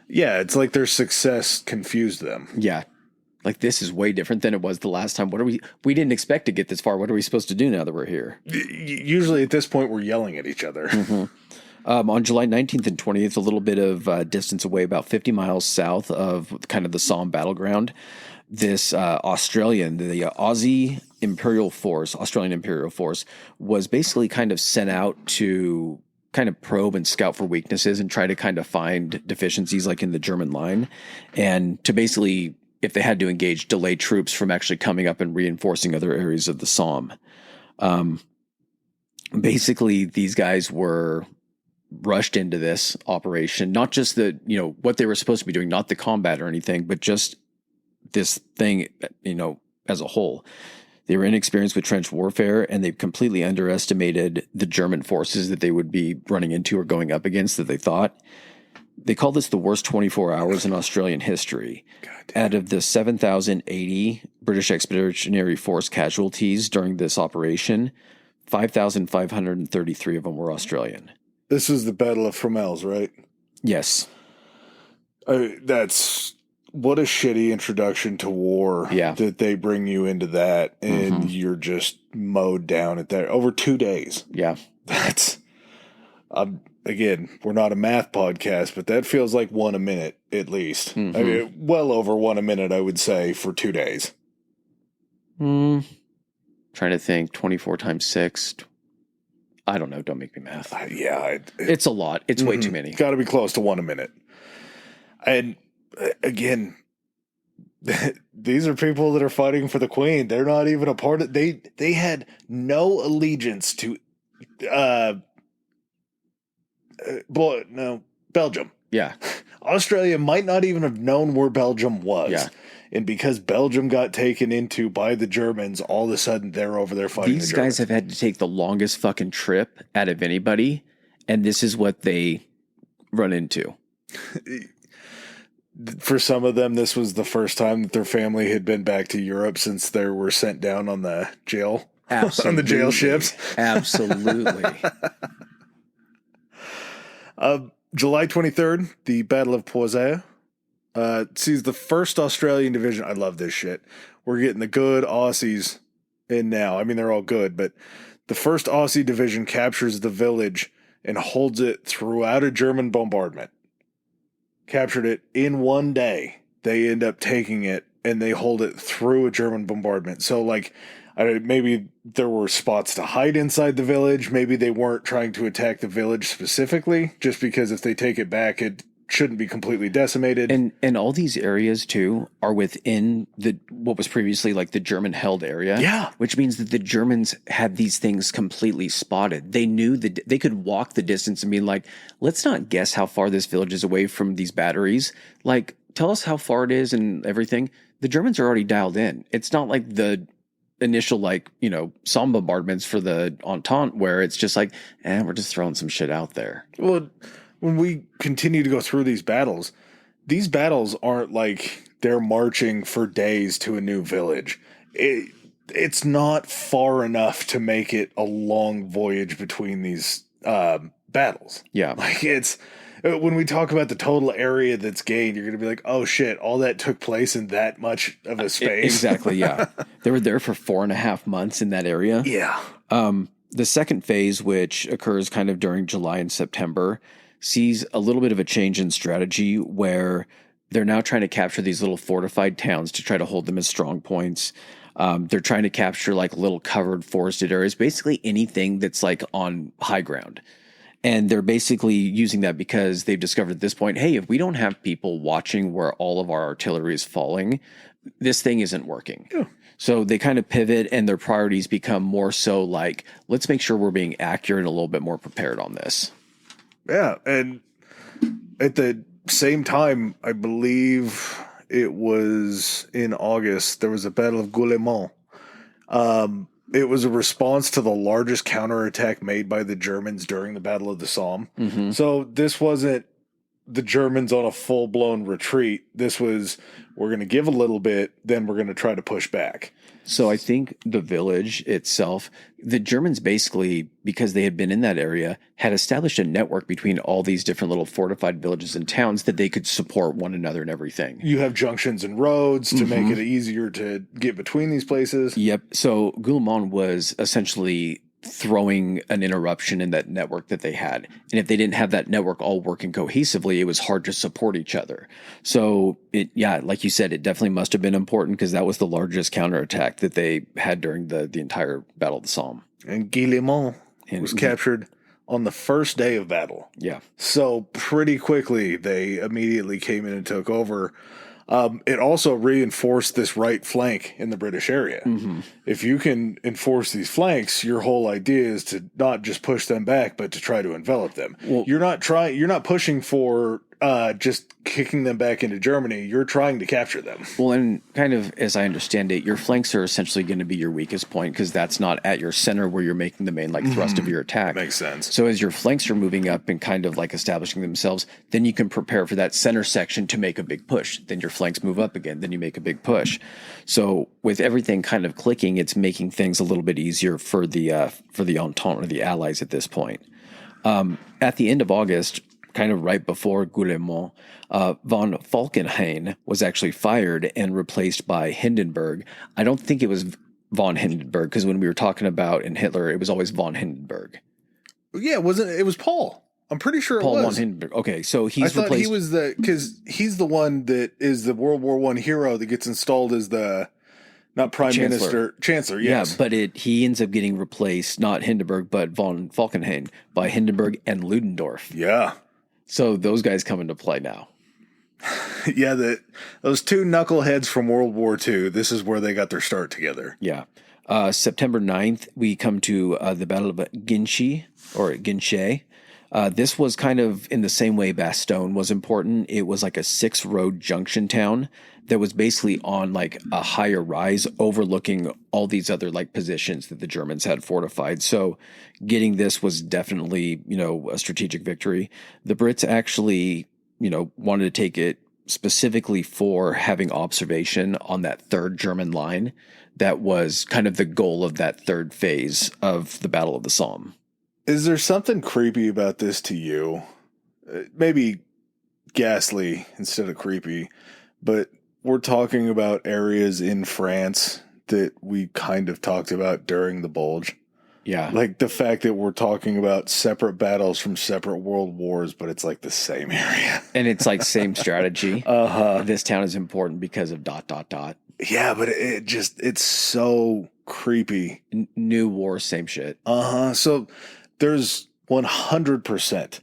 Yeah, it's like their success confused them. Yeah, like this is way different than it was the last time. We didn't expect to get this far. What are we supposed to do now that we're here? Usually at this point we're yelling at each other. Mm-hmm. On July 19th and 20th, a little bit of distance away, about 50 miles south of kind of the Somme battleground, this the Australian Imperial Force, was basically kind of sent out to kind of probe and scout for weaknesses and try to kind of find deficiencies like in the German line, and to basically, if they had to engage, delay troops from actually coming up and reinforcing other areas of the Somme. Basically, these guys were rushed into this operation, not just what they were supposed to be doing, not the combat or anything, but just this thing, as a whole. They were inexperienced with trench warfare, and they completely underestimated the German forces that they would be running into or going up against that they thought. They call this the worst 24 hours in Australian history. Out of the 7,080 British Expeditionary Force casualties during this operation, 5,533 of them were Australian. This is the Battle of Fromelles, right? Yes. That's what a shitty introduction to war. Yeah. That they bring you into that and you're just mowed down at that over 2 days. Yeah. That's, again, we're not a math podcast, but that feels like one a minute at least. Mm-hmm. I mean, well over one a minute, I would say, for 2 days. Trying to think, 24 times 6. I don't know. Don't make me math. It's a lot. It's way too many. Got to be close to one a minute. And again, these are people that are fighting for the Queen. They're not even a part of. They had no allegiance to, Belgium. Yeah. Australia might not even have known where Belgium was. Yeah. And because Belgium got taken into by the Germans, all of a sudden they're over there fighting These guys have had to take the longest fucking trip out of anybody, and this is what they run into. For some of them, this was the first time that their family had been back to Europe since they were sent down on the jail. Absolutely. On the jail ships. Absolutely. July 23rd, the Battle of Poitiers. Sees the 1st Australian Division. I love this shit. We're getting the good Aussies in now. I mean, they're all good, but The 1st Aussie Division captures the village and holds it throughout a German bombardment. Captured it in one day. They end up taking it, and they hold it through a German bombardment. So, like, maybe there were spots to hide inside the village. Maybe they weren't trying to attack the village specifically, just because if they take it back, it shouldn't be completely decimated. And all these areas too are within what was previously like the German held area. Yeah. Which means that the Germans had these things completely spotted. They knew that they could walk the distance and be like, let's not guess how far this village is away from these batteries. Like, tell us how far it is and everything. The Germans are already dialed in. It's not like the initial, like, Somme bombardments for the Entente where it's just like, we're just throwing some shit out there. Well, when we continue to go through these battles aren't like they're marching for days to a new village. It's not far enough to make it a long voyage between these battles. Yeah. Like, it's when we talk about the total area that's gained, you're going to be like, oh shit, all that took place in that much of a space. Exactly. Yeah. They were there for 4.5 months in that area. Yeah. The second phase, which occurs kind of during July and September, sees a little bit of a change in strategy where they're now trying to capture these little fortified towns to try to hold them as strong points. They're trying to capture like little covered forested areas, basically anything that's like on high ground. And they're basically using that because they've discovered at this point, hey, if we don't have people watching where all of our artillery is falling, this thing isn't working. Yeah. So they kind of pivot and their priorities become more so like, let's make sure we're being accurate and a little bit more prepared on this. Yeah, and at the same time, I believe it was in August, there was a Battle of Guillemont. It was a response to the largest counterattack made by the Germans during the Battle of the Somme. Mm-hmm. So this wasn't the Germans on a full-blown retreat. This was, we're going to give a little bit, then we're going to try to push back. So I think the village itself, the Germans basically, because they had been in that area, had established a network between all these different little fortified villages and towns that they could support one another and everything. You have junctions and roads to make it easier to get between these places. Yep. So Guillemont was essentially throwing an interruption in that network that they had. And if they didn't have that network all working cohesively, it was hard to support each other. So like you said, it definitely must have been important because that was the largest counterattack that they had during the entire Battle of the Somme. And Guillemont was captured on the first day of battle. Yeah. So pretty quickly, they immediately came in and took over. It also reinforced this right flank in the British area. Mm-hmm. If you can enforce these flanks, your whole idea is to not just push them back, but to try to envelop them. Well, you're not pushing for just kicking them back into Germany. You're trying to capture them. Well, and kind of as I understand it, your flanks are essentially going to be your weakest point because that's not at your center where you're making the main thrust of your attack. Makes sense. So as your flanks are moving up and kind of like establishing themselves, then you can prepare for that center section to make a big push. Then your flanks move up again. Then you make a big push. So with everything kind of clicking, it's making things a little bit easier for the Entente or the Allies at this point. At the end of August, kind of right before Guillemont, von Falkenhayn was actually fired and replaced by Hindenburg. I don't think it was von Hindenburg because when we were talking about in Hitler, it was always von Hindenburg. Yeah, it was Paul. I'm pretty sure Paul it was. von Hindenburg. Okay, so he's replaced. He was because he's the one that is the World War I hero that gets installed as the not prime minister, chancellor. Yes, yeah, but he ends up getting replaced, not Hindenburg, but von Falkenhayn by Hindenburg and Ludendorff. Yeah. So those guys come into play now. Yeah, those two knuckleheads from World War II, this is where they got their start together. Yeah. September 9th, we come to the Battle of Ginchy. This was kind of in the same way Bastogne was important. It was like a 6-road junction town that was basically on like a higher rise overlooking all these other like positions that the Germans had fortified. So getting this was definitely, a strategic victory. The Brits actually, wanted to take it specifically for having observation on that third German line. That was kind of the goal of that third phase of the Battle of the Somme. Is there something creepy about this to you? Maybe ghastly instead of creepy, but we're talking about areas in France that we kind of talked about during the Bulge. Yeah. Like the fact that we're talking about separate battles from separate world wars, but it's like the same area. And it's like same strategy. Uh-huh. This town is important because of ... Yeah, but it's so creepy. New war, same shit. Uh-huh. So there's 100%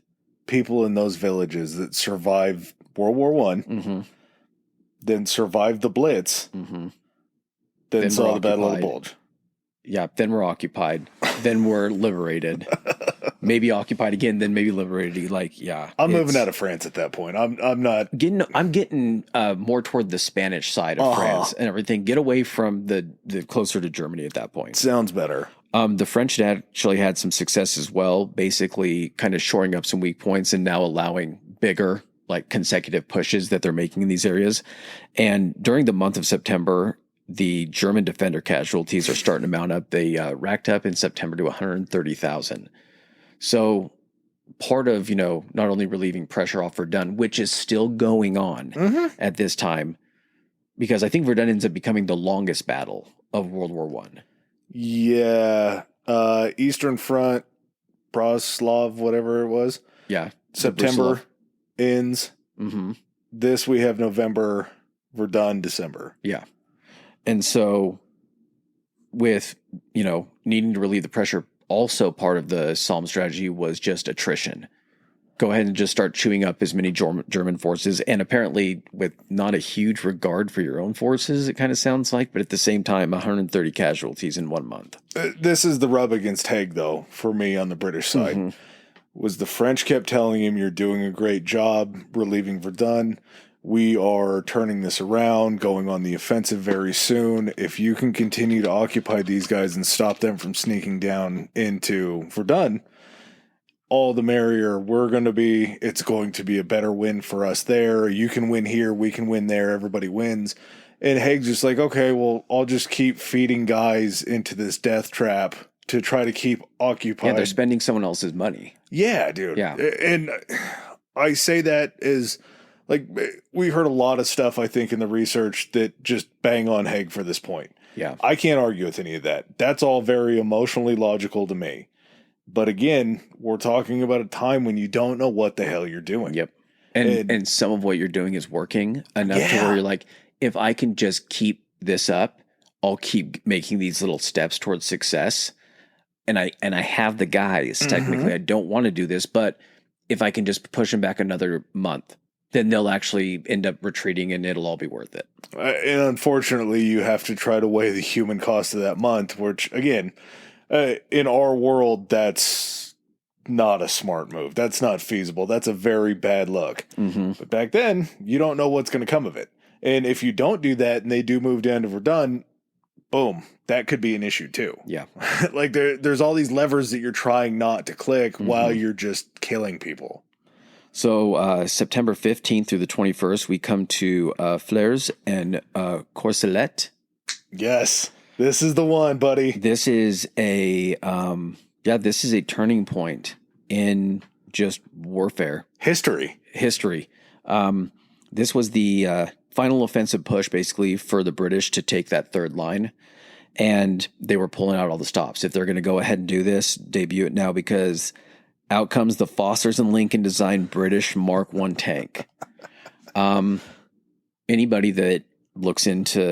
people in those villages that survived World War One, Mm-hmm. then survived the Blitz, Mm-hmm. then saw we're the Battle of the occupied. Bulge. Yeah, then we're occupied. Then we're liberated. Maybe occupied again, then maybe liberated. Like, yeah. I'm moving out of France at that point. I'm not I'm getting more toward the Spanish side of France and everything. Get away from the closer to Germany at that point. sounds better. The French had actually had some success as well, basically kind of shoring up some weak points and now allowing bigger, like consecutive pushes that they're making in these areas. And during the month of September, the German defender casualties are starting to mount up. They racked up in September to 130,000. So part of, not only relieving pressure off Verdun, which is still going on at this time, because I think Verdun ends up becoming the longest battle of World War One. Yeah. Eastern Front, Broslav, whatever it was. Yeah. September ends. Mm-hmm. This we have November, Verdun, December. Yeah. And so with, needing to relieve the pressure, also part of the Somme strategy was just attrition. Go ahead and just start chewing up as many German forces. And apparently with not a huge regard for your own forces, it kind of sounds like, but at the same time, 130 casualties in 1 month. This is the rub against Haig, though, for me on the British side. Was the French kept telling him, you're doing a great job relieving Verdun. We are turning this around, going on the offensive very soon. If you can continue to occupy these guys and stop them from sneaking down into Verdun, all the merrier. It's going to be a better win for us there. You can win here, we can win there, everybody wins. And Haig's just like, okay, well, I'll just keep feeding guys into this death trap to try to keep occupied. Yeah, they're spending someone else's money. Yeah, dude. Yeah. And I say that as, like, we heard a lot of stuff, I think, in the research that just bang on Haig for this point. Yeah. I can't argue with any of that. That's all very emotionally logical to me. But again, we're talking about a time when you don't know what the hell you're doing. Yep. And some of what you're doing is working enough to where you're like, if I can just keep this up, I'll keep making these little steps towards success. And I have the guys, technically. I don't want to do this, but if I can just push them back another month, then they'll actually end up retreating and it'll all be worth it. And unfortunately, you have to try to weigh the human cost of that month, which, again, in our world, that's not a smart move. That's not feasible. That's a very bad look. But back then, you don't know what's going to come of it. And if you don't do that and they do move down to Verdun, boom, that could be an issue too. Yeah. Like there's all these levers that you're trying not to click while you're just killing people. So September 15th through the 21st, we come to Flers and Courcelette. Yes. This is the one, buddy. This is a turning point in just warfare. History. This was the final offensive push, basically, for the British to take that third line. And they were pulling out all the stops. If they're going to go ahead and do this, debut it now, because out comes the Fosters and Lincoln designed British Mark I tank. Anybody that looks into,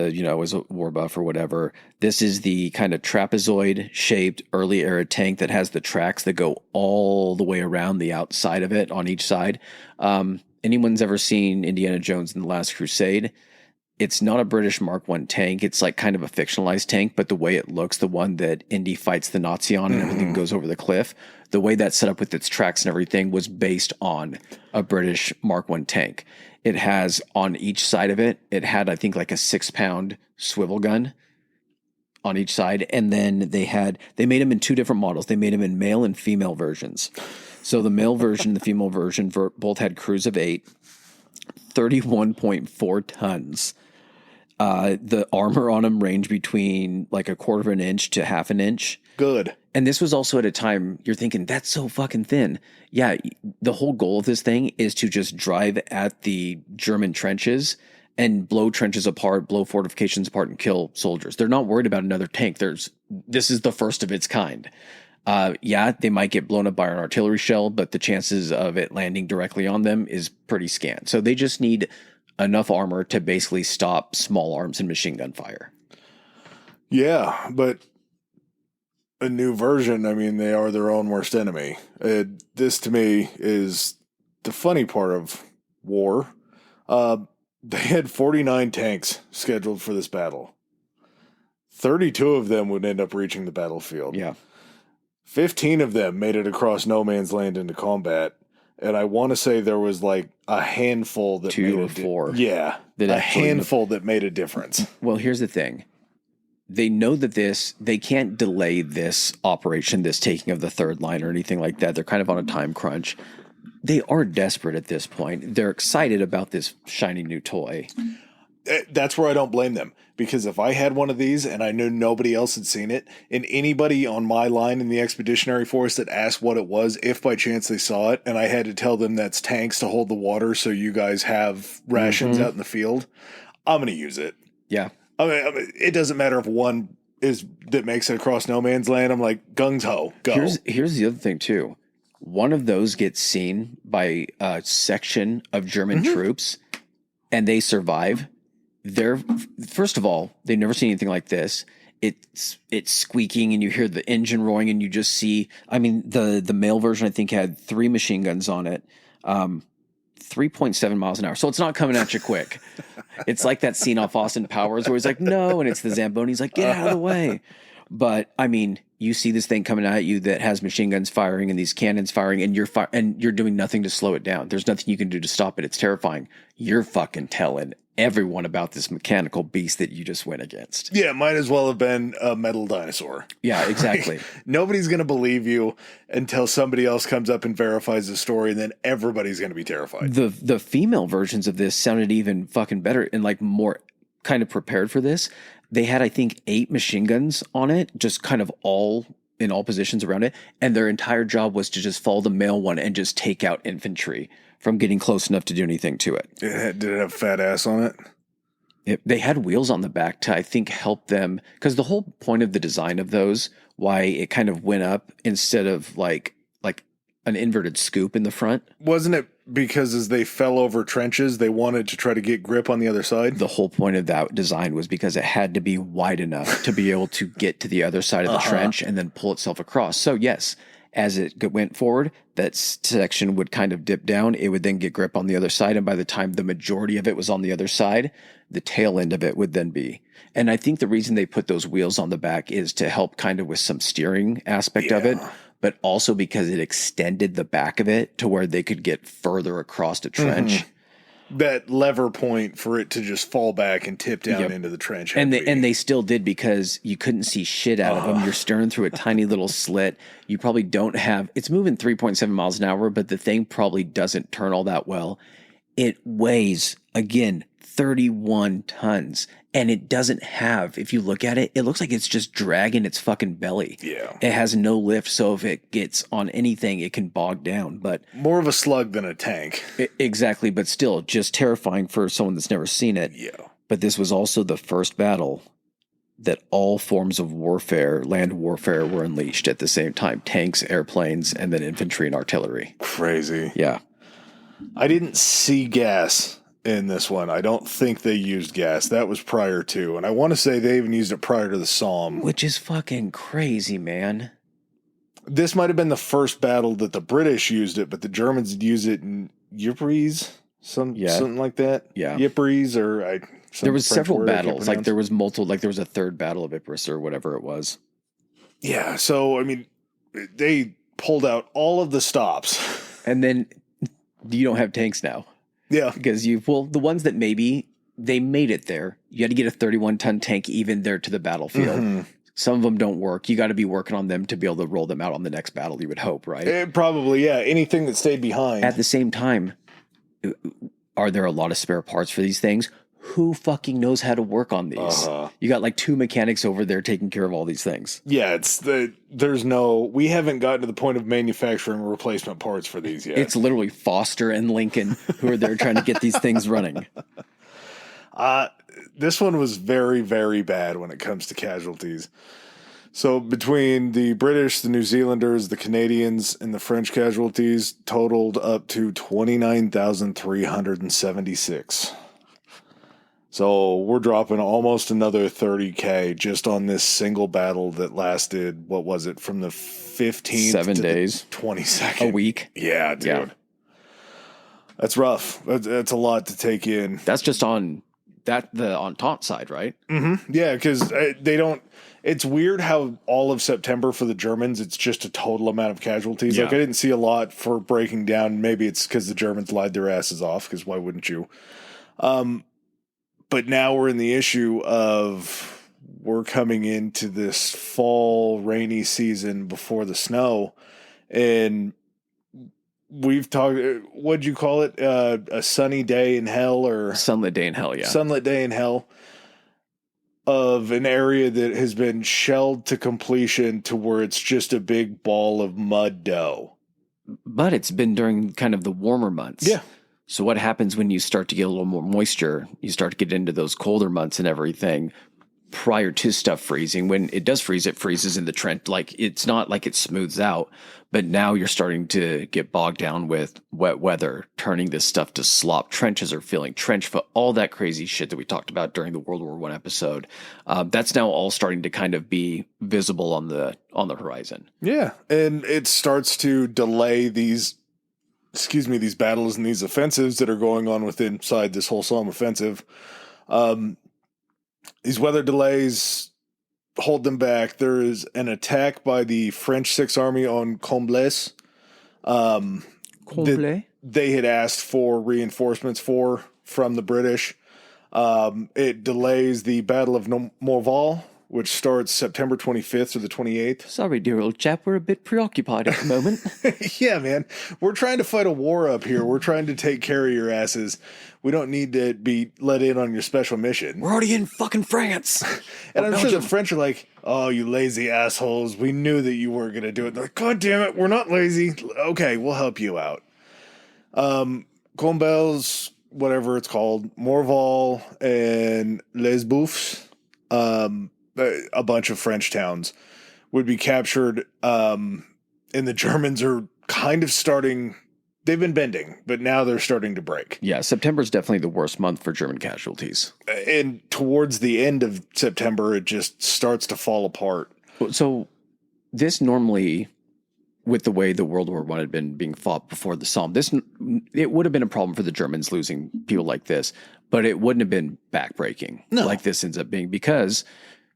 as a war buff or whatever, this is the kind of trapezoid shaped early era tank that has the tracks that go all the way around the outside of it on each side. Anyone's ever seen Indiana Jones and the Last Crusade? It's not a British Mark I tank. It's like kind of a fictionalized tank, but the way it looks, the one that Indy fights the Nazi on and everything goes over the cliff, the way that's set up with its tracks and everything was based on a British Mark I tank. It has on each side of it, it had, I think, like a 6-pound swivel gun on each side. And then they made them in two different models. They made them in male and female versions. So the male version, the female version both had crews of 8, 31.4 tons. The armor on them ranged between like 1/4 of an inch to 1/2 an inch. Good. And this was also at a time you're thinking, that's so fucking thin. Yeah, the whole goal of this thing is to just drive at the German trenches and blow trenches apart, blow fortifications apart, and kill soldiers. They're not worried about another tank. This is the first of its kind. Yeah, they might get blown up by an artillery shell, but the chances of it landing directly on them is pretty scant. So they just need enough armor to basically stop small arms and machine gun fire. Yeah, but a new version, I mean, they are their own worst enemy. This, to me, is the funny part of war. They had 49 tanks scheduled for this battle. 32 of them would end up reaching the battlefield. Yeah. 15 of them made it across no man's land into combat. And I want to say there was like a handful that made or four. Yeah. A handful that made a difference. Well, here's the thing. They know that they can't delay this operation, this taking of the third line or anything like that. They're kind of on a time crunch. They are desperate at this point. They're excited about this shiny new toy. That's where I don't blame them. Because if I had one of these and I knew nobody else had seen it, and anybody on my line in the Expeditionary Force that asked what it was, if by chance they saw it, and I had to tell them that's tanks to hold the water so you guys have rations out in the field, I'm going to use it. Yeah. I mean, it doesn't matter if one is that makes it across no man's land. I'm like, gung-ho, go. Here's the other thing, too. One of those gets seen by a section of German troops, and they survive. First of all, they've never seen anything like this. It's squeaking, and you hear the engine roaring, and you just see. I mean, the male version I think had 3 machine guns on it, 3.7 miles an hour. So it's not coming at you quick. It's like that scene off Austin Powers where he's like, "No," and it's the Zamboni. He's like, "Get out of the way." But I mean, you see this thing coming at you that has machine guns firing and these cannons firing, and you're doing nothing to slow it down. There's nothing you can do to stop it. It's terrifying. You're fucking telling everyone about this mechanical beast that you just went against. Yeah, might as well have been a metal dinosaur. Yeah, exactly. Like, nobody's going to believe you until somebody else comes up and verifies the story, and then everybody's going to be terrified. The female versions of this sounded even fucking better and like more kind of prepared for this. They had, I think, 8 machine guns on it, just kind of all in all positions around it. And their entire job was to just follow the male one and just take out infantry from getting close enough to do anything to it. Did it have fat ass on it? They had wheels on the back to, I think, help them. Because the whole point of the design of those, why it kind of went up instead of like an inverted scoop in the front. Wasn't it because as they fell over trenches, they wanted to try to get grip on the other side? The whole point of that design was because it had to be wide enough to be able to get to the other side of the trench and then pull itself across. So yes, as it went forward, that section would kind of dip down. It would then get grip on the other side. And by the time the majority of it was on the other side, the tail end of it would then be. And I think the reason they put those wheels on the back is to help kind of with some steering aspect of it, but also because it extended the back of it to where they could get further across the trench. That lever point for it to just fall back and tip down into the trench. And they still did, because you couldn't see shit out of them. You're staring through a tiny little slit. You probably don't have, it's moving 3.7 miles an hour, but the thing probably doesn't turn all that well. It weighs, again, 31 tons. And it doesn't have, if you look at it, it looks like it's just dragging its fucking belly. Yeah. It has no lift, so if it gets on anything, it can bog down. But more of a slug than a tank. Exactly, but still just terrifying for someone that's never seen it. Yeah. But this was also the first battle that all forms of warfare, land warfare, were unleashed at the same time. Tanks, airplanes, and then infantry and artillery. Crazy. Yeah. I didn't see gas in this one. I don't think they used gas. That was prior to. And I want to say they even used it prior to the Somme. Which is fucking crazy, man. This might have been the first battle that the British used it, but the Germans would use it in Ypres, something like that. Yeah. Ypres there was several battles. Like there was multiple, like there was a third battle of Ypres or whatever it was. Yeah. So, I mean, they pulled out all of the stops. And then you don't have tanks now. Yeah. Because the ones that maybe they made it there, you had to get a 31-ton tank even there to the battlefield. Some of them don't work. You got to be working on them to be able to roll them out on the next battle, you would hope, right? Probably, yeah. Anything that stayed behind. At the same time, are there a lot of spare parts for these things? Who fucking knows how to work on these? You got like 2 mechanics over there taking care of all these things. Yeah, we haven't gotten to the point of manufacturing replacement parts for these yet. It's literally Foster and Lincoln who are there trying to get these things running. This one was very, very bad when it comes to casualties. So between the British, the New Zealanders, the Canadians, and the French casualties totaled up to 29,376. So we're dropping almost another 30K just on this single battle that lasted, what was it, from the 15th 7 to days, the 22nd? a week. Yeah, dude. Yeah. That's rough. That's a lot to take in. That's just on the Entente side, right? Mm-hmm. Yeah, because they don't. It's weird how all of September for the Germans, it's just a total amount of casualties. Yeah. Like I didn't see a lot for breaking down. Maybe it's because the Germans lied their asses off. Because why wouldn't you? But now we're in the issue of we're coming into this fall rainy season before the snow, and we've talked. What'd you call it? A sunny day in hell, or Sunlit day in hell? Yeah, sunlit day in hell. Of an area that has been shelled to completion to where it's just a big ball of mud dough. but it's been during kind of the warmer months. Yeah. So what happens when you start to get a little more moisture? You start to get into those colder months and everything prior to stuff freezing. When it does freeze, it freezes in the trench. Like it's not like it smooths out, but now you're starting to get bogged down with wet weather, turning this stuff to slop. Trenches are filling, trench foot, all that crazy shit that we talked about during the World War I episode. That's now all starting to kind of be visible on the horizon. Yeah. And it starts to delay these battles and these offensives that are going on inside this whole Somme offensive. These weather delays hold them back. There is an attack by the French Sixth Army on Combles. That they had asked for reinforcements from the British. It delays the Battle of Morval, which starts September 25th to the 28th. Sorry, dear old chap, we're a bit preoccupied at the moment. Yeah, man. We're trying to fight a war up here. We're trying to take care of your asses. We don't need to be let in on your special mission. We're already in fucking France. And I'm sure the French are like, oh, you lazy assholes. We knew that you weren't going to do it. They're like, God damn it, we're not lazy. Okay, we'll help you out. Combels, whatever it's called, Morval, and Les Bouffes, a bunch of French towns would be captured, and the Germans are kind of starting. They've been bending, but now they're starting to break. Yeah, September is definitely the worst month for German casualties. And towards the end of September, it just starts to fall apart. So this normally, with the way the World War I had been being fought before the Somme, it would have been a problem for the Germans losing people like this, but it wouldn't have been backbreaking like this ends up being, because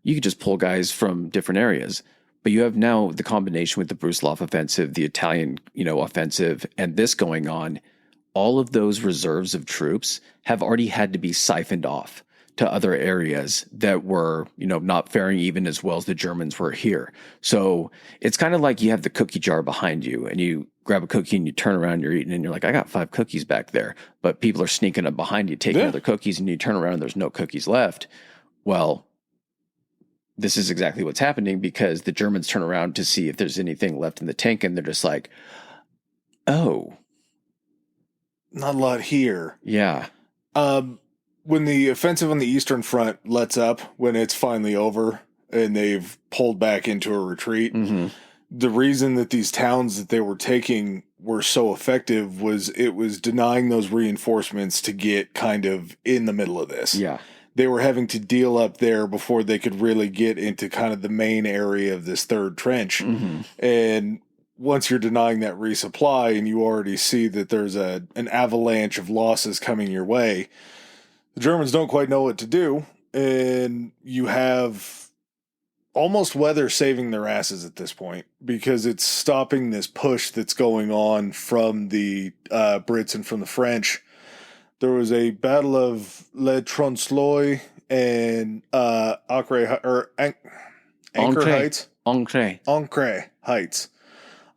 you could just pull guys from different areas. But you have now the combination with the Brusilov offensive, the Italian, offensive, and this going on. All of those reserves of troops have already had to be siphoned off to other areas that were, not faring even as well as the Germans were here. So it's kind of like you have the cookie jar behind you and you grab a cookie and you turn around, you're eating, and you're like, I got 5 cookies back there. But people are sneaking up behind you, taking other cookies, and you turn around and there's no cookies left. Well, this is exactly what's happening, because the Germans turn around to see if there's anything left in the tank, and they're just like, oh. Not a lot here. Yeah. When the offensive on the Eastern Front lets up, when it's finally over and they've pulled back into a retreat, the reason that these towns that they were taking were so effective was it was denying those reinforcements to get kind of in the middle of this. Yeah. They were having to deal up there before they could really get into kind of the main area of this third trench. And once you're denying that resupply and you already see that there's an avalanche of losses coming your way, the Germans don't quite know what to do. And you have almost weather saving their asses at this point, because it's stopping this push that's going on from the Brits and from the French. There was a battle of Le Tronsloy and Anchor Heights. Ancre Heights.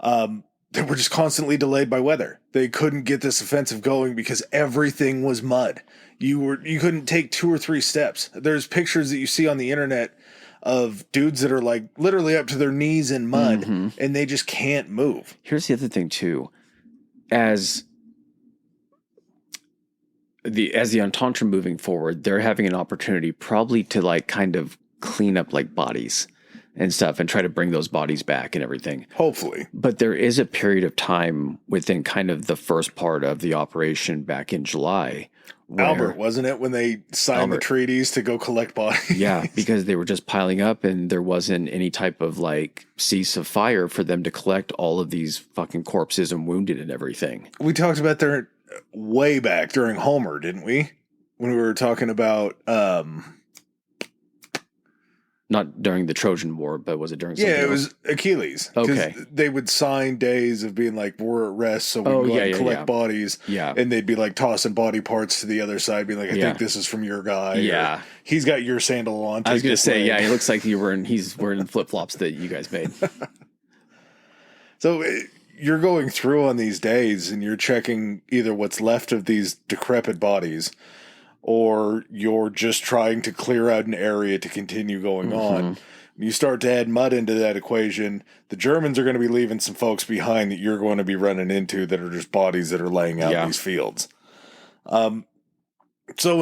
They were just constantly delayed by weather. They couldn't get this offensive going because everything was mud. You couldn't take 2 or 3 steps. There's pictures that you see on the internet of dudes that are like literally up to their knees in mud, and they just can't move. Here's the other thing too. As as the Entente are moving forward, they're having an opportunity probably to like kind of clean up like bodies and stuff and try to bring those bodies back and everything. Hopefully. But there is a period of time within kind of the first part of the operation back in July. Albert, wasn't it, when they signed the treaties to go collect bodies? Yeah, because they were just piling up and there wasn't any type of like cease of fire for them to collect all of these fucking corpses and wounded and everything. We talked about that way back during Homer, didn't we? When we were talking about... Not during the Trojan War, but was it during something it was Achilles. Okay. They would sign days of being like, we're at rest, so we can go and collect bodies. Yeah. And they'd be like tossing body parts to the other side, being like, I think this is from your guy. Yeah. He's got your sandal on. I was going to say, he looks like he's wearing flip-flops that you guys made. So you're going through on these days and you're checking either what's left of these decrepit bodies, or you're just trying to clear out an area to continue going on. You start to add mud into that equation, the Germans are going to be leaving some folks behind that you're going to be running into that are just bodies that are laying out in these fields. So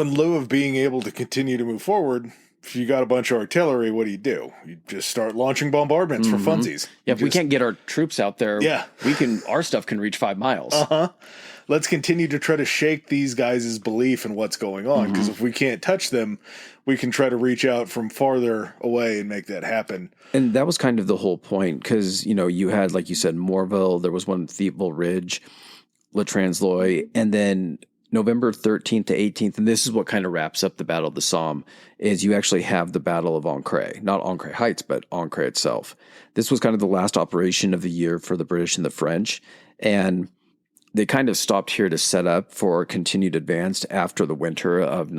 in lieu of being able to continue to move forward, if you got a bunch of artillery, what do? You just start launching bombardments for funsies. Yeah, if we can't get our troops out there, our stuff can reach 5 miles. Let's continue to try to shake these guys' belief in what's going on, because if we can't touch them, we can try to reach out from farther away and make that happen. And that was kind of the whole point, because, you had, like you said, Morville, there was one Thiepval Ridge, Le Transloy, and then November 13th to 18th, and this is what kind of wraps up the Battle of the Somme, is you actually have the Battle of Ancre. Not Ancre Heights, but Ancre itself. This was kind of the last operation of the year for the British and the French, and they kind of stopped here to set up for continued advance after the winter of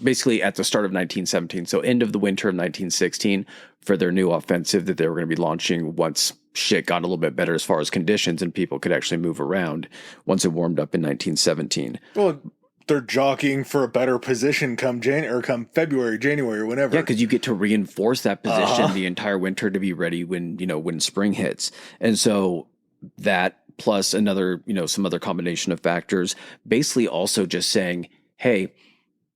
basically at the start of 1917. So end of the winter of 1916 for their new offensive that they were going to be launching once shit got a little bit better as far as conditions and people could actually move around once it warmed up in 1917. Well, they're jockeying for a better position come February, January, or whenever. Yeah, because you get to reinforce that position the entire winter to be ready when spring hits. And so that plus another, some other combination of factors, basically also just saying, hey,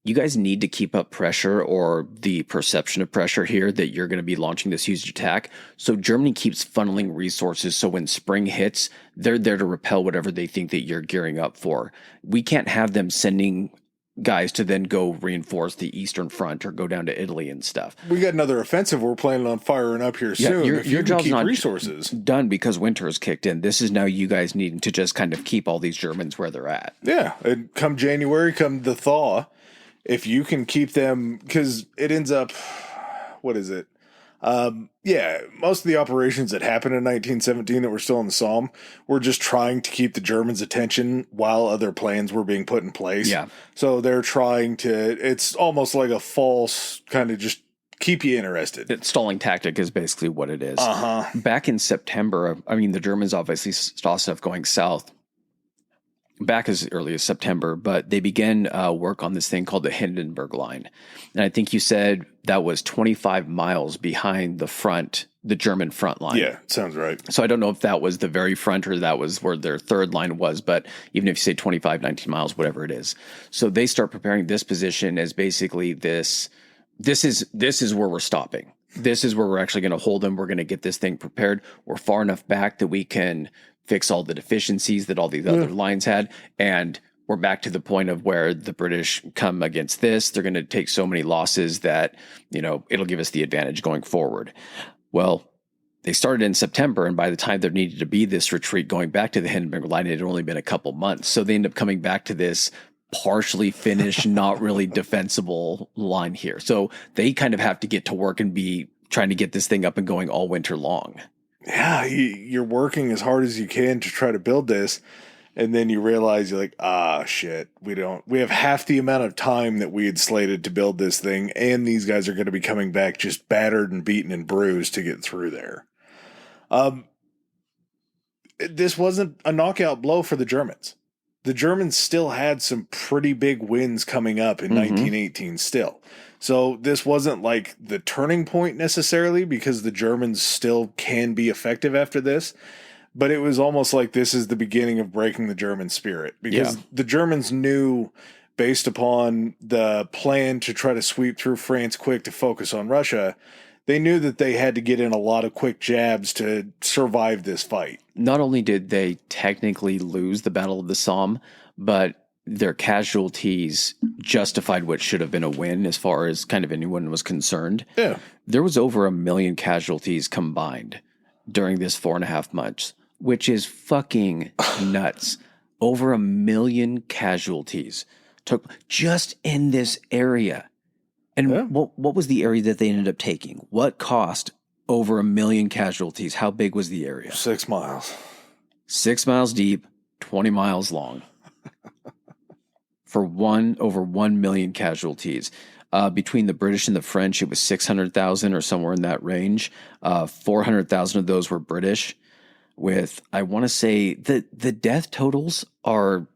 you guys need to keep up pressure or the perception of pressure here that you're going to be launching this huge attack. So Germany keeps funneling resources. So when spring hits, they're there to repel whatever they think that you're gearing up for. We can't have them sending guys to then go reinforce the Eastern Front or go down to Italy and stuff. We got another offensive we're planning on firing up here soon. Your job's keep not resources done because winter has kicked in. This is now you guys needing to just kind of keep all these Germans where they're at. Yeah, and come January, come the thaw, if you can keep them, because it ends up, what is it? Most of the operations that happened in 1917 that were still in the Somme were just trying to keep the Germans' attention while other plans were being put in place. Yeah. So they're trying to, it's almost like a false kind of just keep you interested. Stalling tactic is basically what it is. Back in September, the Germans obviously saw stuff going south back as early as September, but they began work on this thing called the Hindenburg Line. And I think you said that was 25 miles behind the German front line. Yeah, sounds right. So I don't know if that was the very front or that was where their third line was, but even if you say 25, 19 miles, whatever it is. So they start preparing this position as basically this is where we're stopping. This is where we're actually going to hold them. We're going to get this thing prepared. We're far enough back that we can fix all the deficiencies that all these other lines had. And we're back to the point of where the British come against this. They're going to take so many losses that, it'll give us the advantage going forward. Well, they started in September, and by the time there needed to be this retreat going back to the Hindenburg Line, it had only been a couple months. So they end up coming back to this partially finished, not really defensible line here. So they kind of have to get to work and be trying to get this thing up and going all winter long. Yeah, you're working as hard as you can to try to build this, and then you realize you're like, shit, we have half the amount of time that we had slated to build this thing, and these guys are going to be coming back just battered and beaten and bruised to get through there. This wasn't a knockout blow for the Germans. The Germans still had some pretty big wins coming up in 1918 still. So this wasn't like the turning point necessarily, because the Germans still can be effective after this. But it was almost like this is the beginning of breaking the German spirit, because the Germans knew, based upon the plan to try to sweep through France quick to focus on Russia, they knew that they had to get in a lot of quick jabs to survive this fight. Not only did they technically lose the Battle of the Somme, but their casualties justified what should have been a win as far as kind of anyone was concerned. Yeah. There was over 1 million casualties combined during this 4.5 months, which is fucking nuts. Over 1 million casualties took just in this area. And what was the area that they ended up taking? What cost over 1 million casualties? How big was the area? 6 miles. 6 miles deep, 20 miles long. For over 1 million casualties. Between the British and the French, it was 600,000 or somewhere in that range. 400,000 of those were British. With, I want to say, the death totals are,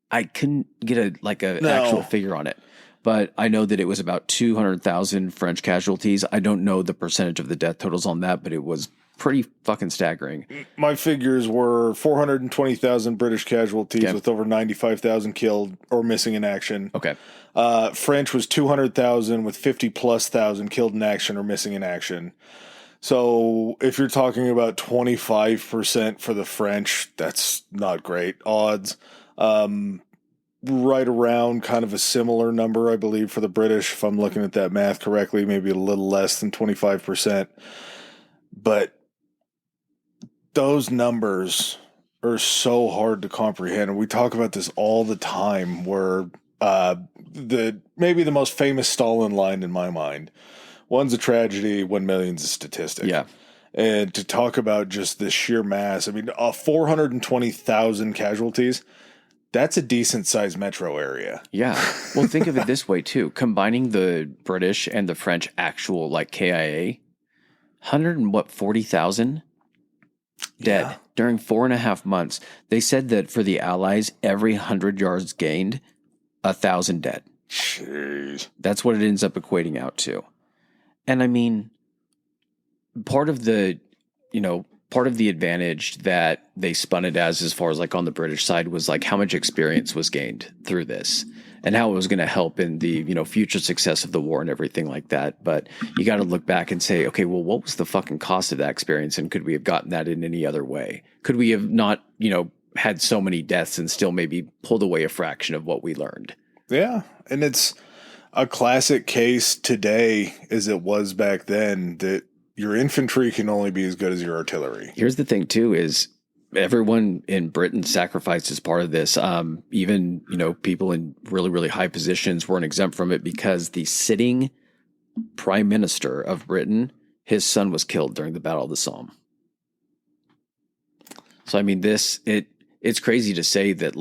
I couldn't get an actual figure on it. But I know that it was about 200,000 French casualties. I don't know the percentage of the death totals on that, but it was pretty fucking staggering. My figures were 420,000 British casualties with over 95,000 killed or missing in action. Okay. French was 200,000 with 50+ thousand killed in action or missing in action. So if you're talking about 25% for the French, that's not great odds. Right around kind of a similar number, I believe, for the British, if I'm looking at that math correctly, maybe a little less than 25%. But those numbers are so hard to comprehend. And we talk about this all the time, where maybe the most famous Stalin line in my mind, one's a tragedy, 1 million's a statistic. Yeah. And to talk about just the sheer mass, I mean, 420,000 casualties, that's a decent-sized metro area. Yeah. Well, think of it this way, too. Combining the British and the French actual, KIA, 140,000 dead during 4.5 months. They said that for the Allies, every 100 yards gained, 1,000 dead. Jeez. That's what it ends up equating out to. And I mean, part of the advantage that they spun it as far as on the British side was how much experience was gained through this and how it was going to help in the, future success of the war and everything like that. But you got to look back and say, okay, well, what was the fucking cost of that experience? And could we have gotten that in any other way? Could we have not, had so many deaths and still maybe pulled away a fraction of what we learned? Yeah. And it's a classic case today, as it was back then, that your infantry can only be as good as your artillery. Here's the thing, too, is everyone in Britain sacrificed as part of this. Even, people in really, really high positions weren't exempt from it, because the sitting prime minister of Britain, his son was killed during the Battle of the Somme. So, I mean, it's crazy to say that,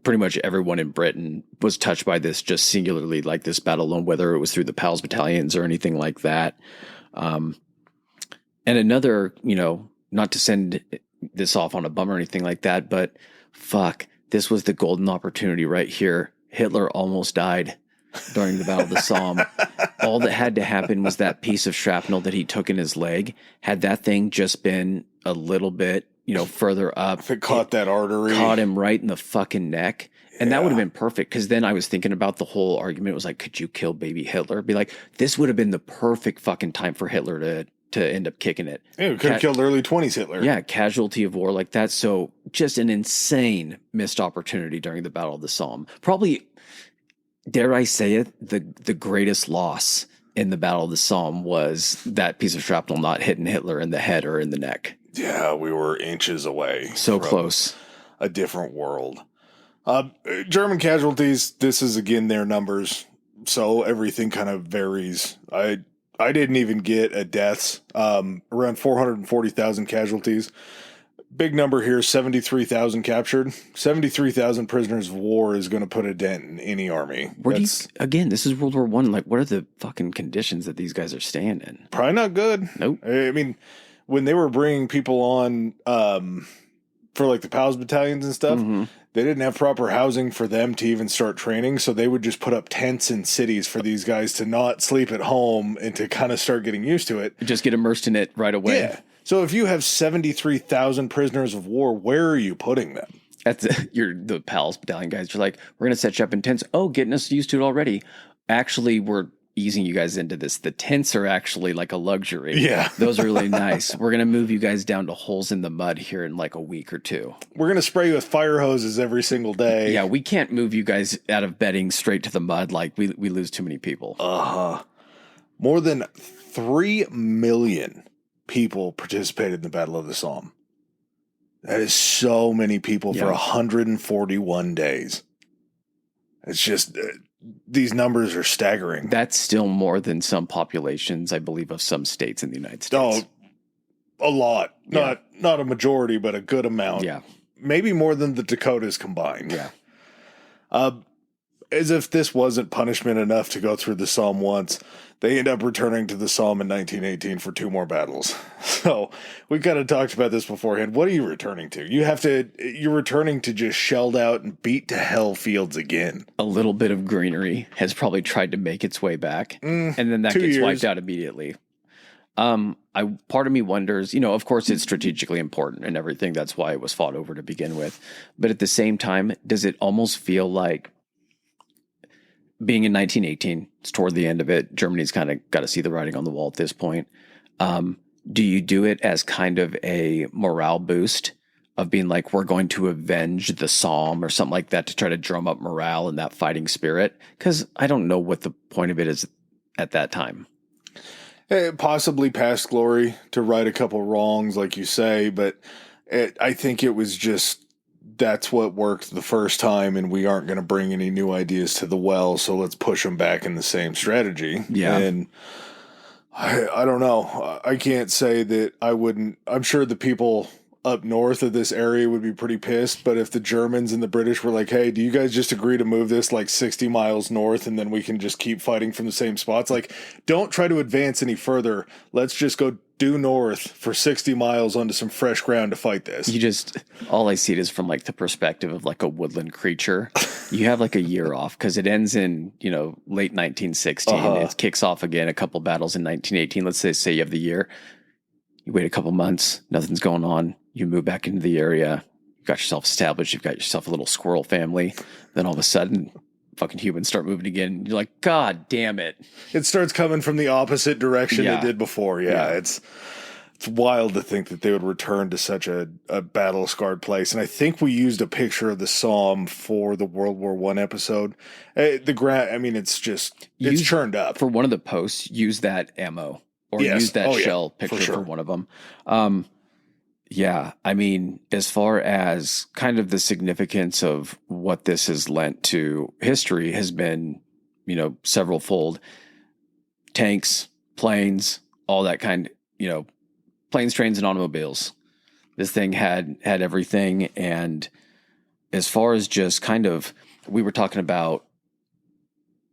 pretty much everyone in Britain was touched by this just singularly, this battle alone, whether it was through the PALS battalions or anything like that. And another, not to send this off on a bum or anything like that, but fuck, this was the golden opportunity right here. Hitler almost died during the Battle of the Somme. All that had to happen was that piece of shrapnel that he took in his leg. Had that thing just been a little bit, further up, if it caught that artery, caught him right in the fucking neck. And that would have been perfect, because then I was thinking about the whole argument. It was could you kill baby Hitler? Be this would have been the perfect fucking time for Hitler to end up kicking it. Yeah, we could have killed early 20s Hitler. Yeah, casualty of war like that. So just an insane missed opportunity during the Battle of the Somme. Probably, dare I say it, the greatest loss in the Battle of the Somme was that piece of shrapnel not hitting Hitler in the head or in the neck. Yeah, we were inches away. So close. A different world. German casualties, this is again their numbers, so everything kind of varies. I didn't even get a deaths. Around 440,000 casualties. Big number here, 73,000 captured. 73,000 prisoners of war is going to put a dent in any army. Again, this is World War I. What are the fucking conditions that these guys are staying in? Probably not good. Nope. I mean, when they were bringing people on for the PALS battalions and stuff, they didn't have proper housing for them to even start training, so they would just put up tents in cities for these guys to not sleep at home and to kind of start getting used to it. Just get immersed in it right away. Yeah. So if you have 73,000 prisoners of war, where are you putting them? You're the PALS battalion guys. You're like, we're going to set you up in tents. Oh, getting us used to it already. Actually, we're easing you guys into this. The tents are actually like a luxury. Yeah. Those are really nice. We're going to move you guys down to holes in the mud here in like a week or two. We're going to spray you with fire hoses every single day. Yeah, we can't move you guys out of bedding straight to the mud. Like we lose too many people. More than 3 million people participated in the Battle of the Somme. That is so many people for 141 days. It's just... these numbers are staggering. That's still more than some populations, I believe, of some states in the United States. Oh, a lot. Not a majority, but a good amount. Yeah. Maybe more than the Dakotas combined. Yeah. As if this wasn't punishment enough to go through the Somme once, they end up returning to the Somme in 1918 for 2 more battles. So we kind of talked about this beforehand. What are you returning to? You're returning to just shelled out and beat to hell fields again. A little bit of greenery has probably tried to make its way back, and then that gets wiped out immediately. Part of me wonders, of course it's strategically important and everything. That's why it was fought over to begin with. But at the same time, does it almost feel like being in 1918, it's toward the end of it, Germany's kind of got to see the writing on the wall at this point. Do you do it as kind of a morale boost of being like, we're going to avenge the Somme or something like that to try to drum up morale and that fighting spirit? Because I don't know what the point of it is at that time. Possibly past glory to right a couple wrongs, like you say, but I think it was just... that's what worked the first time, and we aren't going to bring any new ideas to the well, so let's push them back in the same strategy. Yeah. And I don't know. I can't say that I wouldn't. I'm sure the people up north of this area would be pretty pissed, but if the Germans and the British were like, hey, do you guys just agree to move this like 60 miles north and then we can just keep fighting from the same spots? Like, don't try to advance any further. Let's just go due north for 60 miles onto some fresh ground to fight this. All I see it is from like the perspective of like a woodland creature. You have like a year off because it ends in, late 1916. It kicks off again, a couple battles in 1918. Let's say you have the year. You wait a couple months, nothing's going on. You move back into the area. You've got yourself established. You've got yourself a little squirrel family. Then all of a sudden, fucking humans start moving again. You're like, God damn it. It starts coming from the opposite direction it did before. Yeah. It's wild to think that they would return to such a battle-scarred place. And I think we used a picture of the Somme for the World War I episode. It's churned up. For one of the posts, use that ammo. Or use that shell picture for one of them. As far as kind of the significance of what this has lent to history has been, several fold. Tanks, planes, all that kind, planes, trains, and automobiles. This thing had everything. And as far as just kind of, we were talking about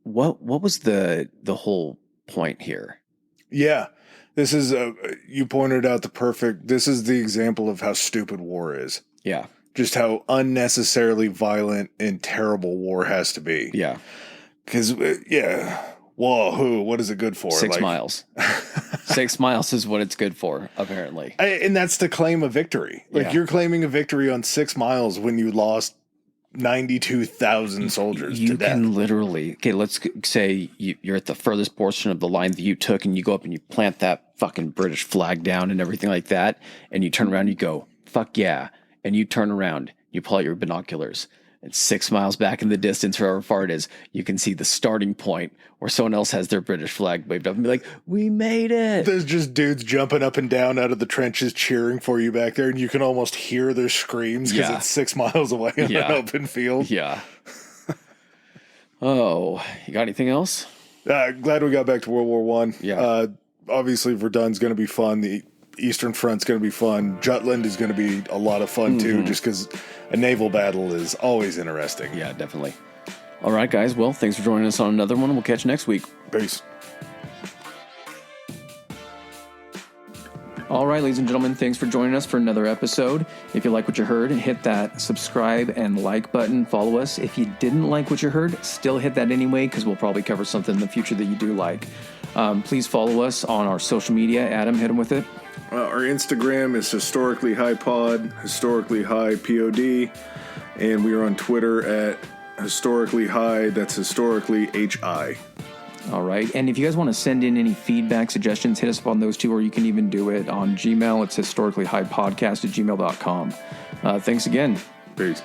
what was the whole point here? Yeah, this is you pointed out this is the example of how stupid war is. Yeah. Just how unnecessarily violent and terrible war has to be. Yeah. Because, what is it good for? 6 miles. 6 miles is what it's good for, apparently. And that's to claim a victory. You're claiming a victory on 6 miles when you lost 92,000 soldiers to death. Can literally, let's say you're at the furthest portion of the line that you took and you go up and you plant that fucking British flag down and everything like that. And you turn around and you go, fuck yeah. And you turn around, you pull out your binoculars. And 6 miles back in the distance, however far it is, you can see the starting point where someone else has their British flag waved up and be like, we made it. There's just dudes jumping up and down out of the trenches cheering for you back there, and you can almost hear their screams because it's 6 miles away on an open field. Yeah. Oh, you got anything else? Glad we got back to World War I. Yeah. Obviously, Verdun's going to be fun. The Eastern Front's going to be fun. Jutland is going to be a lot of fun, too, just because a naval battle is always interesting. Yeah, definitely. All right, guys. Well, thanks for joining us on another one. We'll catch you next week. Peace. All right, ladies and gentlemen, thanks for joining us for another episode. If you like what you heard, hit that subscribe and like button. Follow us. If you didn't like what you heard, still hit that anyway, because we'll probably cover something in the future that you do like. Please follow us on our social media. Adam, hit them with it. Our Instagram is historically high pod, historically high pod, and we are on Twitter at historically high. That's historically HI. All right. And if you guys want to send in any feedback, suggestions, hit us up on those two, or you can even do it on Gmail. It's historicallyhighpodcast@gmail.com. Thanks again. Peace.